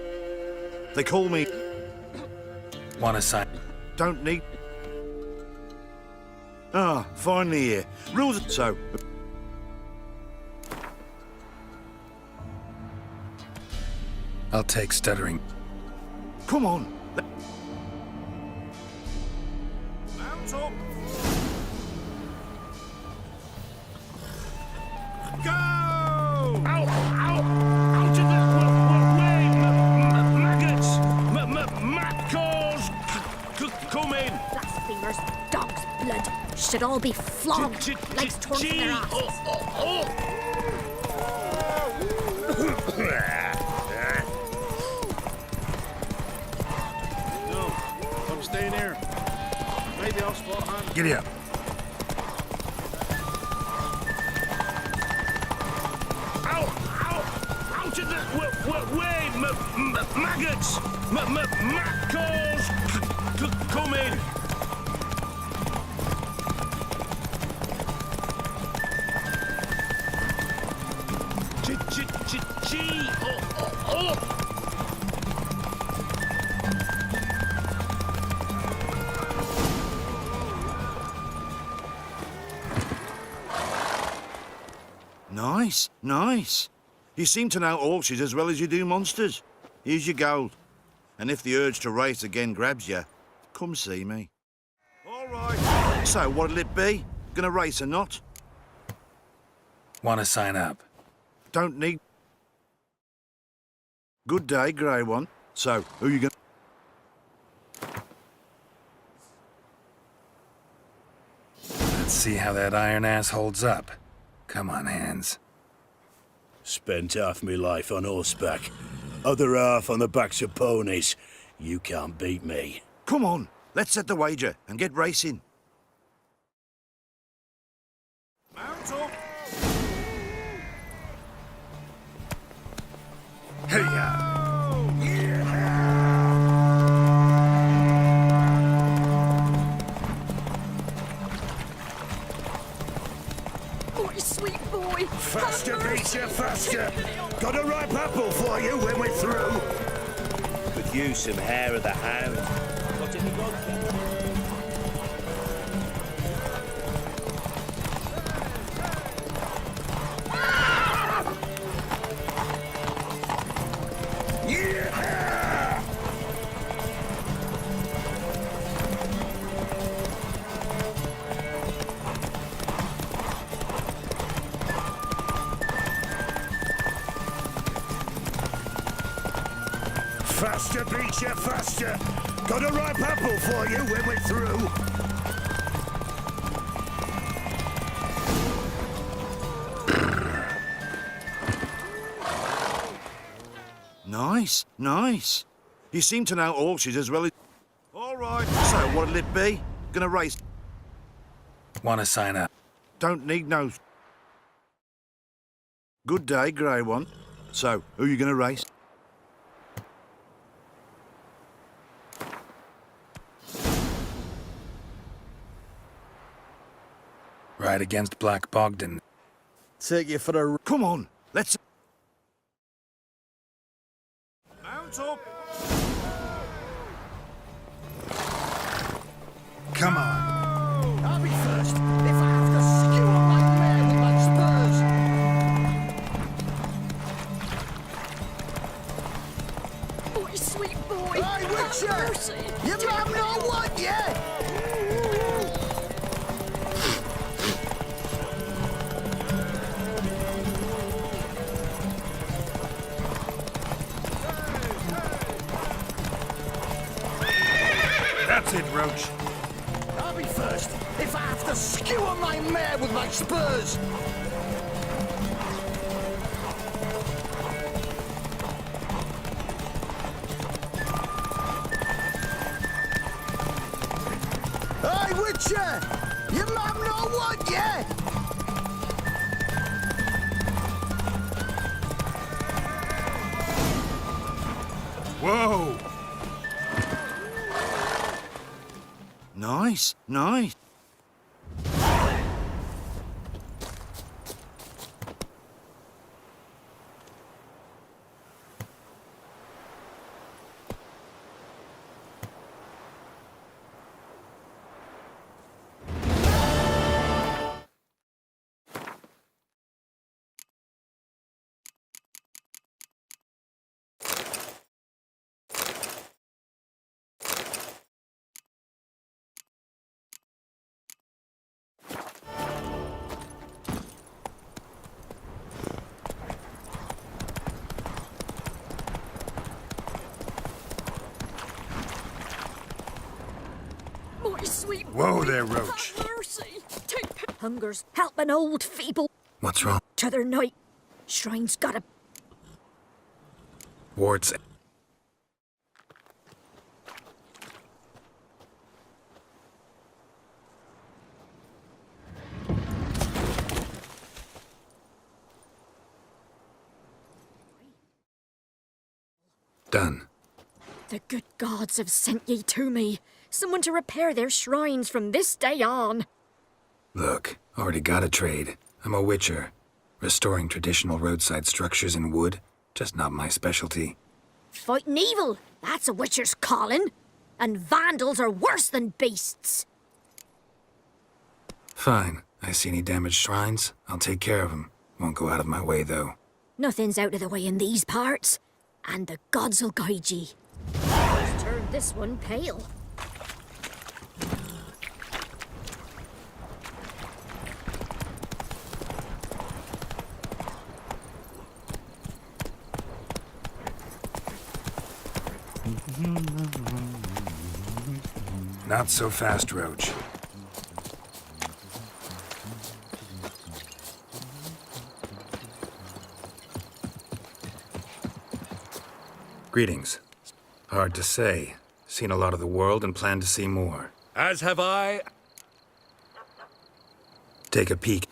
They call me... Want to sign? Don't need... Ah, finally here. Rules... So... I'll take stuttering. Come on. Mount up. Go! Ow! Ow! Out of the way! Maggots! Maccos! Come in! Blasphemers, dog's blood. Should all be flogged. Legs torn from their asses. No, I'm staying here. Maybe I'll spot hand. Giddy up. Out of the way! Maggots! Maccos! Come in! Nice, nice. You seem to know horses as well as you do monsters. Here's your gold. And if the urge to race again grabs you, come see me. All right. So, what'll it be? Gonna race or not? Want to sign up? Don't need... Good day, grey one. So, who you gonna... Let's see how that iron ass holds up. Come on, hands. Spent half my life on horseback, other half on the backs of ponies. You can't beat me. Come on, let's set the wager and get racing. Mount up! Hey ya! Oh, sweet boy. Faster, Beecher, faster! Got a ripe apple for you when we're through. Could use some hair of the hound. Got any vodka? Faster, Beecher, faster! Got a ripe apple for you when we're through. Nice, nice. You seem to know horses as well as... All right, so what'll it be? Gonna race... Want to sign up? Don't need no... Good day, grey one. So, who you gonna race? Right against Black Bogdan. Take you for a... Come on, let's... Mount up! Come on. I'll be first if I have to skewer my mare with my spurs. Oh, sweet boy. Hey, Witcher! You have no one yet! That's it, Roach. I'll be first if I have to skewer my mare with my spurs. Hey, Witcher! You have no one yet! Whoa! Nice, nice. Whoa there, Roach. Mercy! Hunger's helping old feeble. What's wrong? T'other night, Shrine's got a... Warts. Done. The good gods have sent ye to me. Someone to repair their shrines from this day on. Look, already got a trade. I'm a witcher. Restoring traditional roadside structures in wood, just not my specialty. Fighting evil, that's a witcher's calling. And vandals are worse than beasts. Fine. I see any damaged shrines, I'll take care of them. Won't go out of my way, though. Nothing's out of the way in these parts. And the gods will guide ye. Let's turn this one pale. Not so fast, Roach. Greetings. Hard to say. Seen a lot of the world and plan to see more. As have I. Take a peek.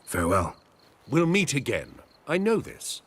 Farewell. We'll meet again. I know this.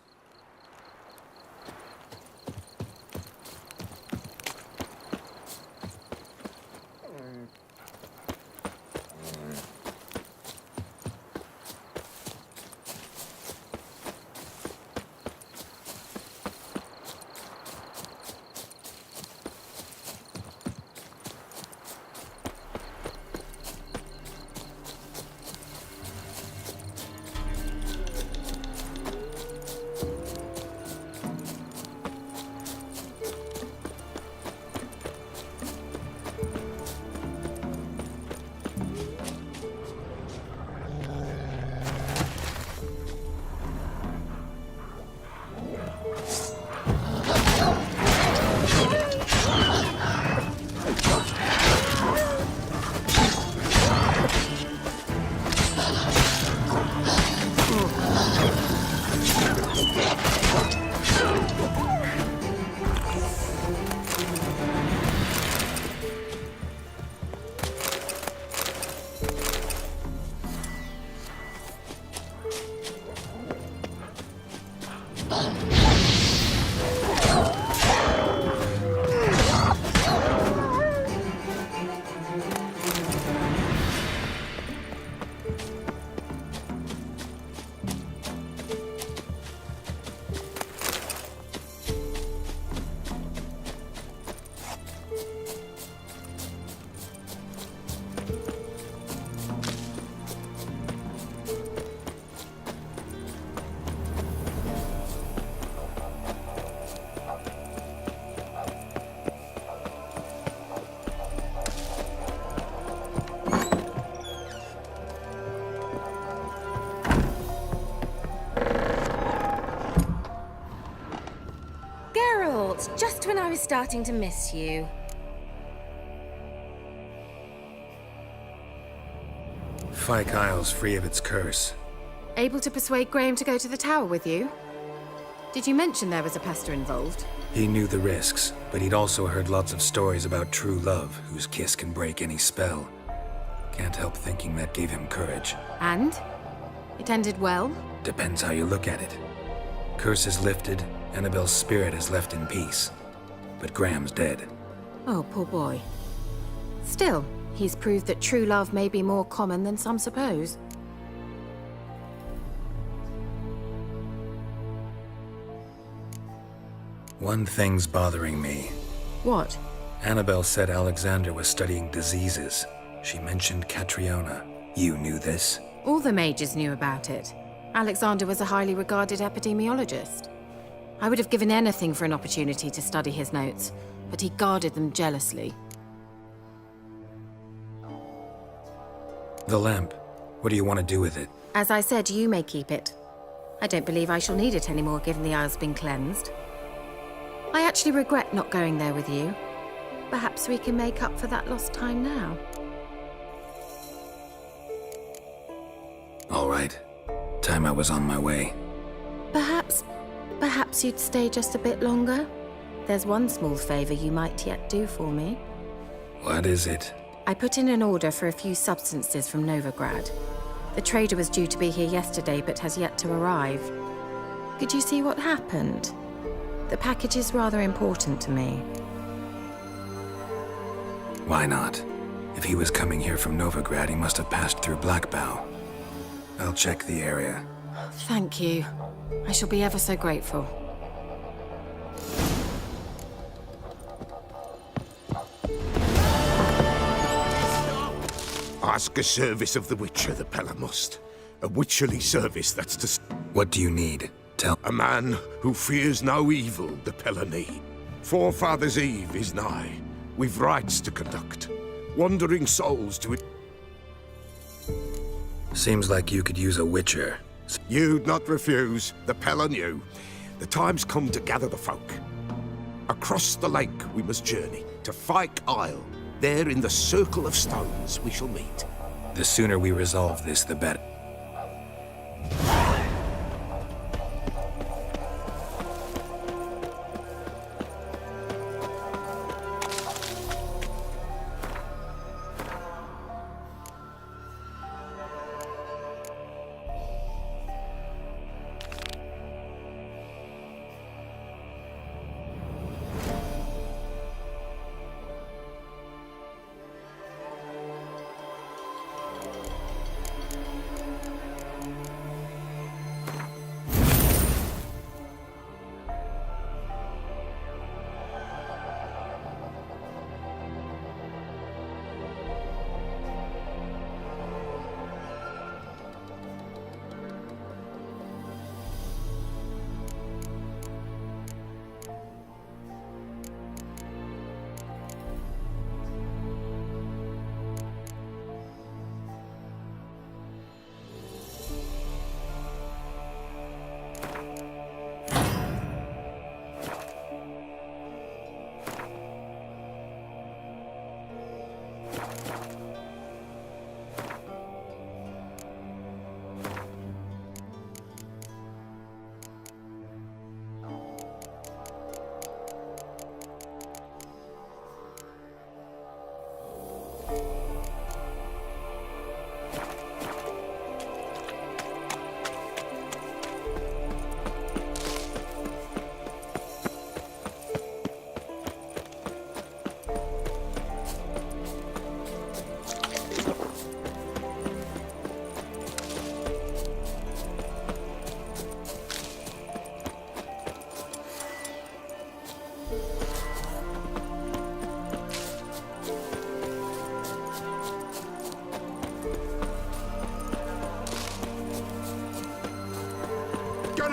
Just when I was starting to miss you. Fyke Isle's free of its curse. Able to persuade Graham to go to the tower with you? Did you mention there was a pester involved? He knew the risks, but he'd also heard lots of stories about true love, whose kiss can break any spell. Can't help thinking that gave him courage. And? It ended well? Depends how you look at it. Curse is lifted, Annabelle's spirit is left in peace. But Graham's dead. Oh, poor boy. Still, he's proved that true love may be more common than some suppose. One thing's bothering me. What? Annabelle said Alexander was studying diseases. She mentioned Catriona. You knew this? All the mages knew about it. Alexander was a highly regarded epidemiologist. I would have given anything for an opportunity to study his notes, but he guarded them jealously. The lamp. What do you want to do with it? As I said, you may keep it. I don't believe I shall need it anymore, given the Isle's been cleansed. I actually regret not going there with you. Perhaps we can make up for that lost time now. All right. Time I was on my way. Perhaps you'd stay just a bit longer? There's one small favor you might yet do for me. What is it? I put in an order for a few substances from Novigrad. The trader was due to be here yesterday, but has yet to arrive. Could you see what happened? The package is rather important to me. Why not? If he was coming here from Novigrad, he must have passed through Blackbow. I'll check the area. Thank you. I shall be ever so grateful. Ask a service of the Witcher, the Pella must. A witcherly service that's to... What do you need? Tell... A man who fears no evil, the Pella need. Forefathers' Eve is nigh. We've rites to conduct. Wandering souls to it. Seems like you could use a witcher. You'd not refuse. The Pella knew. The time's come to gather the folk. Across the lake we must journey, to Fyke Isle. There in the circle of stones we shall meet. The sooner we resolve this, the better.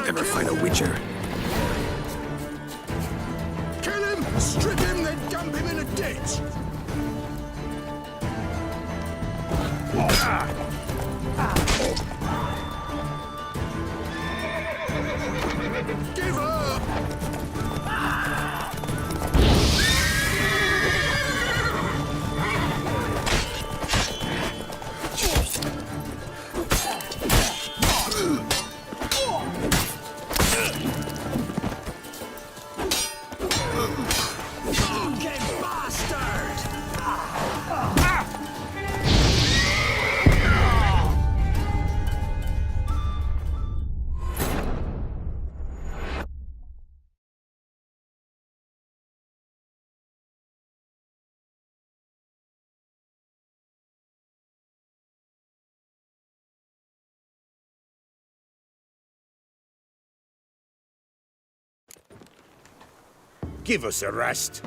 Ever find a witcher? Kill him! Strip him, then dump him in a ditch! Give up! Give us a rest.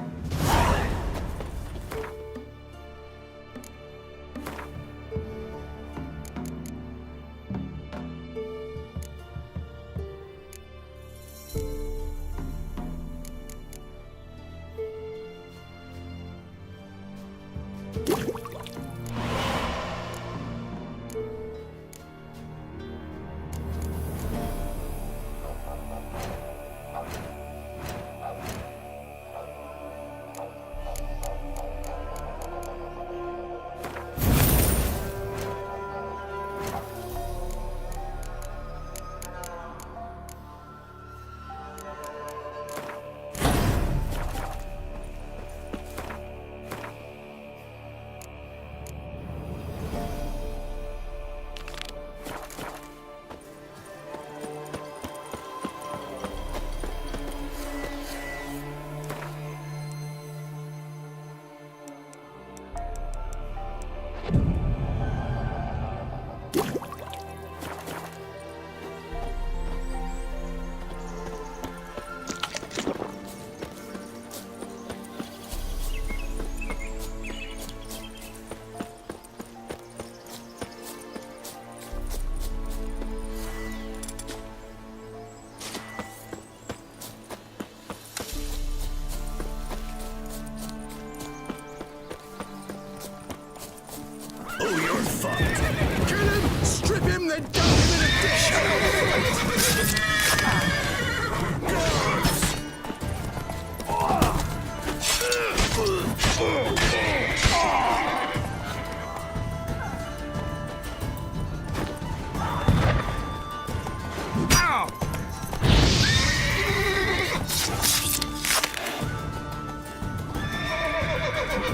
fucked. Kill him, strip him, then dump him in a ditch.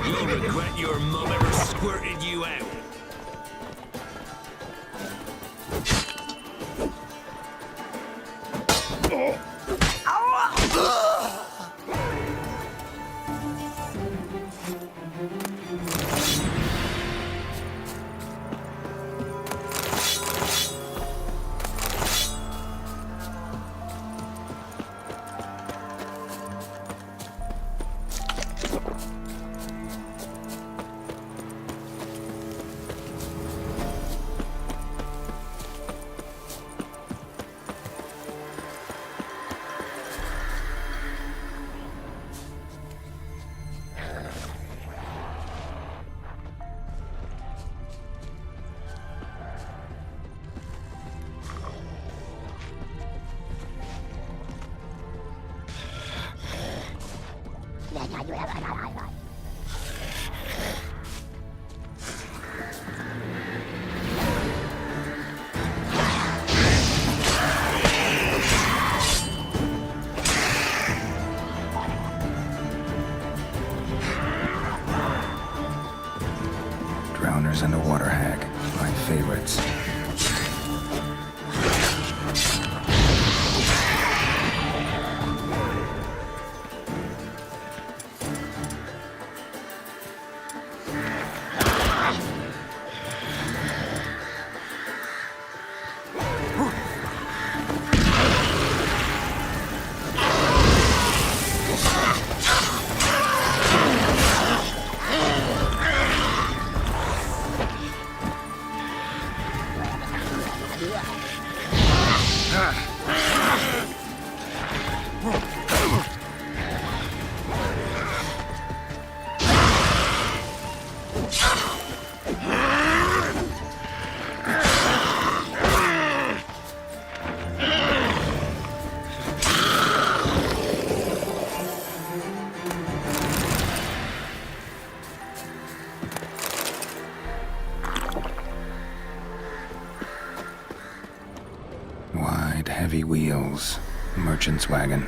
You'll regret your mum ever squirted you out. Drowners and a water hag, my favorites. Wide, heavy wheels. Merchant's wagon.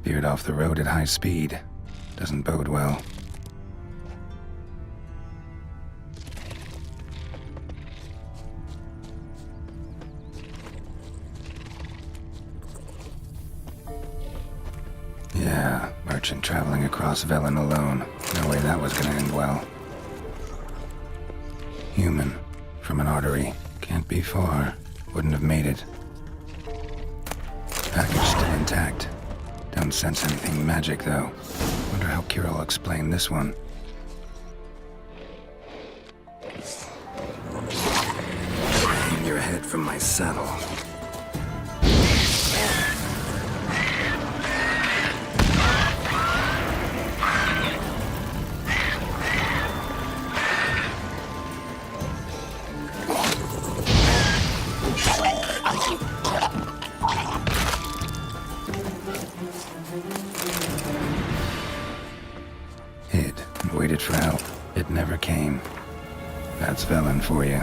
Veered off the road at high speed. Doesn't bode well. Yeah, merchant traveling across Velen alone. No way that was gonna end well. Human, from an artery. Can't be far. Wouldn't have made it. Package still intact. Don't sense anything magic, though. Wonder how Kira will explain this one. Hang your head from my saddle. Hid and waited for help. It never came. That's Velen for you.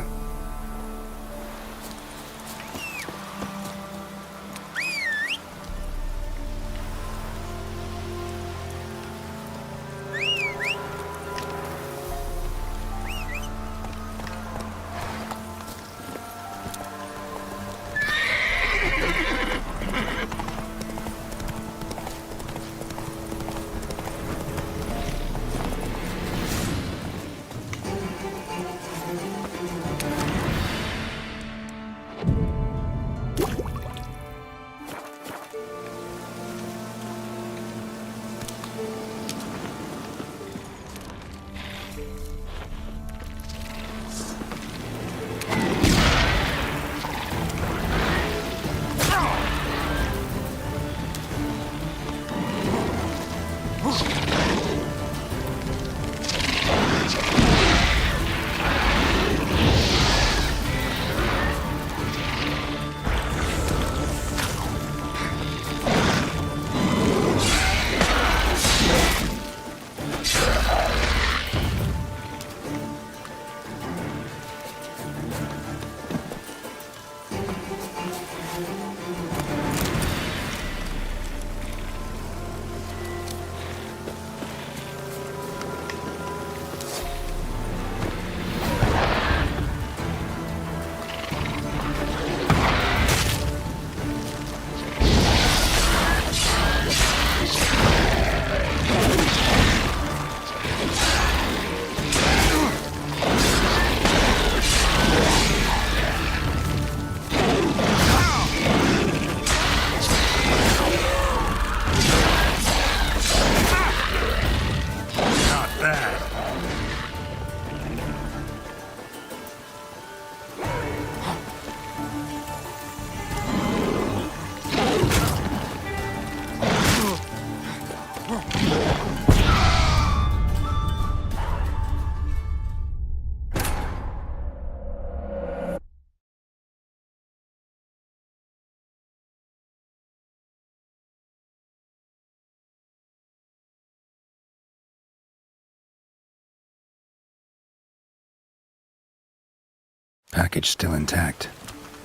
Package still intact.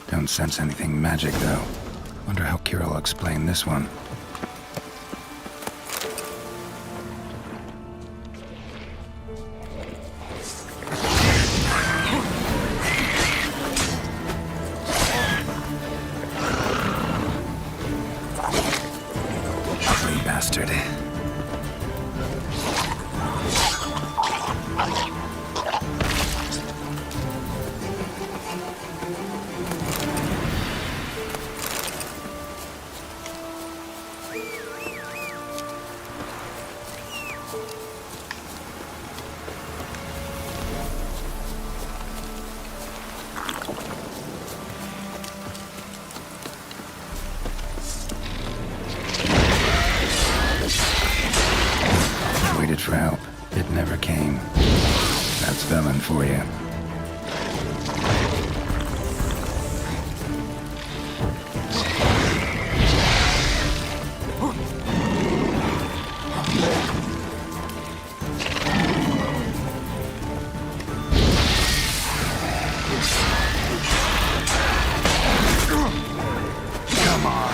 Don't sense anything magic, though. Wonder how Kira will explain this one. Ugly bastard. Waited for help. It never came. That's Velen for you. Come on.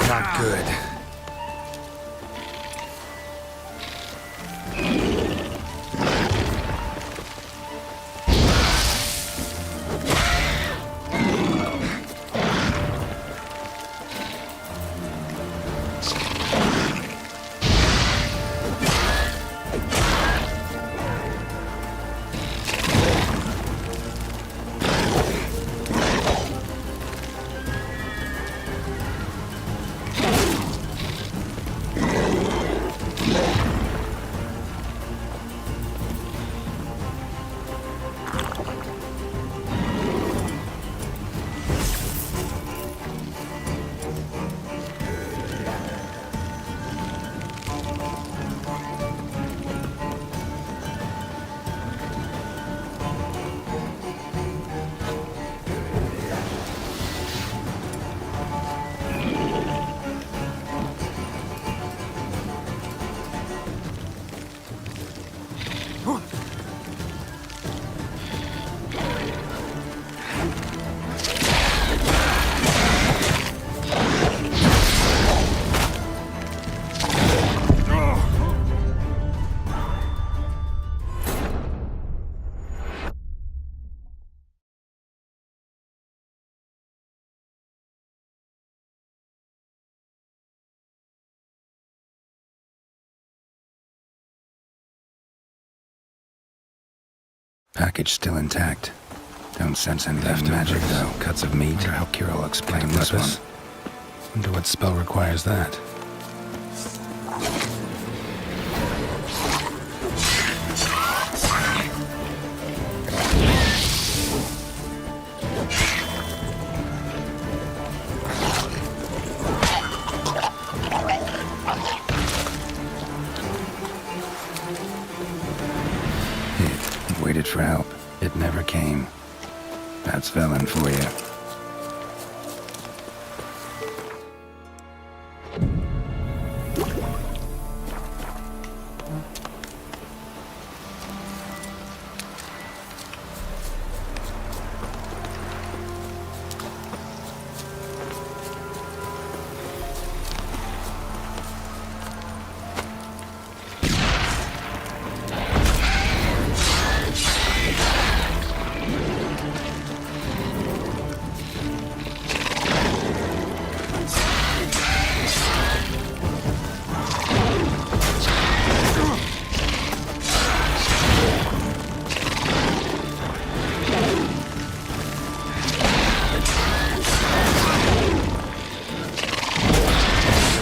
Not good. Package still intact. Don't sense any left magic, though. Cuts of meat. Wonder how Kira will explain this one. Wonder what spell requires that. Waited for help. It never came. That's That's Velen for you.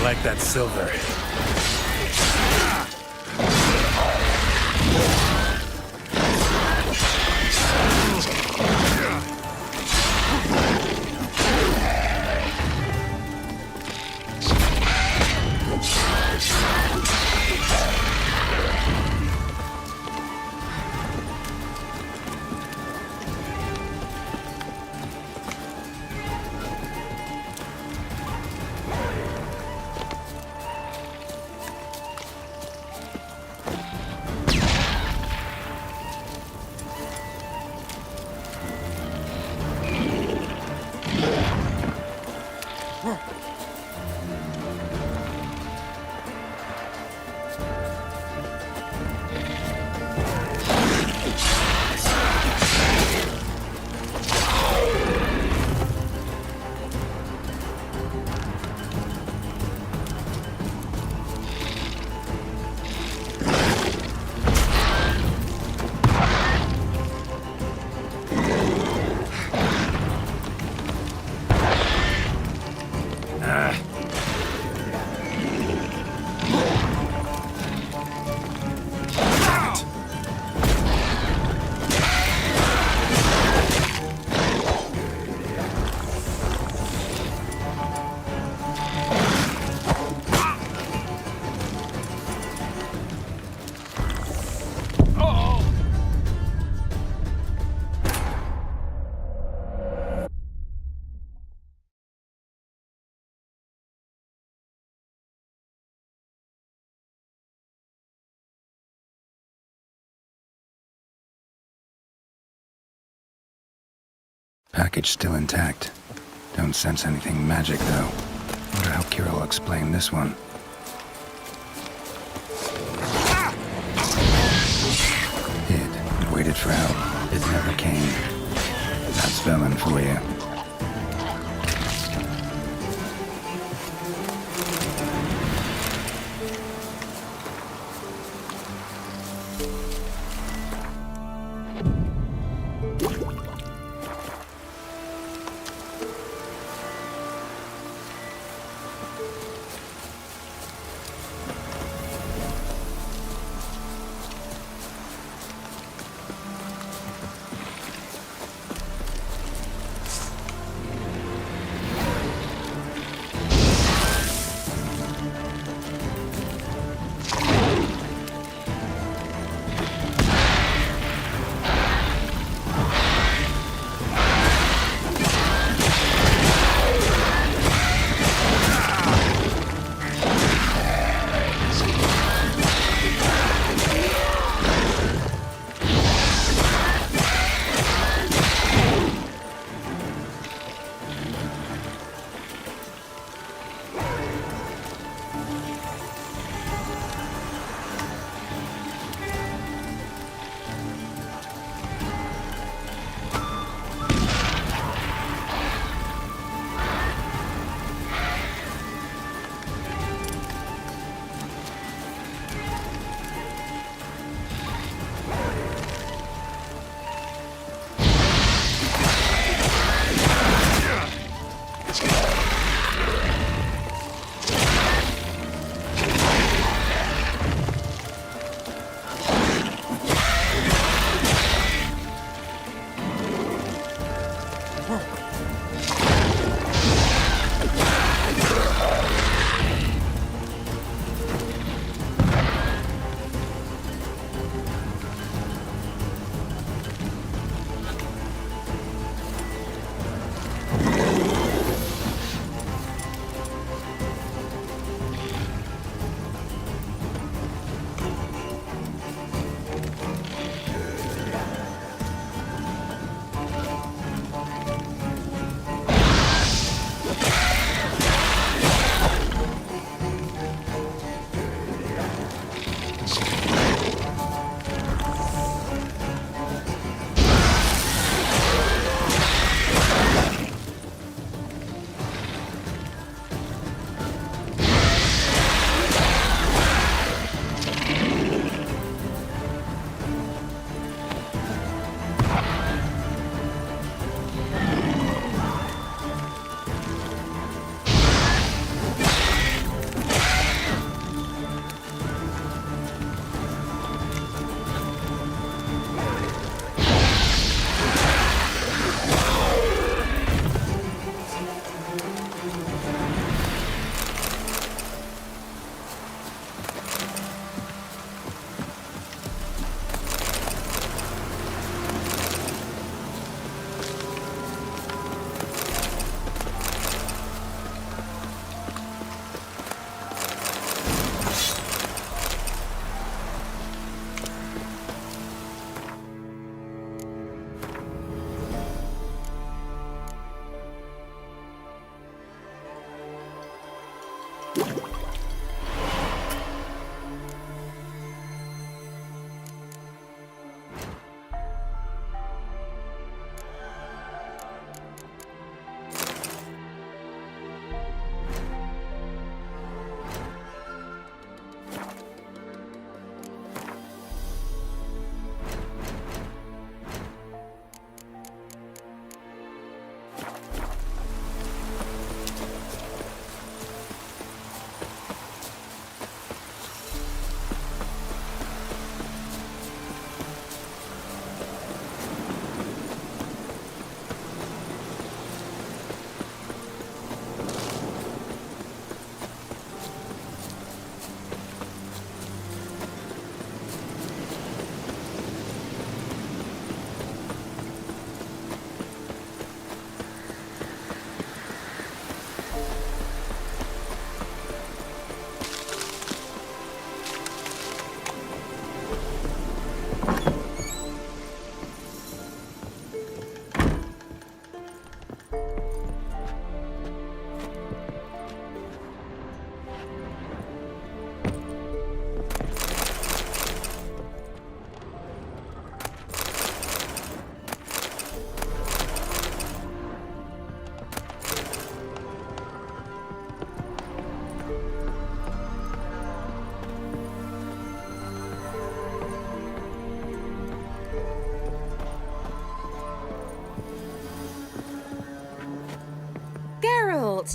Like that silver. Package still intact. Don't sense anything magic, though. Wonder how Kira will explain this one. Hid and waited for help. It never came. That's Velen for you.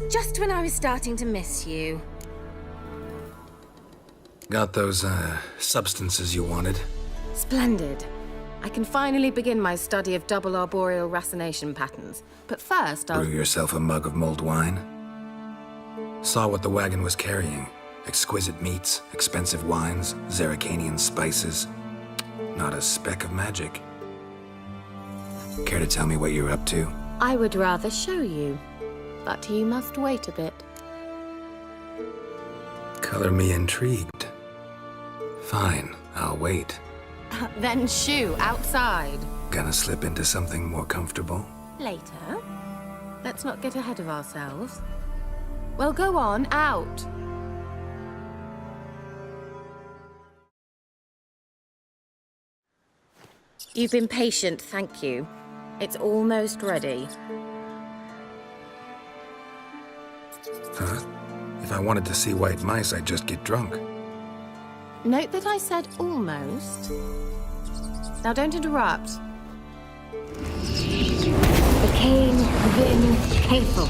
Just when I was starting to miss you. Got those, substances you wanted? Splendid. I can finally begin my study of double arboreal racination patterns. But first, I'll... Brew yourself a mug of mulled wine? Saw what the wagon was carrying. Exquisite meats, expensive wines, Zerrikanian spices. Not a speck of magic. Care to tell me what you're up to? I would rather show you. But you must wait a bit. Color me intrigued. Fine, I'll wait. Then shoo, outside. Gonna slip into something more comfortable? Later. Let's not get ahead of ourselves. Well, go on, out. You've been patient, thank you. It's almost ready. Huh? If I wanted to see white mice, I'd just get drunk. Note that I said almost. Now don't interrupt. Became Vin Hateful.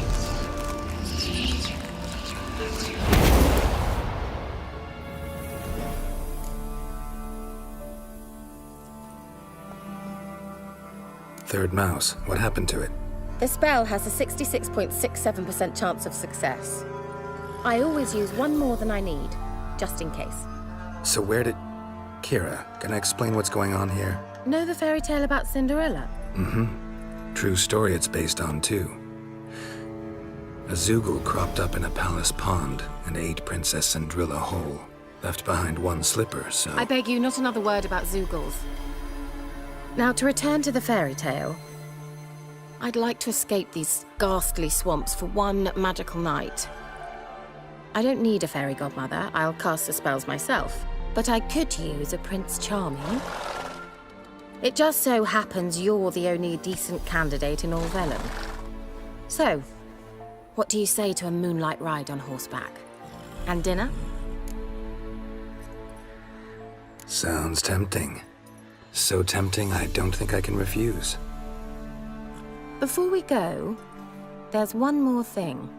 Third mouse. What happened to it? The spell has a 66.67% chance of success. I always use one more than I need, just in case. So where did... Kira, can I explain what's going on here? Know the fairy tale about Cinderella? Mm-hmm. True story it's based on, too. A Zoogle cropped up in a palace pond and ate Princess Cinderella whole. Left behind one slipper, so... I beg you, not another word about Zoogles. Now, to return to the fairy tale, I'd like to escape these ghastly swamps for one magical night. I don't need a fairy godmother, I'll cast the spells myself, but I could use a Prince Charming. It just so happens you're the only decent candidate in all Velen. So, what do you say to a moonlight ride on horseback? And dinner? Sounds tempting. So tempting, I don't think I can refuse. Before we go, there's one more thing.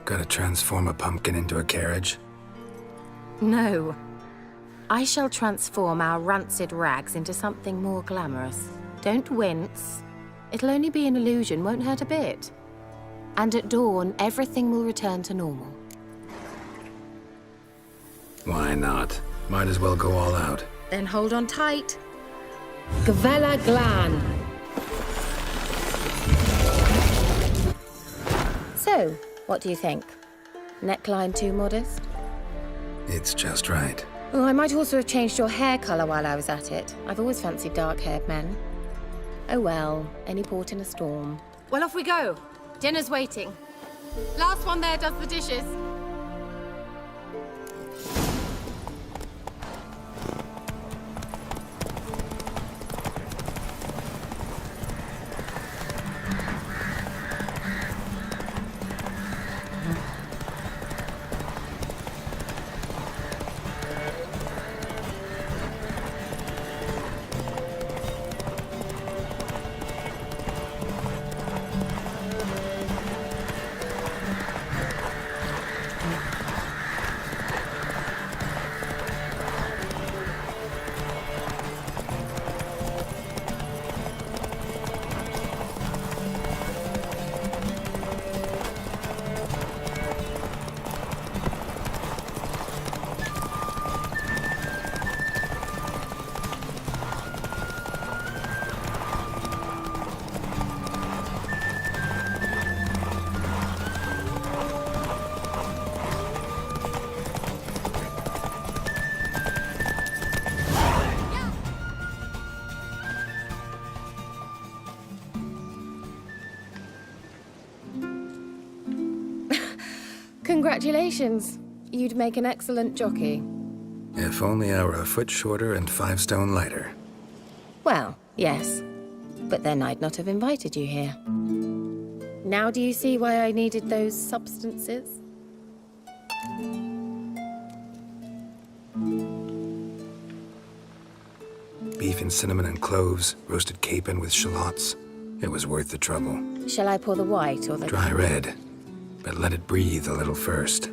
Gotta transform a pumpkin into a carriage? No. I shall transform our rancid rags into something more glamorous. Don't wince. It'll only be an illusion, won't hurt a bit. And at dawn, everything will return to normal. Why not? Might as well go all out. Then hold on tight. Gvela Glan. So, what do you think? Neckline too modest? It's just right. Oh, I might also have changed your hair colour while I was at it. I've always fancied dark-haired men. Oh well, any port in a storm. Well, off we go. Dinner's waiting. Last one there does the dishes. Congratulations. You'd make an excellent jockey. If only I were a foot shorter and 5 stone lighter. Well, yes. But then I'd not have invited you here. Now do you see why I needed those substances? Beef and cinnamon and cloves, roasted capon with shallots. It was worth the trouble. Shall I pour the white or the... Dry red, but let it breathe a little first.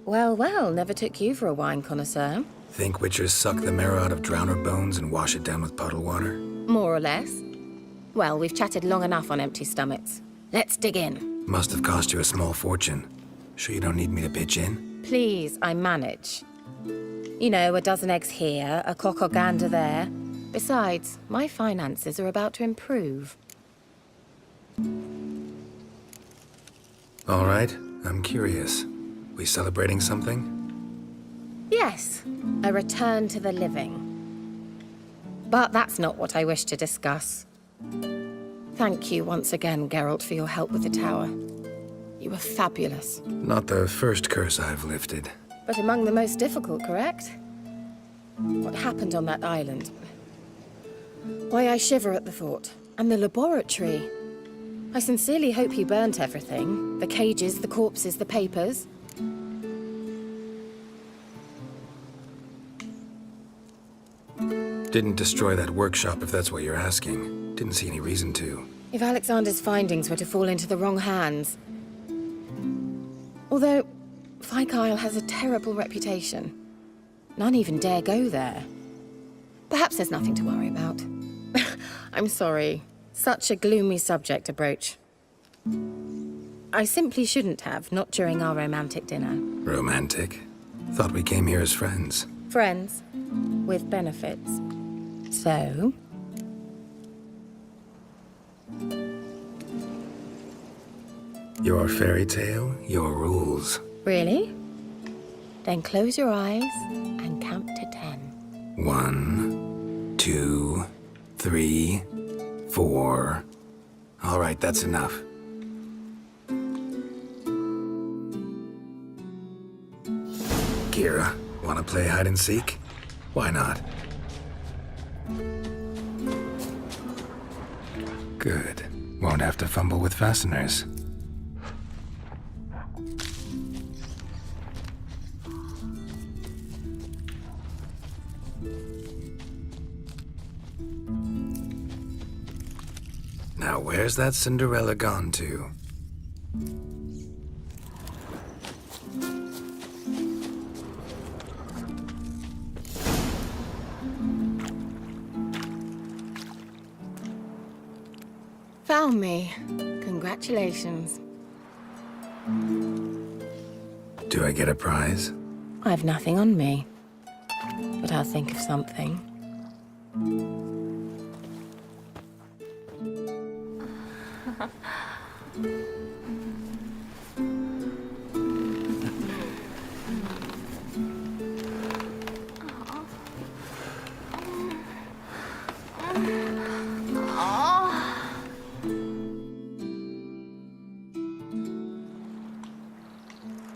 Well, well, never took you for a wine connoisseur. Think witchers suck the marrow out of drowner bones and wash it down with puddle water? More or less. Well, we've chatted long enough on empty stomachs. Let's dig in. Must have cost you a small fortune. Sure you don't need me to pitch in? Please, I manage. You know, a dozen eggs here, a cock or gander there. Besides, my finances are about to improve. All right, I'm curious. We celebrating something? Yes, a return to the living. But that's not what I wish to discuss. Thank you once again, Geralt, for your help with the tower. You were fabulous. Not the first curse I've lifted. But among the most difficult, correct? What happened on that island? Why, I shiver at the thought. And the laboratory. I sincerely hope you burnt everything. The cages, the corpses, the papers. Didn't destroy that workshop if that's what you're asking. Didn't see any reason to. If Alexander's findings were to fall into the wrong hands... Although, Fyke Isle has a terrible reputation. None even dare go there. Perhaps there's nothing to worry about. I'm sorry. Such a gloomy subject to broach. I simply shouldn't have, not during our romantic dinner. Romantic? Thought we came here as friends. Friends, with benefits. So... Your fairy tale, your rules. Really? Then close your eyes and count to 10. 1, 2, 3, 4. All right, that's enough. Kira, wanna play hide and seek? Why not? Good. Won't have to fumble with fasteners. Now, where's that Cinderella gone to? Found me. Congratulations. Do I get a prize? I've nothing on me. But I'll think of something.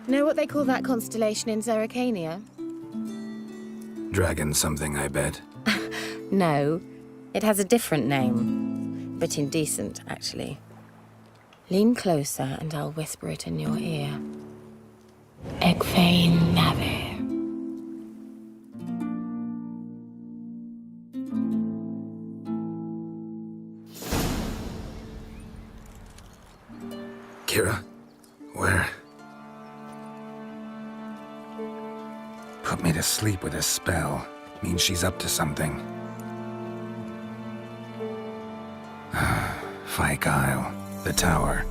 Know what they call that constellation in Zerrikania? Dragon something, I bet. No, it has a different name. But indecent, actually. Lean closer and I'll whisper it in your ear. Egfain Nave. Kira? Where? Put me to sleep with a spell. Means she's up to something. Fyke Isle. The tower.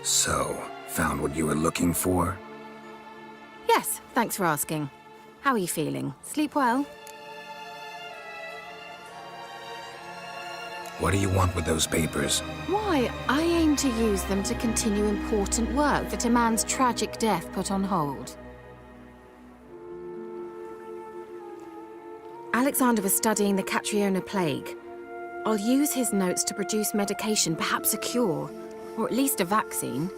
So, found what you were looking for? Yes, thanks for asking. How are you feeling? Sleep well? What do you want with those papers? Why, I aim to use them to continue important work that a man's tragic death put on hold. Alexander was studying the Catriona plague. I'll use his notes to produce medication, perhaps a cure, or at least a vaccine.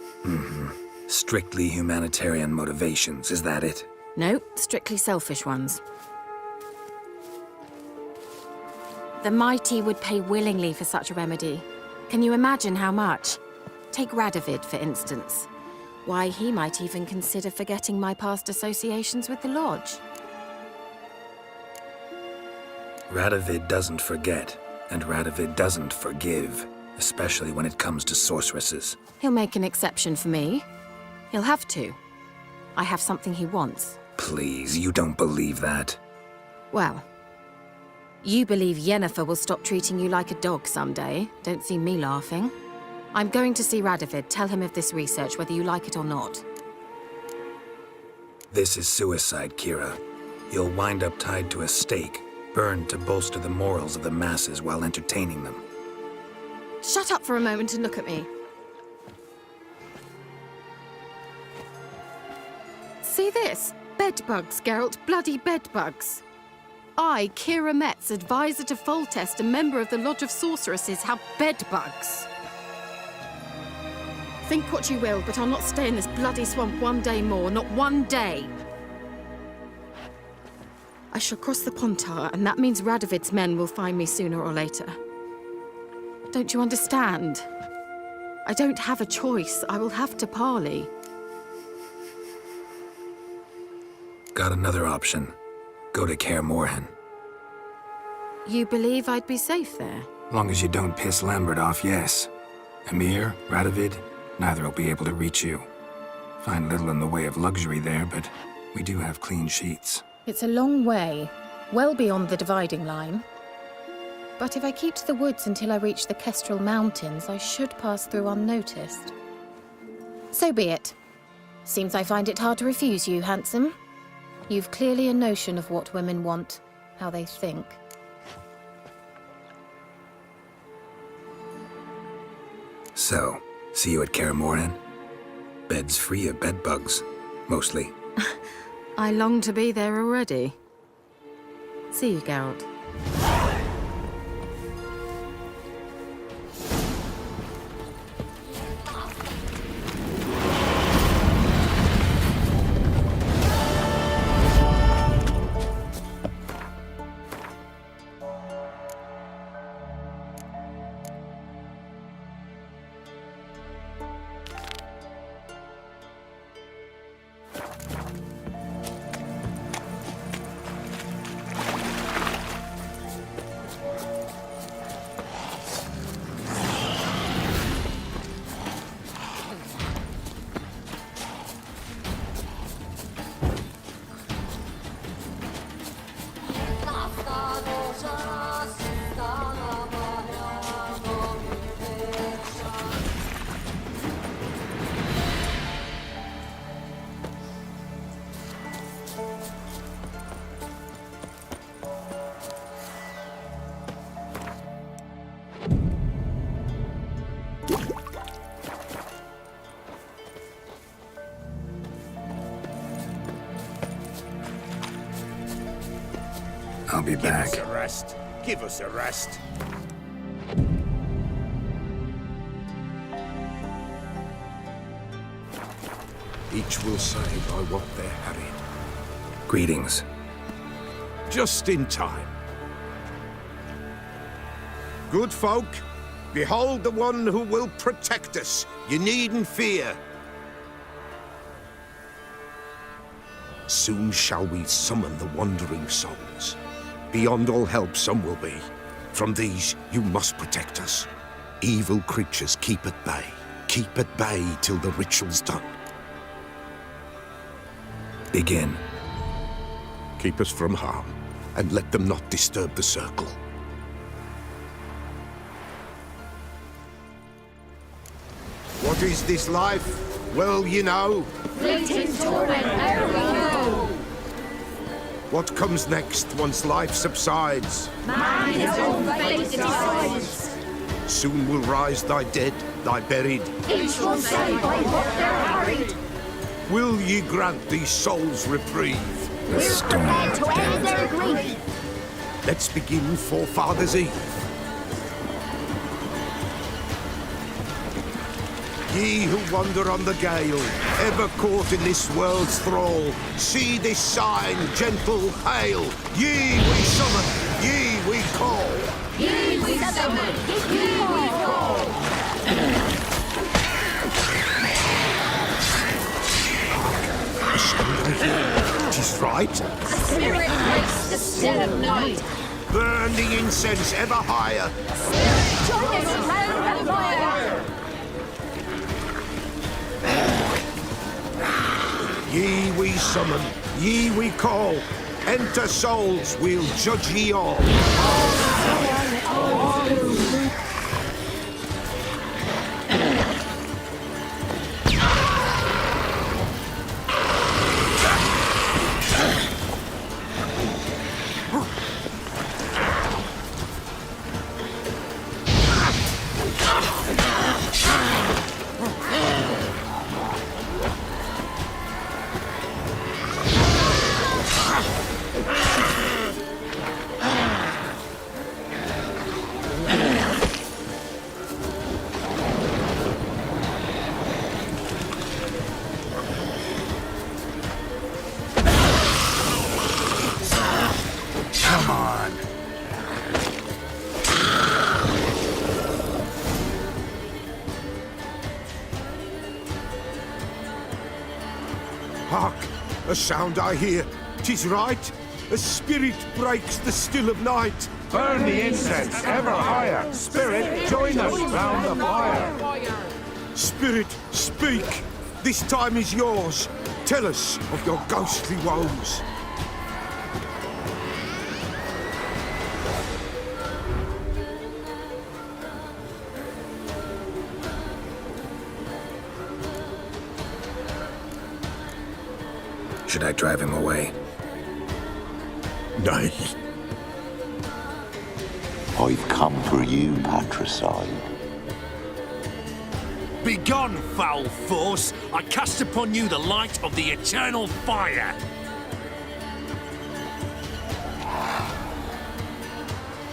Strictly humanitarian motivations, is that it? No, strictly selfish ones. The mighty would pay willingly for such a remedy. Can you imagine how much? Take Radovid, for instance. Why, he might even consider forgetting my past associations with the Lodge. Radovid doesn't forget, and Radovid doesn't forgive, especially when it comes to sorceresses. He'll make an exception for me. He'll have to. I have something he wants. Please, you don't believe that. Well, you believe Yennefer will stop treating you like a dog someday. Don't see me laughing. I'm going to see Radovid, tell him of this research, whether you like it or not. This is suicide, Kira. You'll wind up tied to a stake, burned to bolster the morals of the masses while entertaining them. Shut up for a moment and look at me. See this? Bedbugs, Geralt. Bloody bedbugs. I, Kira Metz, advisor to Foltest, a member of the Lodge of Sorceresses, have bedbugs. Think what you will, but I'll not stay in this bloody swamp one day more. Not one day. I shall cross the Pontar, and that means Radovid's men will find me sooner or later. Don't you understand? I don't have a choice. I will have to parley. Got another option. Go to Kaer Morhen. You believe I'd be safe there? Long as you don't piss Lambert off, yes. Emir, Radovid, neither will be able to reach you. Find little in the way of luxury there, but we do have clean sheets. It's a long way, well beyond the dividing line. But if I keep to the woods until I reach the Kestrel Mountains, I should pass through unnoticed. So be it. Seems I find it hard to refuse you, handsome. You've clearly a notion of what women want, how they think. So, see you at Kaer Morhen? Beds free of bedbugs, mostly. I long to be there already. See you, Geralt. I'll be back. Give us a rest. Give us a rest. Each will say by what they're harried. Greetings. Just in time. Good folk, behold the one who will protect us. You needn't fear. Soon shall we summon the wandering souls. Beyond all help some will be. From these you must protect us. Evil creatures keep at bay. Keep at bay till the ritual's done. Begin. Keep us from harm, and let them not disturb the circle. What is this life? Well, you know. Fleeting torment, there we go. What comes next once life subsides? Man his own fate decides. Soon will rise thy dead, thy buried. Each will say by what they're harried. Will ye grant these souls reprieve? We're prepared to end their grief. Let's begin Forefathers' Eve. Ye who wander on the gale, ever caught in this world's thrall, see this sign, gentle, hail. Ye we summon, ye we call. Ye we summon, ye we call. The sound I hear, 'tis right. A spirit breaks the still of night. Burn the incense ever higher. Join us round the fire. Ye we summon, ye we call. Enter souls, we'll judge ye all. Come on. Hark! A sound I hear. 'Tis right. A spirit breaks the still of night. Burn the incense ever higher. Spirit, join us round the fire. Spirit, speak. This time is yours. Tell us of your ghostly woes. Should I drive him away? Nay. I've come for you, patricide. Begone, foul force! I cast upon you the light of the eternal fire!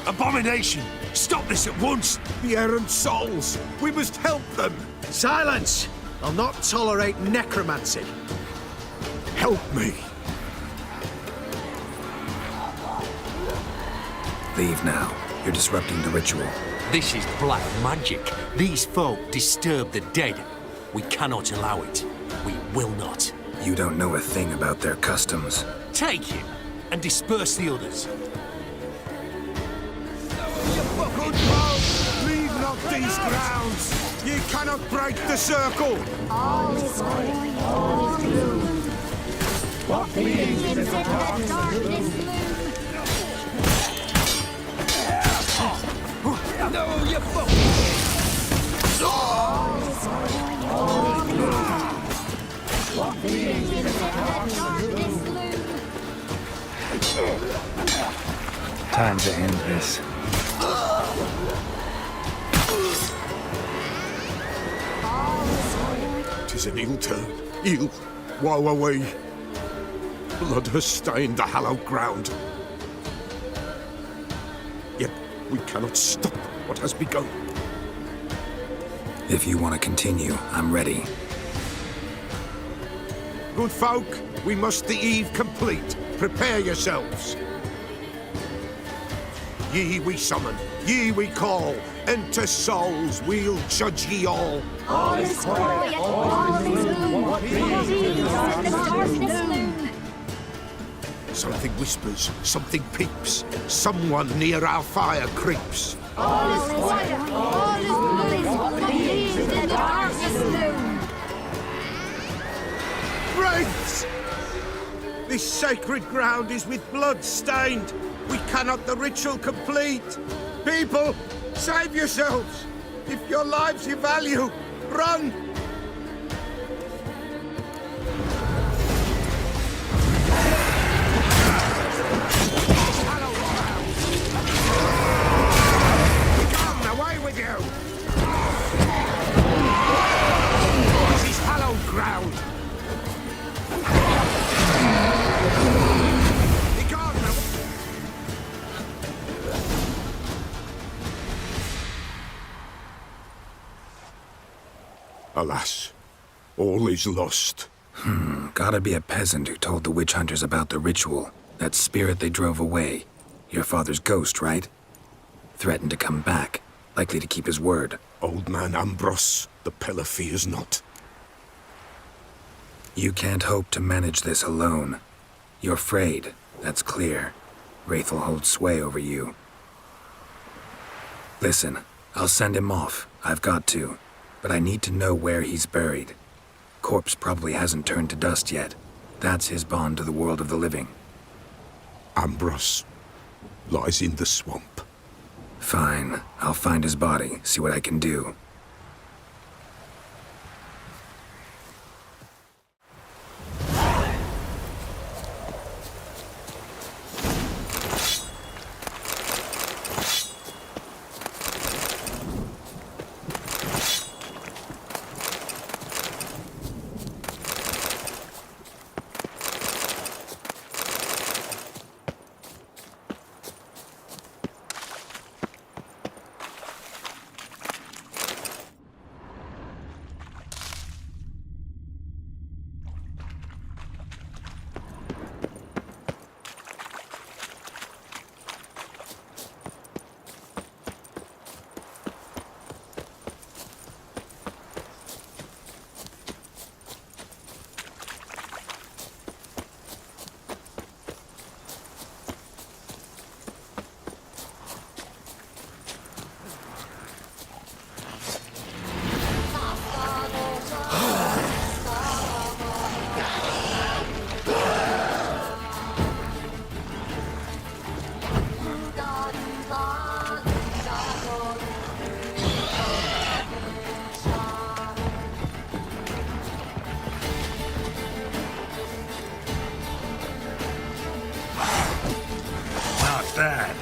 Abomination! Stop this at once! The errant souls! We must help them! Silence! I'll not tolerate necromancy. Help me! Leave now. You're disrupting the ritual. This is black magic. These folk disturb the dead. We cannot allow it. We will not. You don't know a thing about their customs. Take him and disperse the others. Good folk, leave not these grounds! Ye cannot break the circle! All is grey, all is blue. What begins in the darkness gloom? No, you fuck! All is grey, all is blue. What begins in the darkness gloom? Time to end this. 'Tis an ill turn. Ill. Woe away. Blood has stained the hallowed ground. Yet we cannot stop what has begun. If you want to continue, I'm ready. Good folk, we must the eve complete. Prepare yourselves. Ye we summon, ye we call. Enter souls, we'll judge ye all. All is quiet, all is gloom. What begins in the darkness gloom? Something whispers, something peeps. Someone near our fire creeps. All is quiet, all is gloom. What begins in the darkness gloom? Wraiths! This sacred ground is with blood stained. We cannot the ritual complete. People, save yourselves. If your lives you value, run! Alas, all is lost. Gotta be a peasant who told the witch hunters about the ritual. That spirit they drove away. Your father's ghost, right? Threatened to come back. Likely to keep his word. Old man Ambros, the Pella fears not. You can't hope to manage this alone. You're afraid, that's clear. Wraith will hold sway over you. Listen, I'll send him off. I've got to. But I need to know where he's buried. Corpse probably hasn't turned to dust yet. That's his bond to the world of the living. Ambros lies in the swamp. Fine. I'll find his body, see what I can do. Bad.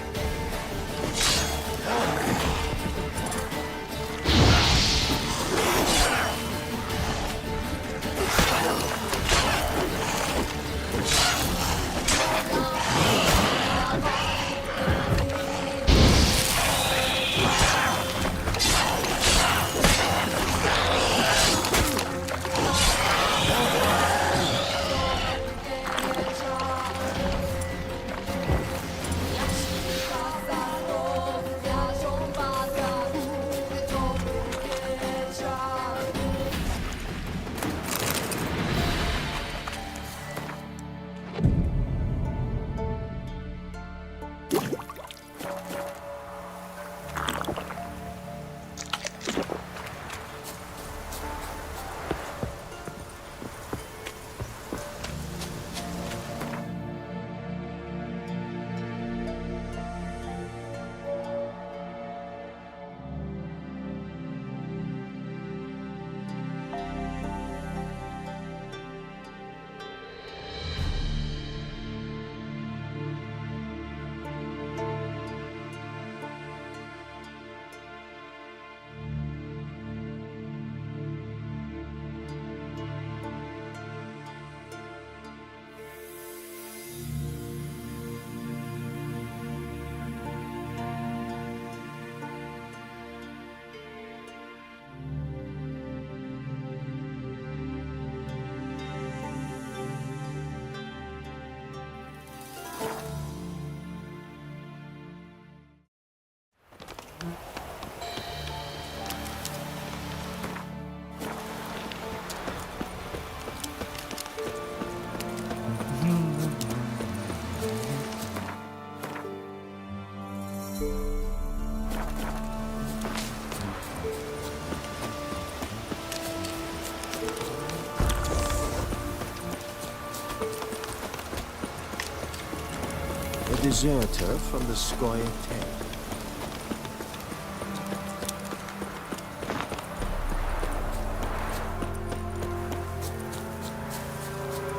A deserter from the Skellige tale.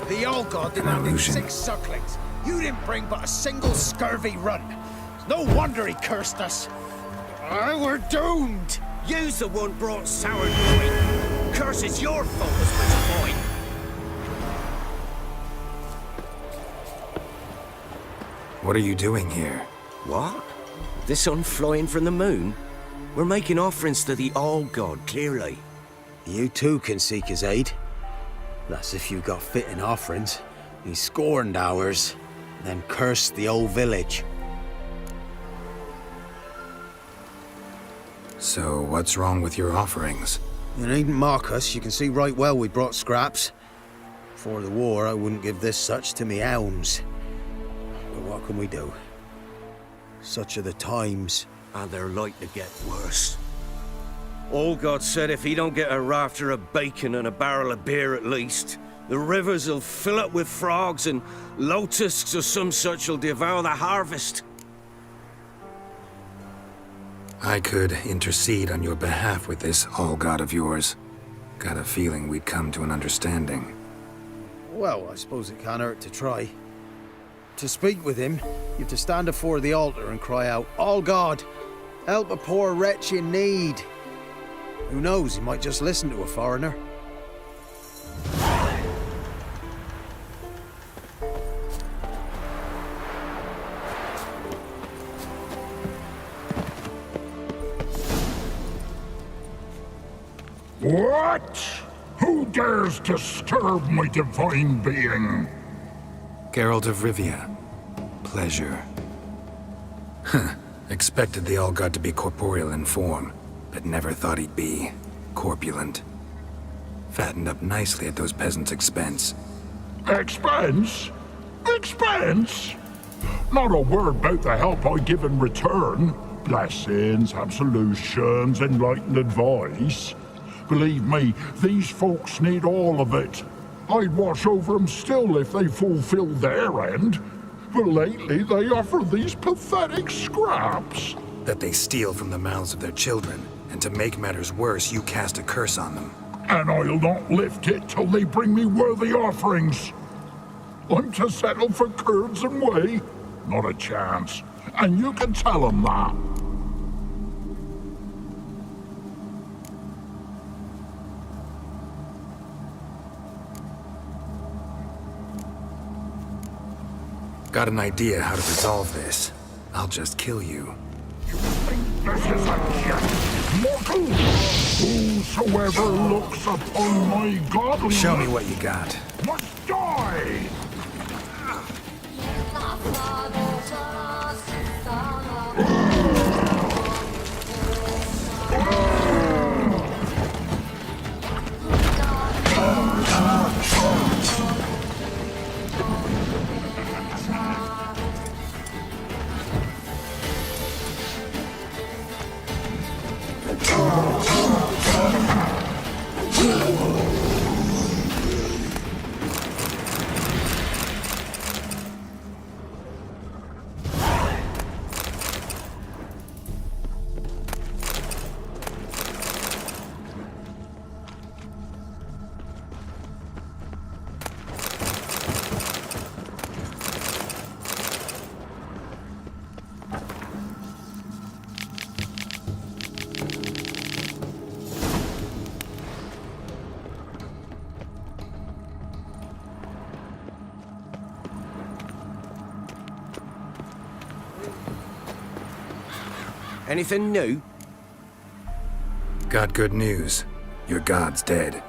The old god demanded 6 sucklings. You didn't bring but a single scurvy run. It's no wonder he cursed us. We're doomed. You's the one brought sour wine. Curse is your fault as much as mine. What are you doing here? What? The sun flying from the moon? We're making offerings to the All God, clearly. You too can seek his aid. That's if you've got fitting offerings. He scorned ours, then cursed the old village. So, what's wrong with your offerings? You needn't mock us. You can see right well we brought scraps. Before the war, I wouldn't give this such to me hounds. But what can we do? Such are the times. And they're like to get worse. All God said if he don't get a rafter of bacon and a barrel of beer at least, the rivers will fill up with frogs and locusts or some such will devour the harvest. I could intercede on your behalf with this all-god of yours. Got a feeling we'd come to an understanding. Well, I suppose it can't hurt to try. To speak with him, you have to stand before the altar and cry out, "All God, help a poor wretch in need." Who knows, he might just listen to a foreigner. What? Who dares disturb my divine being? Geralt of Rivia. Pleasure. Huh. Expected the all-god to be corporeal in form, but never thought he'd be corpulent. Fattened up nicely at those peasants' expense. Expense? Expense? Not a word about the help I give in return. Blessings, absolutions, enlightened advice. Believe me, these folks need all of it. I'd watch over them still if they fulfilled their end. But lately they offer these pathetic scraps. That they steal from the mouths of their children, and to make matters worse, you cast a curse on them. And I'll not lift it till they bring me worthy offerings. I'm to settle for curds and whey? Not a chance. And you can tell them that. Got an idea how to resolve this. I'll just kill you. This is a gift, mortal! Whosoever looks upon my godliness... Show me what you got. ...must die! Anything new? Got good news. Your god's dead.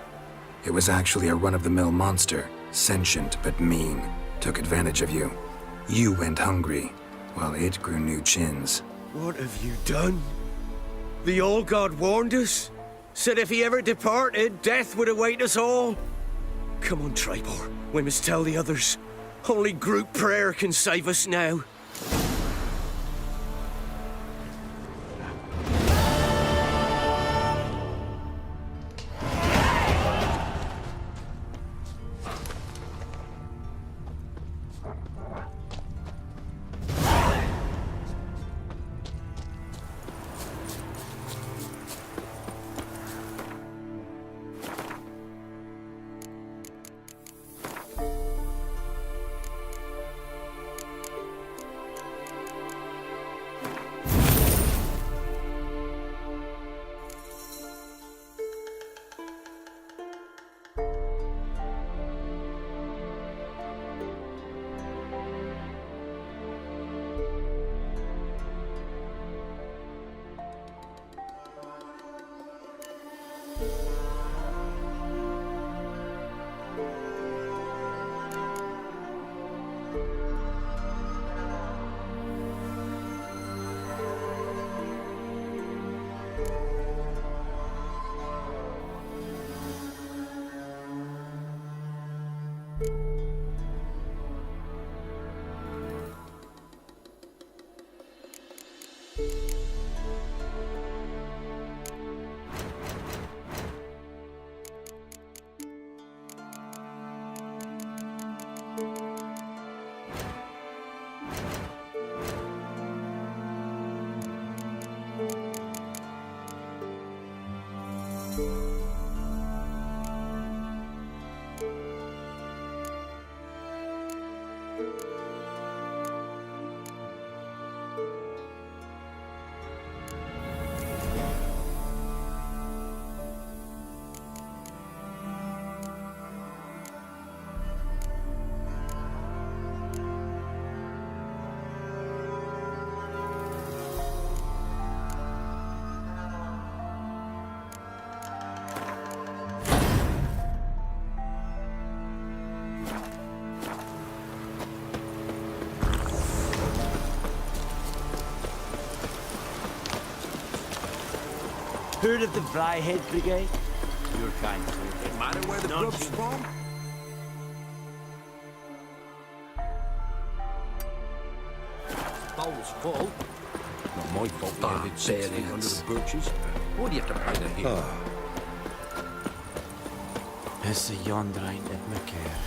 It was actually a run-of-the-mill monster, sentient but mean. Took advantage of you. You went hungry, while it grew new chins. What have you done? The old god warned us. Said if he ever departed, death would await us all. Come on, Tribor. We must tell the others. Only group prayer can save us now. Heard of the Flyhead Brigade? Your kind, sir. It matter where the grub's from? Bowl's full. Not my fault we have it 6 feet under the birches. Why do you have to play the hero? Is the yonder ain't at my care.